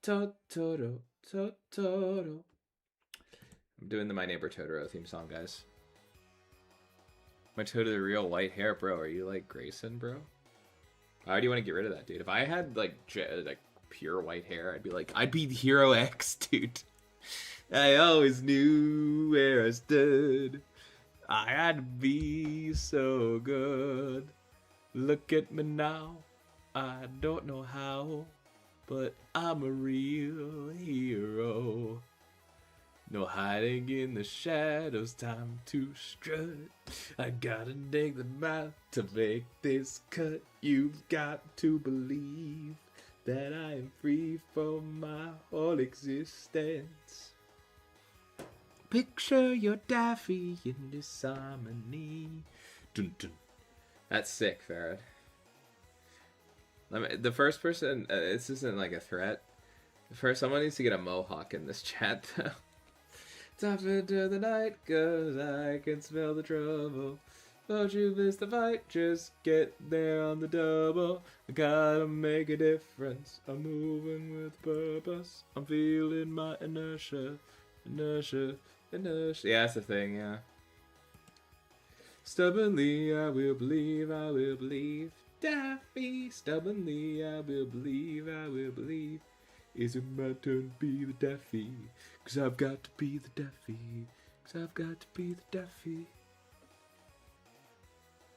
Totoro, Totoro. I'm doing the My Neighbor Totoro theme song, guys. My Totoro real white hair, bro. Are you like Grayson, bro? Why do you want to get rid of that, dude? If I had like pure white hair, I'd be Hero X, dude. I always knew where I stood. I had to be so good. Look at me now. I don't know how, but I'm a real hero. No hiding in the shadows, time to strut. I gotta dig the mouth to make this cut. You've got to believe that I am free from my whole existence. Picture your Daffy in this harmony. Dun, dun. That's sick, Farrad. The first person, this isn't like a threat. First, someone needs to get a mohawk in this chat, though. Top into the night, 'cause I can smell the trouble. Don't you miss the fight, just get there on the double. I gotta make a difference, I'm moving with purpose. I'm feeling my inertia. Yeah, that's the thing, yeah. Stubbornly, I will believe, I will believe. Daffy, stubbornly, I will believe, I will believe. Is it my turn to be the Daffy? 'Cause I've got to be the Daffy. 'Cause I've got to be the Daffy.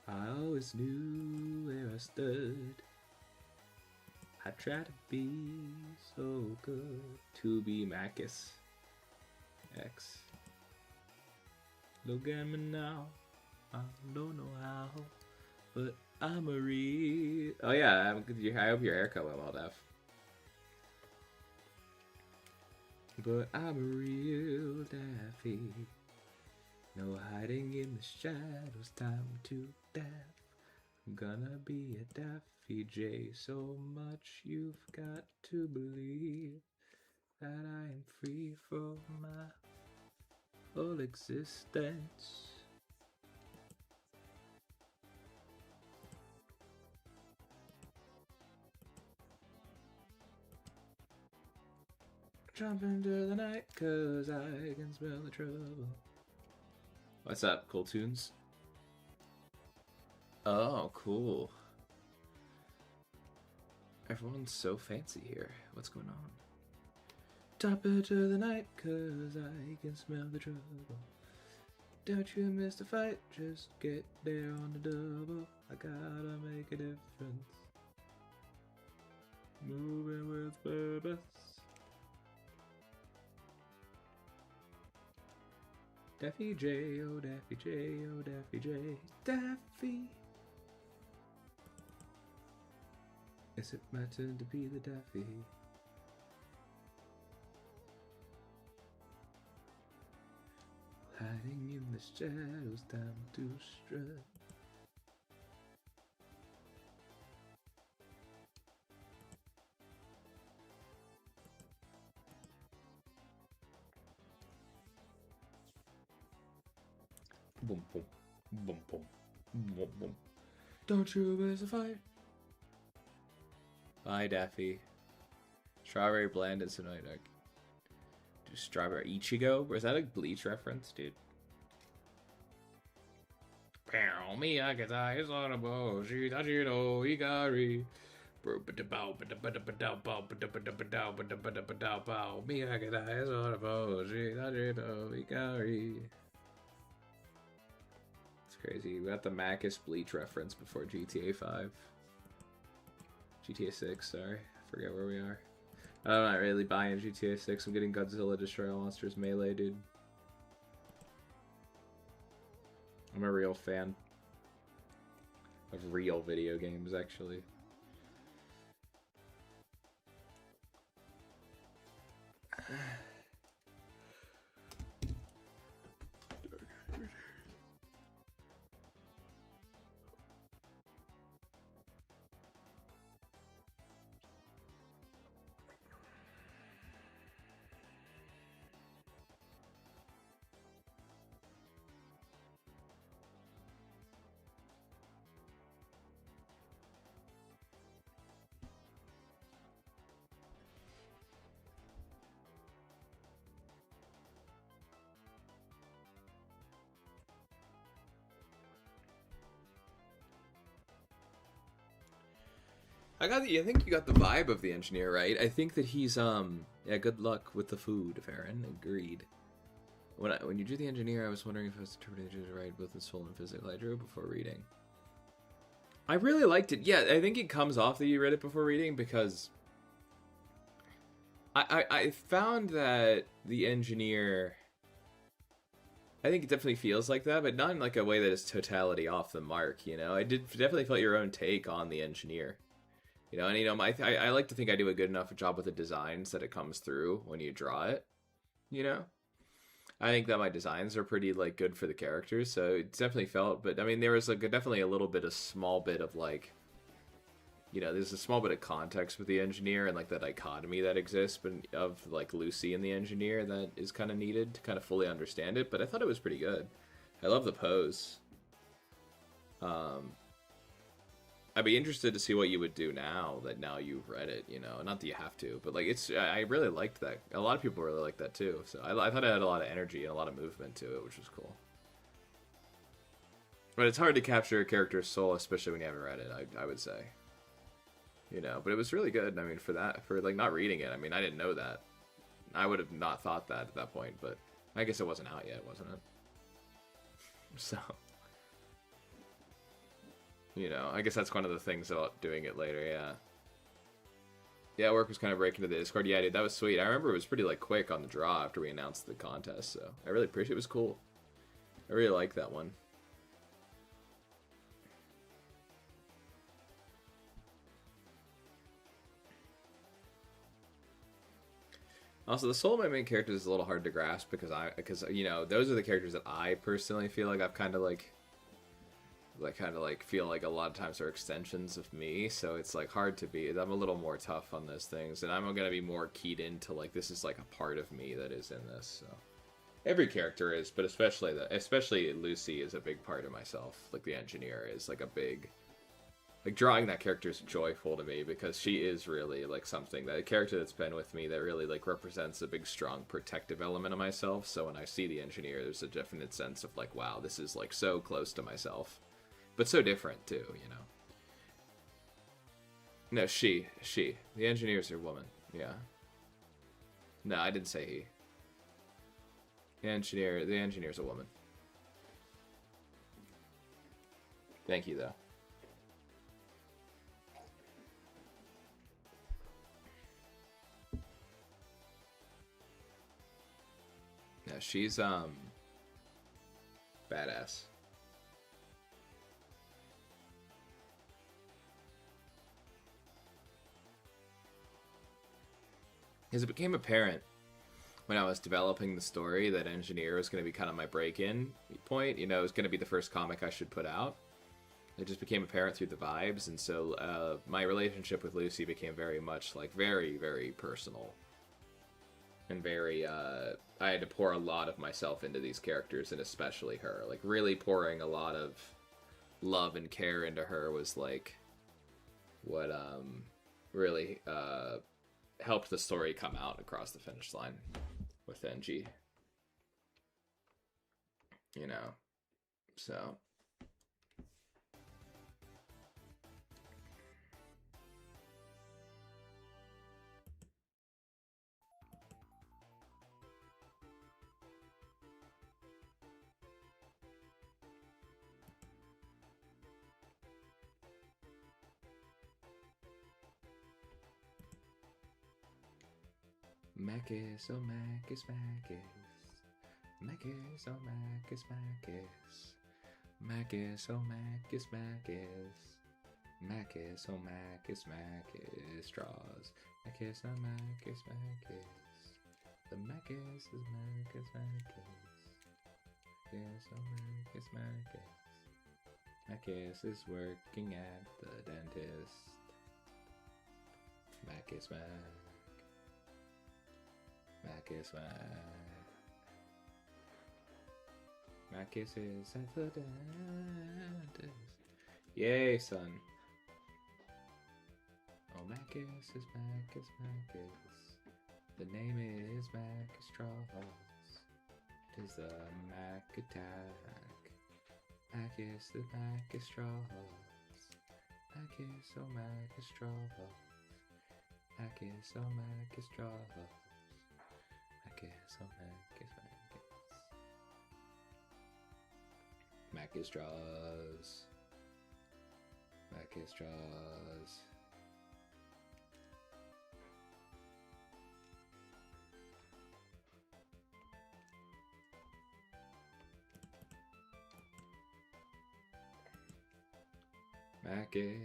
I always knew where I stood. I tried to be so good. To be Macus X. Look at me now. I don't know how, but I'm a real. Oh yeah, I hope your haircut went well, Def. But I'm a real Daffy. No hiding in the shadows, time to death. I'm gonna be a Daffy J so much you've got to believe that I am free from my whole existence. Jump into the night, 'cause I can smell the trouble. What's up, cool tunes? Oh, cool. Everyone's so fancy here. What's going on? Jump into the night, 'cause I can smell the trouble. Don't you miss the fight, just get there on the double. I gotta make a difference. Moving with purpose. Daffy J, oh Daffy J, oh Daffy J, Daffy. Is it my turn to be the Daffy? Hiding in the shadows, time to strut. Boom, boom, boom, boom, boom, boom. Don't you miss a fight? Bye, Daffy. Strawberry Bland and Sonoid. Do Strawberry Ichigo? Was that a Bleach reference, dude? Miyagi is on a bow. Shitachiro Ikari. Miyagi is on a bow. Shitachiro Ikari. It's crazy. We got the Macus Bleach reference before GTA 5. GTA 6, sorry. I forget where we are. I'm not really buying GTA 6. I'm getting Godzilla Destroy All Monsters Melee, dude. I'm a real fan of real video games, actually. I think you got the vibe of the engineer, right? I think that he's yeah, good luck with the food, Farron. Agreed. When you drew the engineer, I was wondering if I was interpreting it right, both in soul and physical. I drew it before reading. I really liked it. Yeah, I think it comes off that you read it before reading because I found that the engineer, I think it definitely feels like that, but not in like a way that is totality off the mark, you know? I definitely felt your own take on the engineer. You know, and you know, I like to think I do a good enough job with the designs that it comes through when you draw it. You know, I think that my designs are pretty like good for the characters, so it definitely felt. But I mean, there was like definitely a small bit of like, you know, there's a small bit of context with the engineer and like the dichotomy that exists, but of like Lucy and the engineer that is kind of needed to kind of fully understand it. But I thought it was pretty good. I love the pose. I'd be interested to see what you would do now that you've read it, you know, not that you have to, but like I really liked that. A lot of people really liked that too. So I thought it had a lot of energy and a lot of movement to it, which was cool. But it's hard to capture a character's soul, especially when you haven't read it, I would say. You know, but it was really good. I mean, for like not reading it, I mean, I didn't know that. I would have not thought that at that point, but I guess it wasn't out yet, wasn't it? So, you know, I guess that's one of the things about doing it later, yeah. Yeah, work was kind of breaking into the Discord. Yeah, dude, that was sweet. I remember it was pretty, like, quick on the draw after we announced the contest, so I really appreciate it. It was cool. I really liked that one. Also, the soul of my main character is a little hard to grasp because you know, those are the characters that I personally feel like I've kind of feel like a lot of times are extensions of me, so it's like hard to be. I'm a little more tough on those things, and I'm gonna be more keyed into like this is like a part of me that is in this. So every character is, but especially Lucy is a big part of myself. Like the engineer is like a big. Like, drawing that character is joyful to me because she is really, like, something, that a character that's been with me that really, like, represents a big, strong, protective element of myself. So when I see the engineer, there's a definite sense of, like, wow, this is, like, so close to myself. But so different, too, you know? No, she. The engineer's her woman, yeah. No, I didn't say he. The engineer's a woman. Thank you, though. Yeah, she's badass. Because it became apparent when I was developing the story that Engineer was going to be kind of my break-in point. You know, it was going to be the first comic I should put out. It just became apparent through the vibes, and so my relationship with Lucy became very much like very, very personal. And very, I had to pour a lot of myself into these characters, and especially her. Like, really pouring a lot of love and care into her was, like, what really helped the story come out across the finish line with NG. You know? So... Macus, oh Macus, Macus. Macus, oh Macus, Macus. Macus, oh Macus, Macus. Macus, oh Macus, Macus. Straws. Macus, oh Macus, Macus. The Macus is Macus, Macus. Macus, oh Macus, Macus. Macus is working at the dentist. Macus, Macus. Macus, Macus is at the dentist. Yay, son. Oh, Macus is Macus, Macus. The name is Macus Straws. 'Tis the Mac attack. Macus the Macus Straws. Macus, oh Macus Straws. Macus, oh Macus Straws. Macus, oh Macus, Macus. Macus Straws. Macus Straws. Macus.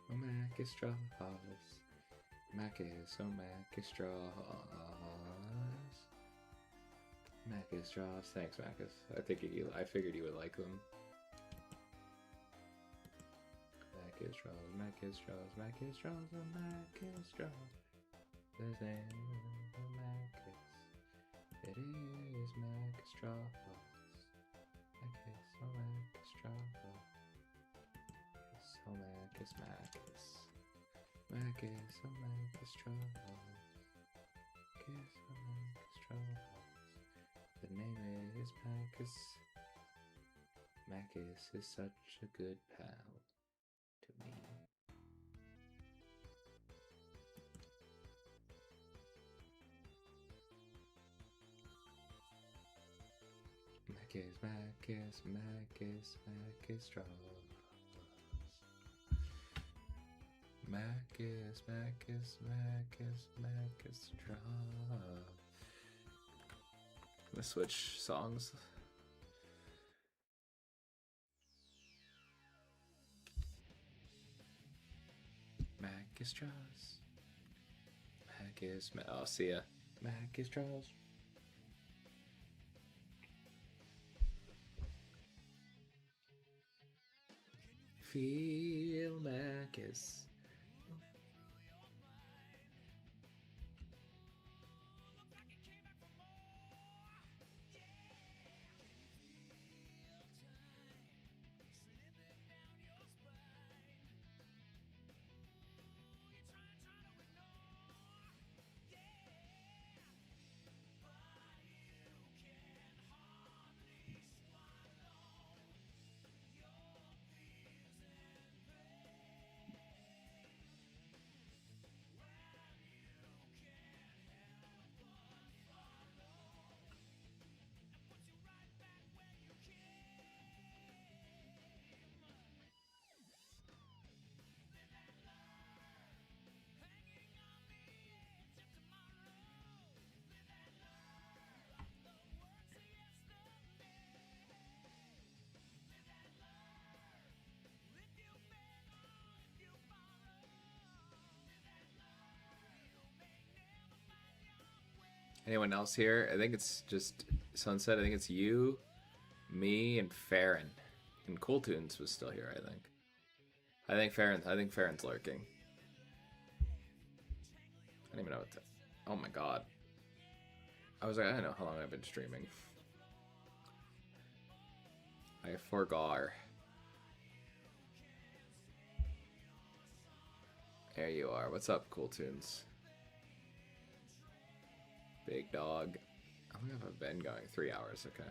Oh, Macus Straws. Macus, oh Macus Straws. Macus Straws. Thanks, Macus. I figured you would like them. Macus Straws, Macus Straws, Macus Straws, oh Macus Straws. There's a Macus. It is Macus Straws. Macus, oh Macus Straws. Oh Macus, Macus. Macus, oh Macus Straws. Macus, oh Macus Straws. The name is Macus. Macus is such a good pal to me. Macus, Macus, Macus, Macus Straws. Macus, Macus, Macus, Macus Straws. Let's switch songs. Macus Straws. Macus, oh, see ya. Macus Straws. Feel Macus. Anyone else here? I think it's just Sunset. I think it's you, me, and Farron. And Cool Tunes was still here, I think. I think Farron's lurking. I don't even know what to... Oh my god. I was like, I don't know how long I've been streaming. I forgot. There you are. What's up, Cool Tunes? Big dog. How long have I been going? 3 hours, okay.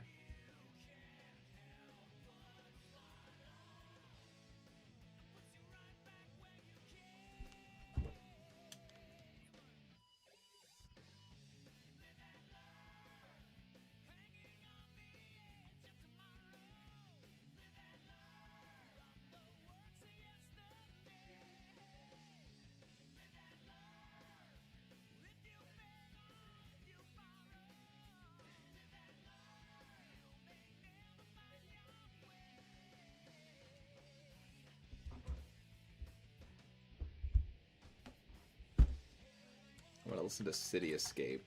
I'm gonna listen to City Escape.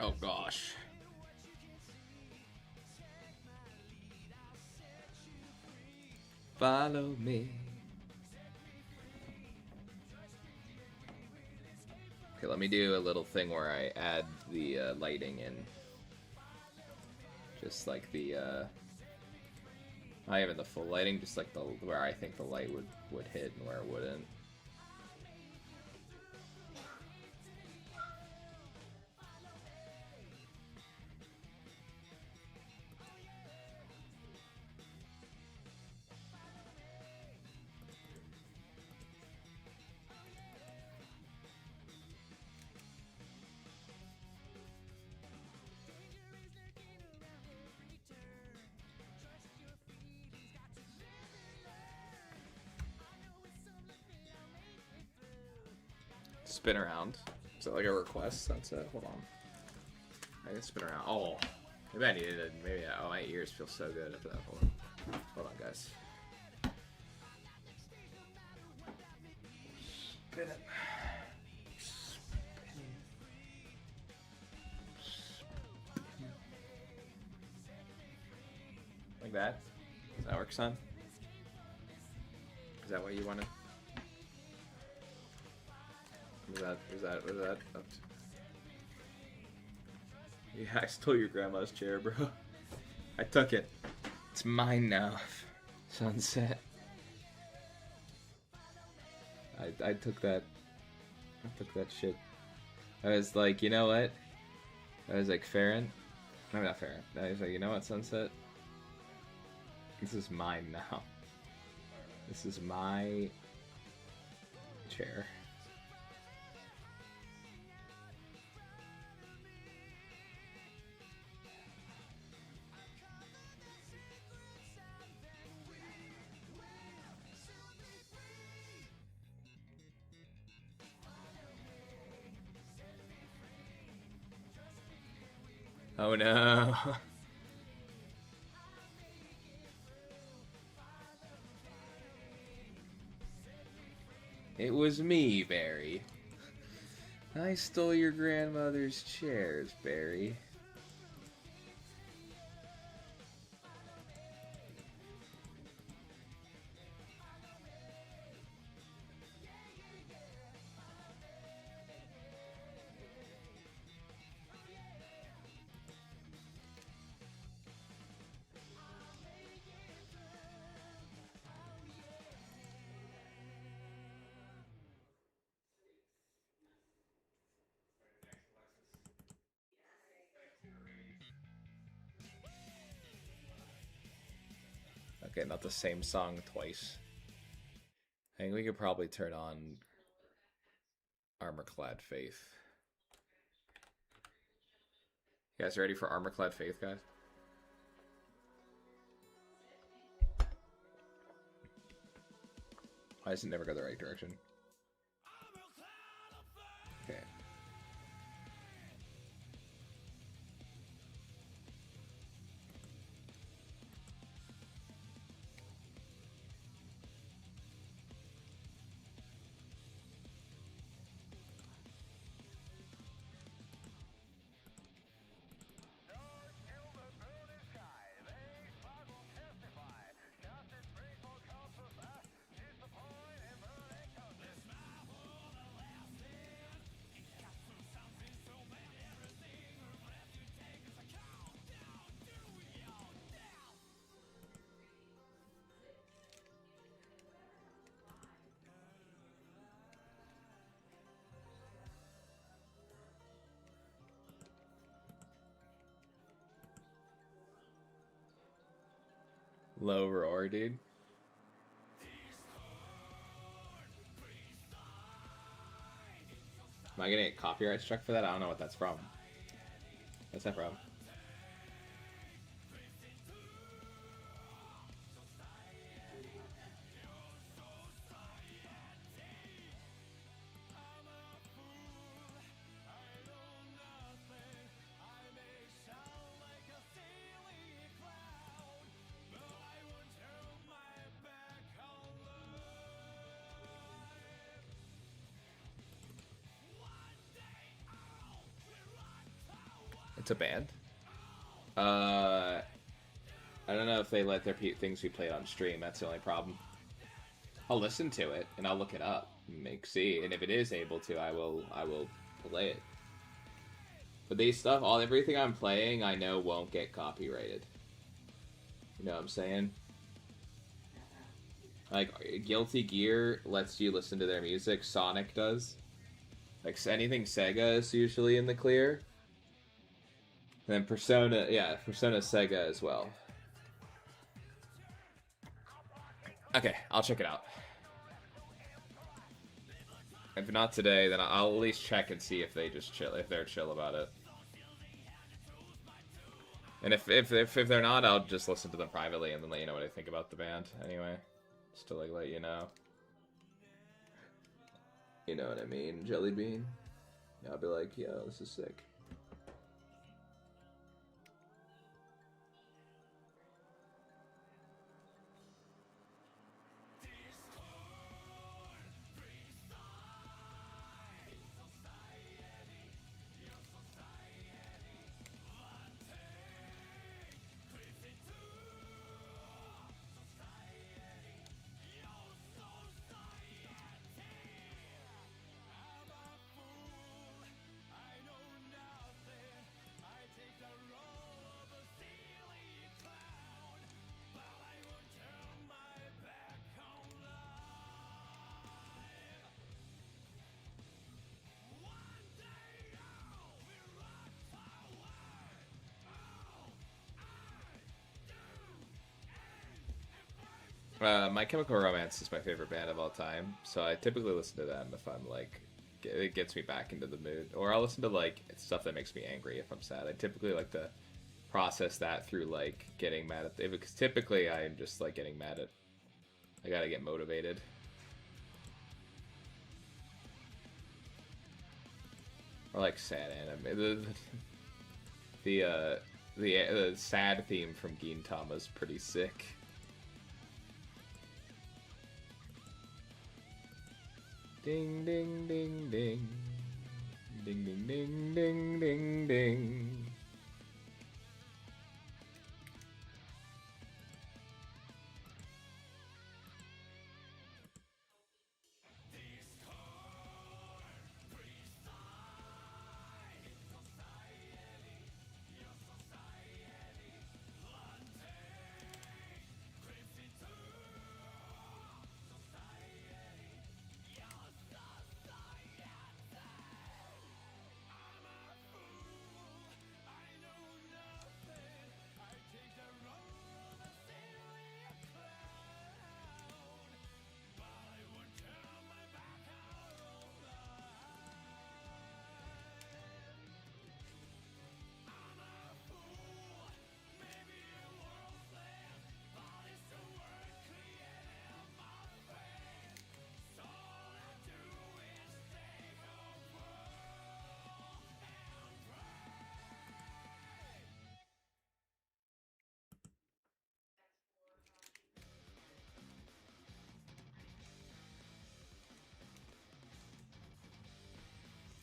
Oh gosh. Follow me. Okay, let me do a little thing where I add the lighting in. Just like the, not even the full lighting, just like the where I think the light would hit and where it wouldn't. Spin around. Is that like a request? That's it. Hold on. I can spin around. Oh, maybe I needed it. Maybe. Oh, my ears feel so good after that. Hold on, guys. Spin it. Like that? Does that work, son? Is that what you wanted? Was that up to... Yeah, I stole your grandma's chair, bro. I took it. It's mine now. Sunset. I took that. I took that shit. I was like, you know what? I was like, Farron. No, not Farron. I was like, you know what, Sunset? This is mine now. This is my chair. Oh no. It was me, Barry. I stole your grandmother's chairs, Barry. Okay, not the same song twice. I think we could probably turn on Armor-Clad Faith. You guys ready for Armor-Clad Faith, guys? Why does it never go the right direction? Okay. Low roar, dude. Am I gonna get copyright struck for that? I don't know what that's from. What's that from? It's a band? I don't know if they let their things be played on stream. That's the only problem. I'll listen to it and I'll look it up and see. And if it is able to, I will play it. But these stuff, everything I'm playing, I know won't get copyrighted. You know what I'm saying? Like, Guilty Gear lets you listen to their music. Sonic does. Like, anything Sega is usually in the clear. And then Persona, yeah, Persona Sega as well. Okay, I'll check it out. If not today, then I'll at least check and see if they just chill, if they're chill about it. And if they're not, I'll just listen to them privately and then let you know what I think about the band. Anyway, just to like let you know. You know what I mean, Jelly Bean? Yeah, I'll be like, yo, this is sick. My Chemical Romance is my favorite band of all time, so I typically listen to them if I'm like, it gets me back into the mood. Or I'll listen to like stuff that makes me angry if I'm sad. I typically like to process that through like getting mad at it, because typically I'm just like getting mad at, I gotta get motivated. Or like sad anime. The sad theme from Gintama is pretty sick. Ding ding ding ding. Ding ding ding ding ding ding.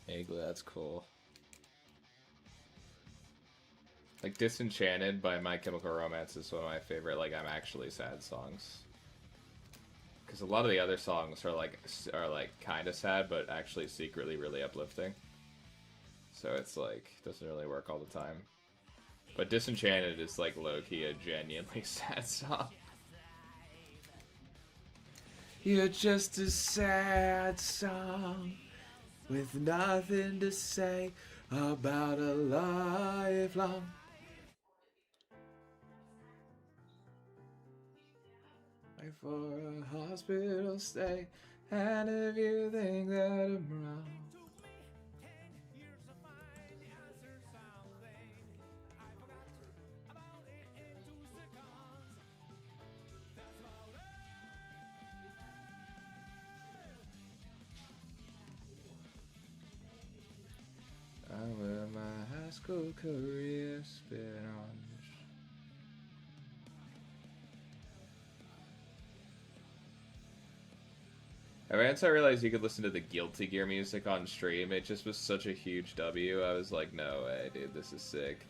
Igloo, that's cool. Like Disenchanted by My Chemical Romance is one of my favorite, like, I'm actually sad songs. Because a lot of the other songs are like kind of sad, but actually secretly really uplifting. So it's like, doesn't really work all the time. But Disenchanted is like low-key a genuinely sad song. You're just a sad song with nothing to say about a lifelong. Like for a hospital stay, and if you think that I'm wrong. I wear my high school career spin orange. Once I realized you could listen to the Guilty Gear music on stream, it just was such a huge W. I was like, no way, dude, this is sick.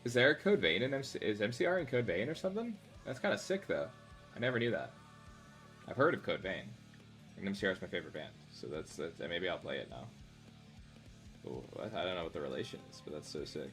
Is there a Code Vein in is MCR in Code Vein or something? That's kind of sick, though. I never knew that. I've heard of Code Vein. And MCR is my favorite band, so that's maybe I'll play it now. Ooh, I don't know what the relation is, but that's so sick.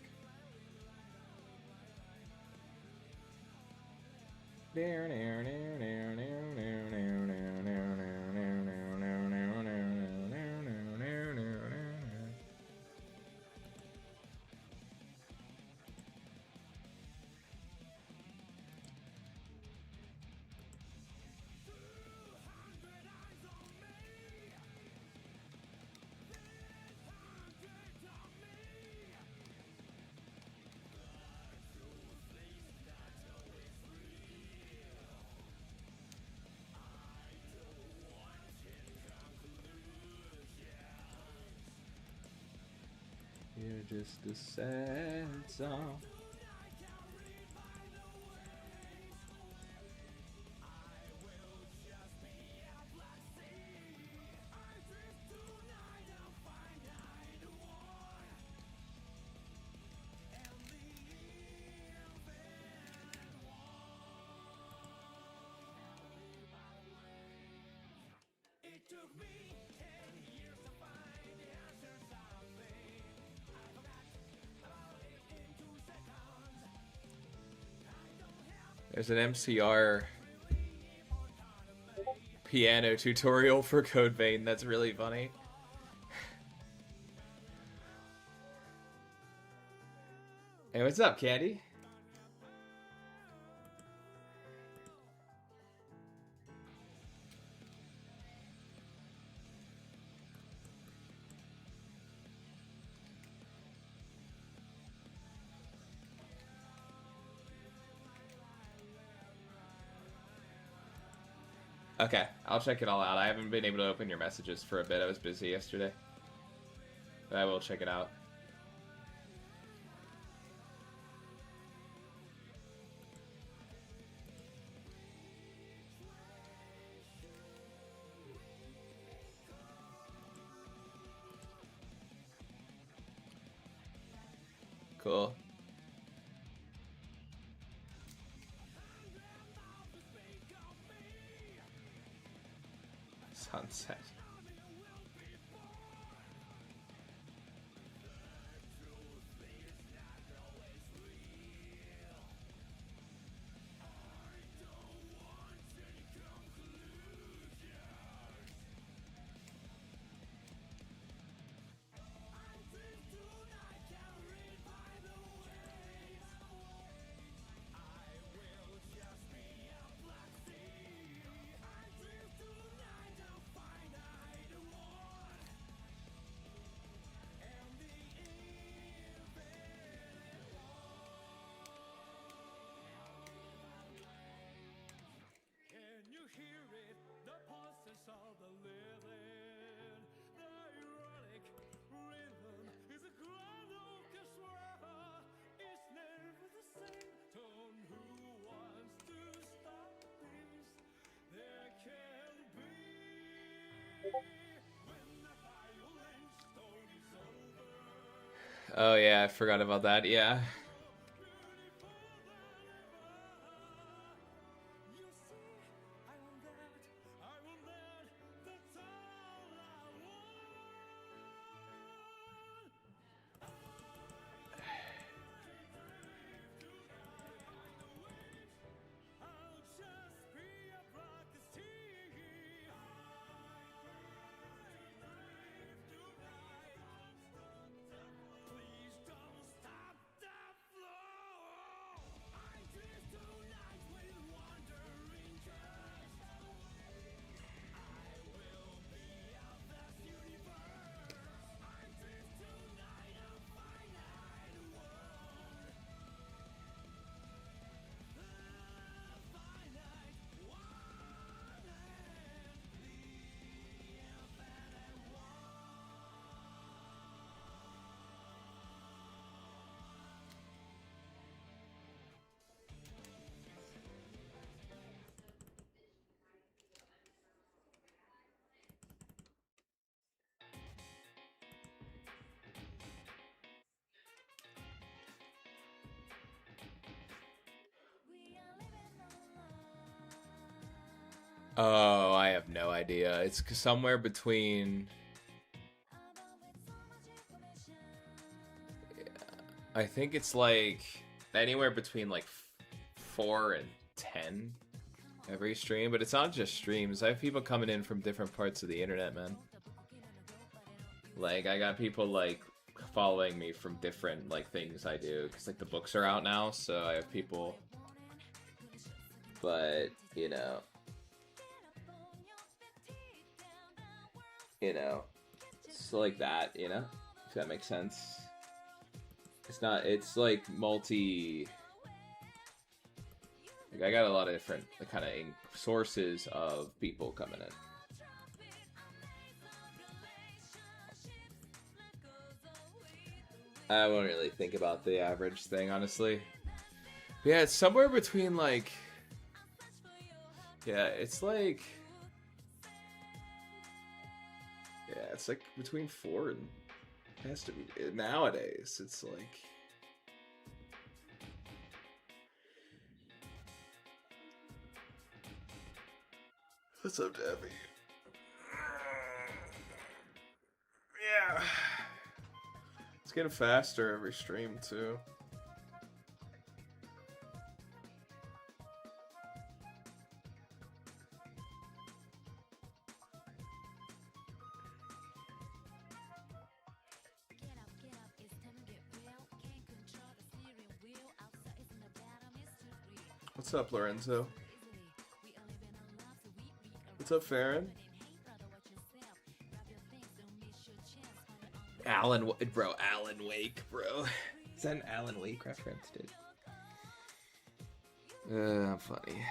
You're just a sad song. There's an MCR piano tutorial for Code Vein that's really funny. Hey, what's up, Candy? Okay, I'll check it all out. I haven't been able to open your messages for a bit. I was busy yesterday. But I will check it out. Cool. Sunset. Oh yeah, I forgot about that. Yeah. Oh, I have no idea. It's somewhere between. I think it's like anywhere between like 4 and 10 every stream, but it's not just streams. I have people coming in from different parts of the internet, man. Like I got people like following me from different like things I do because like the books are out now, so I have people. But you know, it's like that, if that makes sense. It's not. It's like multi. Like I got a lot of different kind of sources of people coming in. I won't really think about the average thing, honestly. But yeah, it's somewhere between like. Yeah, it's like. Yeah, it's like between 4 and. It has to be. Nowadays, it's like. What's up, Debbie? Yeah. It's getting faster every stream, too. What's up, Lorenzo? What's up, Farron? Alan Wake, bro. Is that an Alan Wake reference, dude? I'm funny.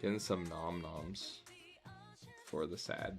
Getting some nom-noms for the sad.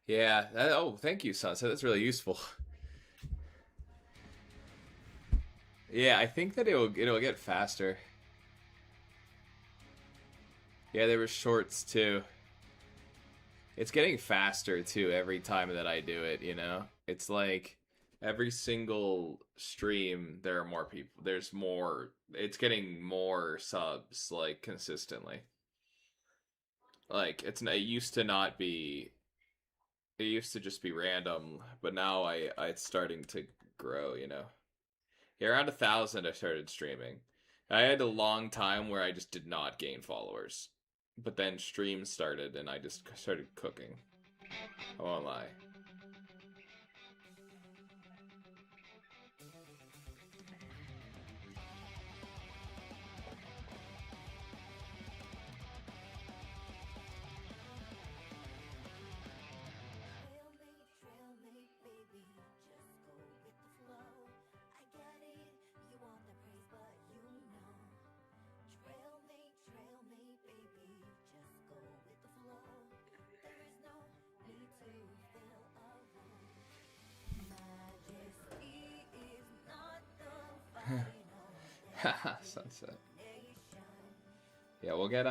Yeah. Oh, thank you, Sunset. That's really useful. Yeah, I think that it'll get faster. Yeah, there were shorts too. It's getting faster too every time that I do it, It's like every single stream there are more people. There's more. It's getting more subs like consistently. Like it used to not be. It used to just be random, but now it's starting to grow, Yeah, around 1,000 I started streaming. I had a long time where I just did not gain followers. But then streams started and I just started cooking. I won't lie. Haha, sunset. Yeah, we'll get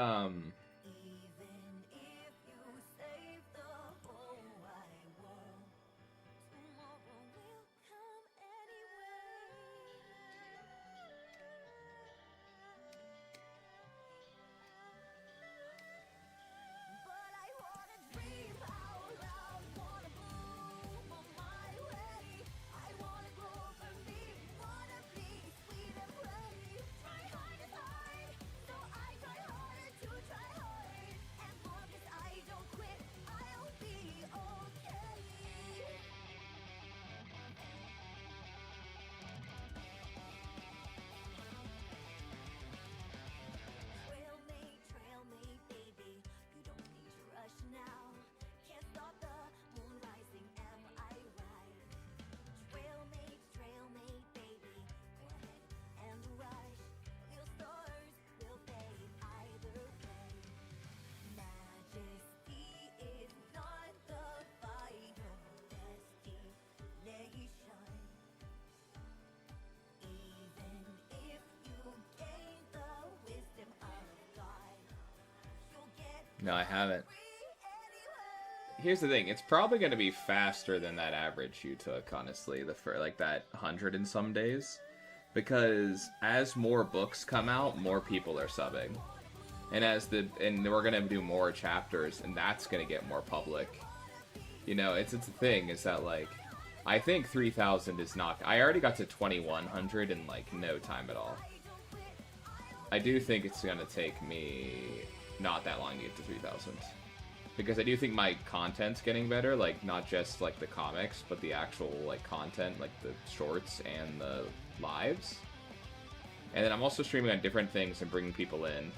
No, I haven't. Here's the thing, it's probably going to be faster than that average you took, honestly, for like that 100 and some days. Because as more books come out, more people are subbing. And we're going to do more chapters, and that's going to get more public. You know, it's a thing, is that like, I think 3,000 is not, I already got to 2,100 in like no time at all. I do think it's going to take me not that long to get to 3,000. Because I do think my content's getting better, like, not just, like, the comics, but the actual, like, content, like, the shorts and the lives. And then I'm also streaming on different things and bringing people in.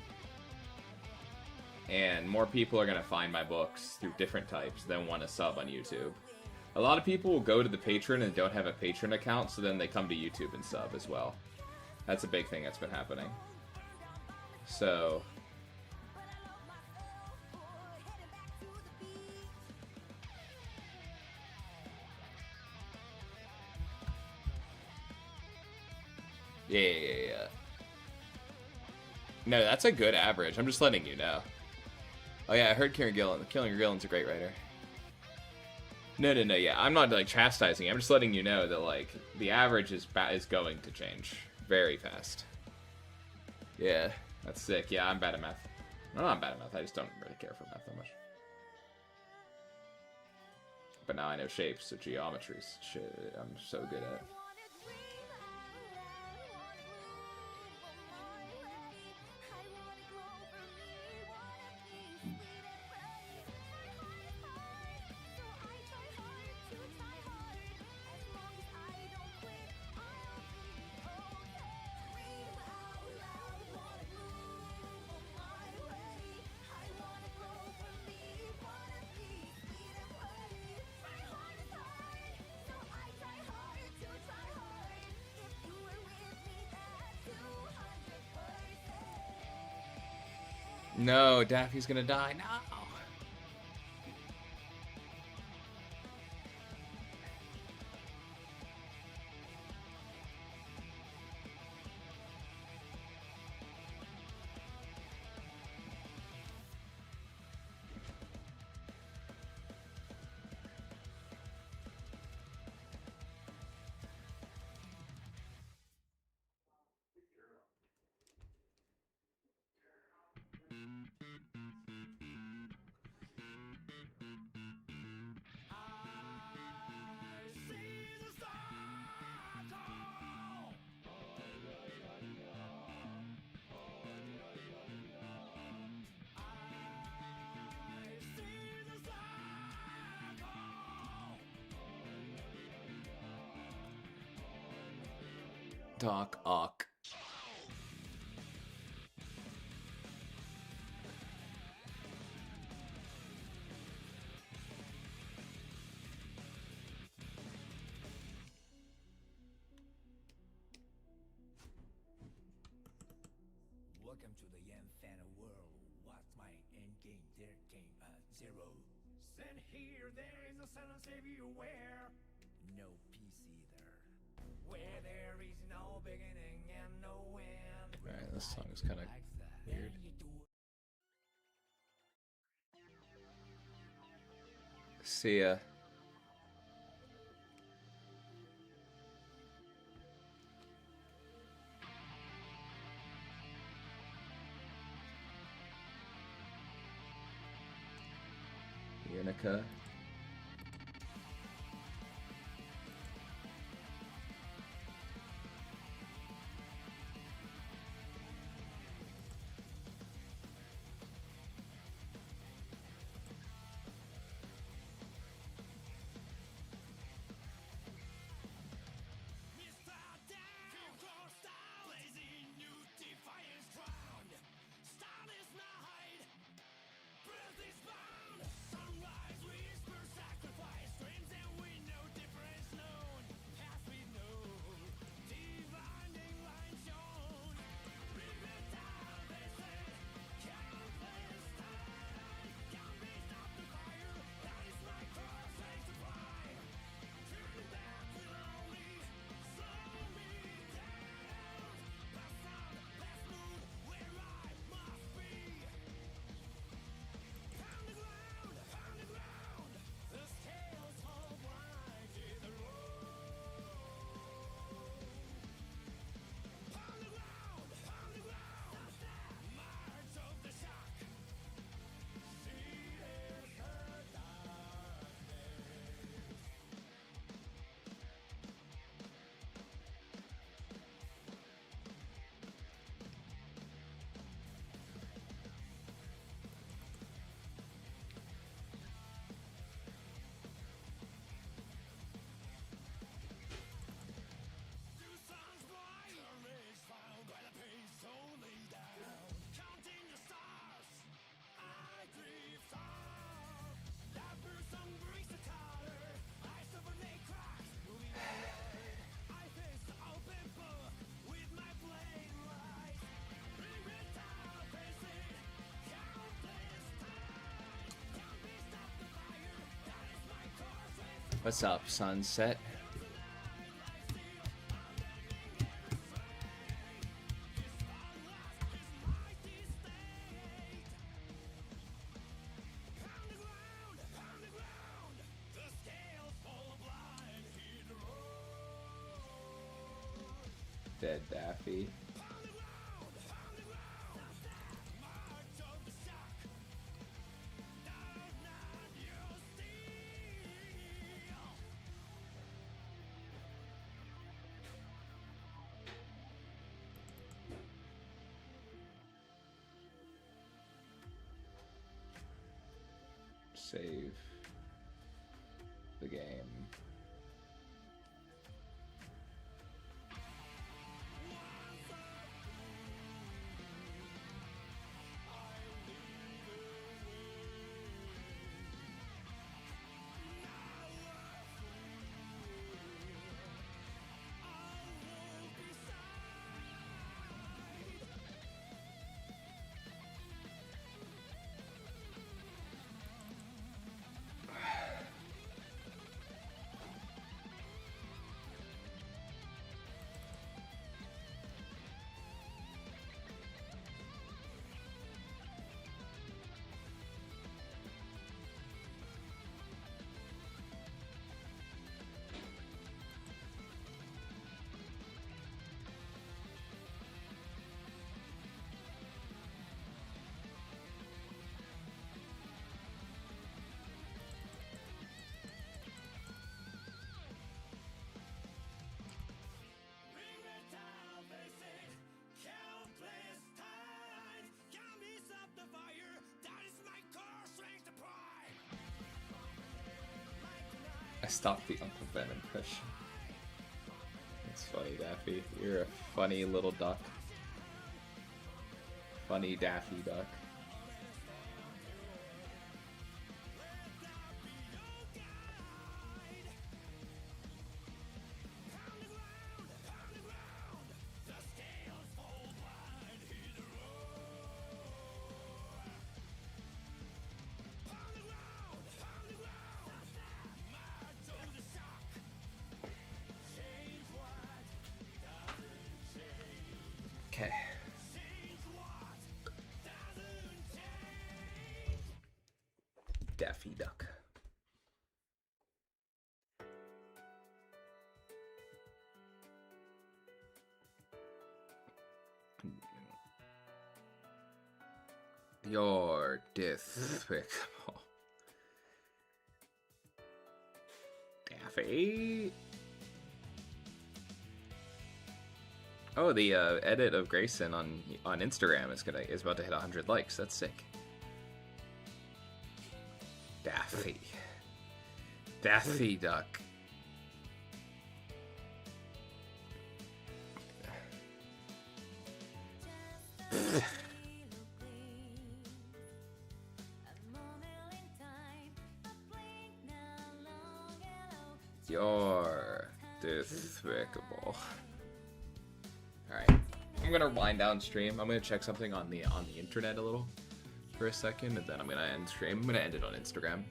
And more people are going to find my books through different types than want to sub on YouTube. A lot of people will go to the Patreon and don't have a Patreon account, so then they come to YouTube and sub as well. That's a big thing that's been happening. So... Yeah. No, that's a good average. I'm just letting you know. Oh yeah, I heard Killing Gillen's a great writer. No, yeah. I'm not, like, chastising you. I'm just letting you know that, like, the average is going to change very fast. Yeah, that's sick. Yeah, I'm bad at math. No, I'm bad at math. I just don't really care for math that much. But now I know shapes, so geometry's shit I'm so good at. No, Daffy's gonna die. No. Doc Ock. Welcome to the Yan fan world. What's my end game? Their game zero. Send here, there is a silence everywhere. No peace either. Where there is no beginning, Alright, this song is kind of weird. See ya. Unica. What's up, Sunset? Dead Daffy. Save the game. I stopped the Uncle Ben impression. That's funny, Daffy. You're a funny little duck. Funny Daffy duck. Okay. Daffy Duck. You're despicable. Daffy. Oh, the edit of Grayson on Instagram is about to hit 100 likes. That's sick. Daffy. Daffy Duck. You're despicable. Alright. I'm gonna wind down stream. I'm gonna check something on the internet a little for a second, and then I'm gonna end stream. I'm gonna end it on Instagram.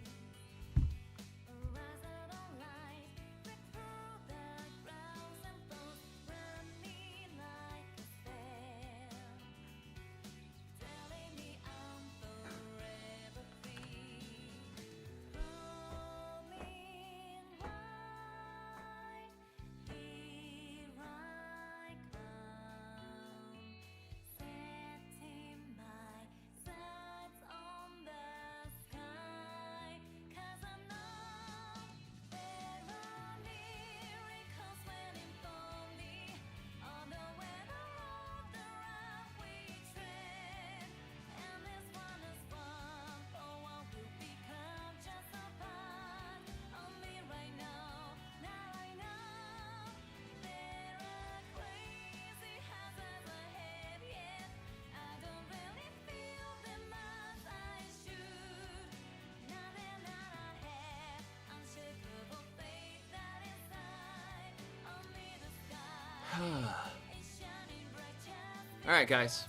Alright, guys.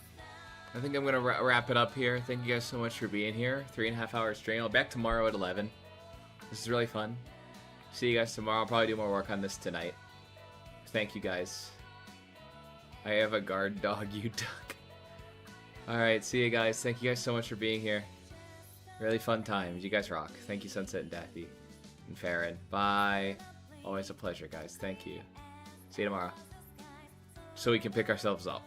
I think I'm going to wrap it up here. Thank you guys so much for being here. 3.5 hour stream. I'll be back tomorrow at 11. This is really fun. See you guys tomorrow. I'll probably do more work on this tonight. Thank you, guys. I have a guard dog, you duck. Alright, see you guys. Thank you guys so much for being here. Really fun times. You guys rock. Thank you, Sunset and Daffy. And Farron. Bye. Always a pleasure, guys. Thank you. See you tomorrow. So we can pick ourselves up.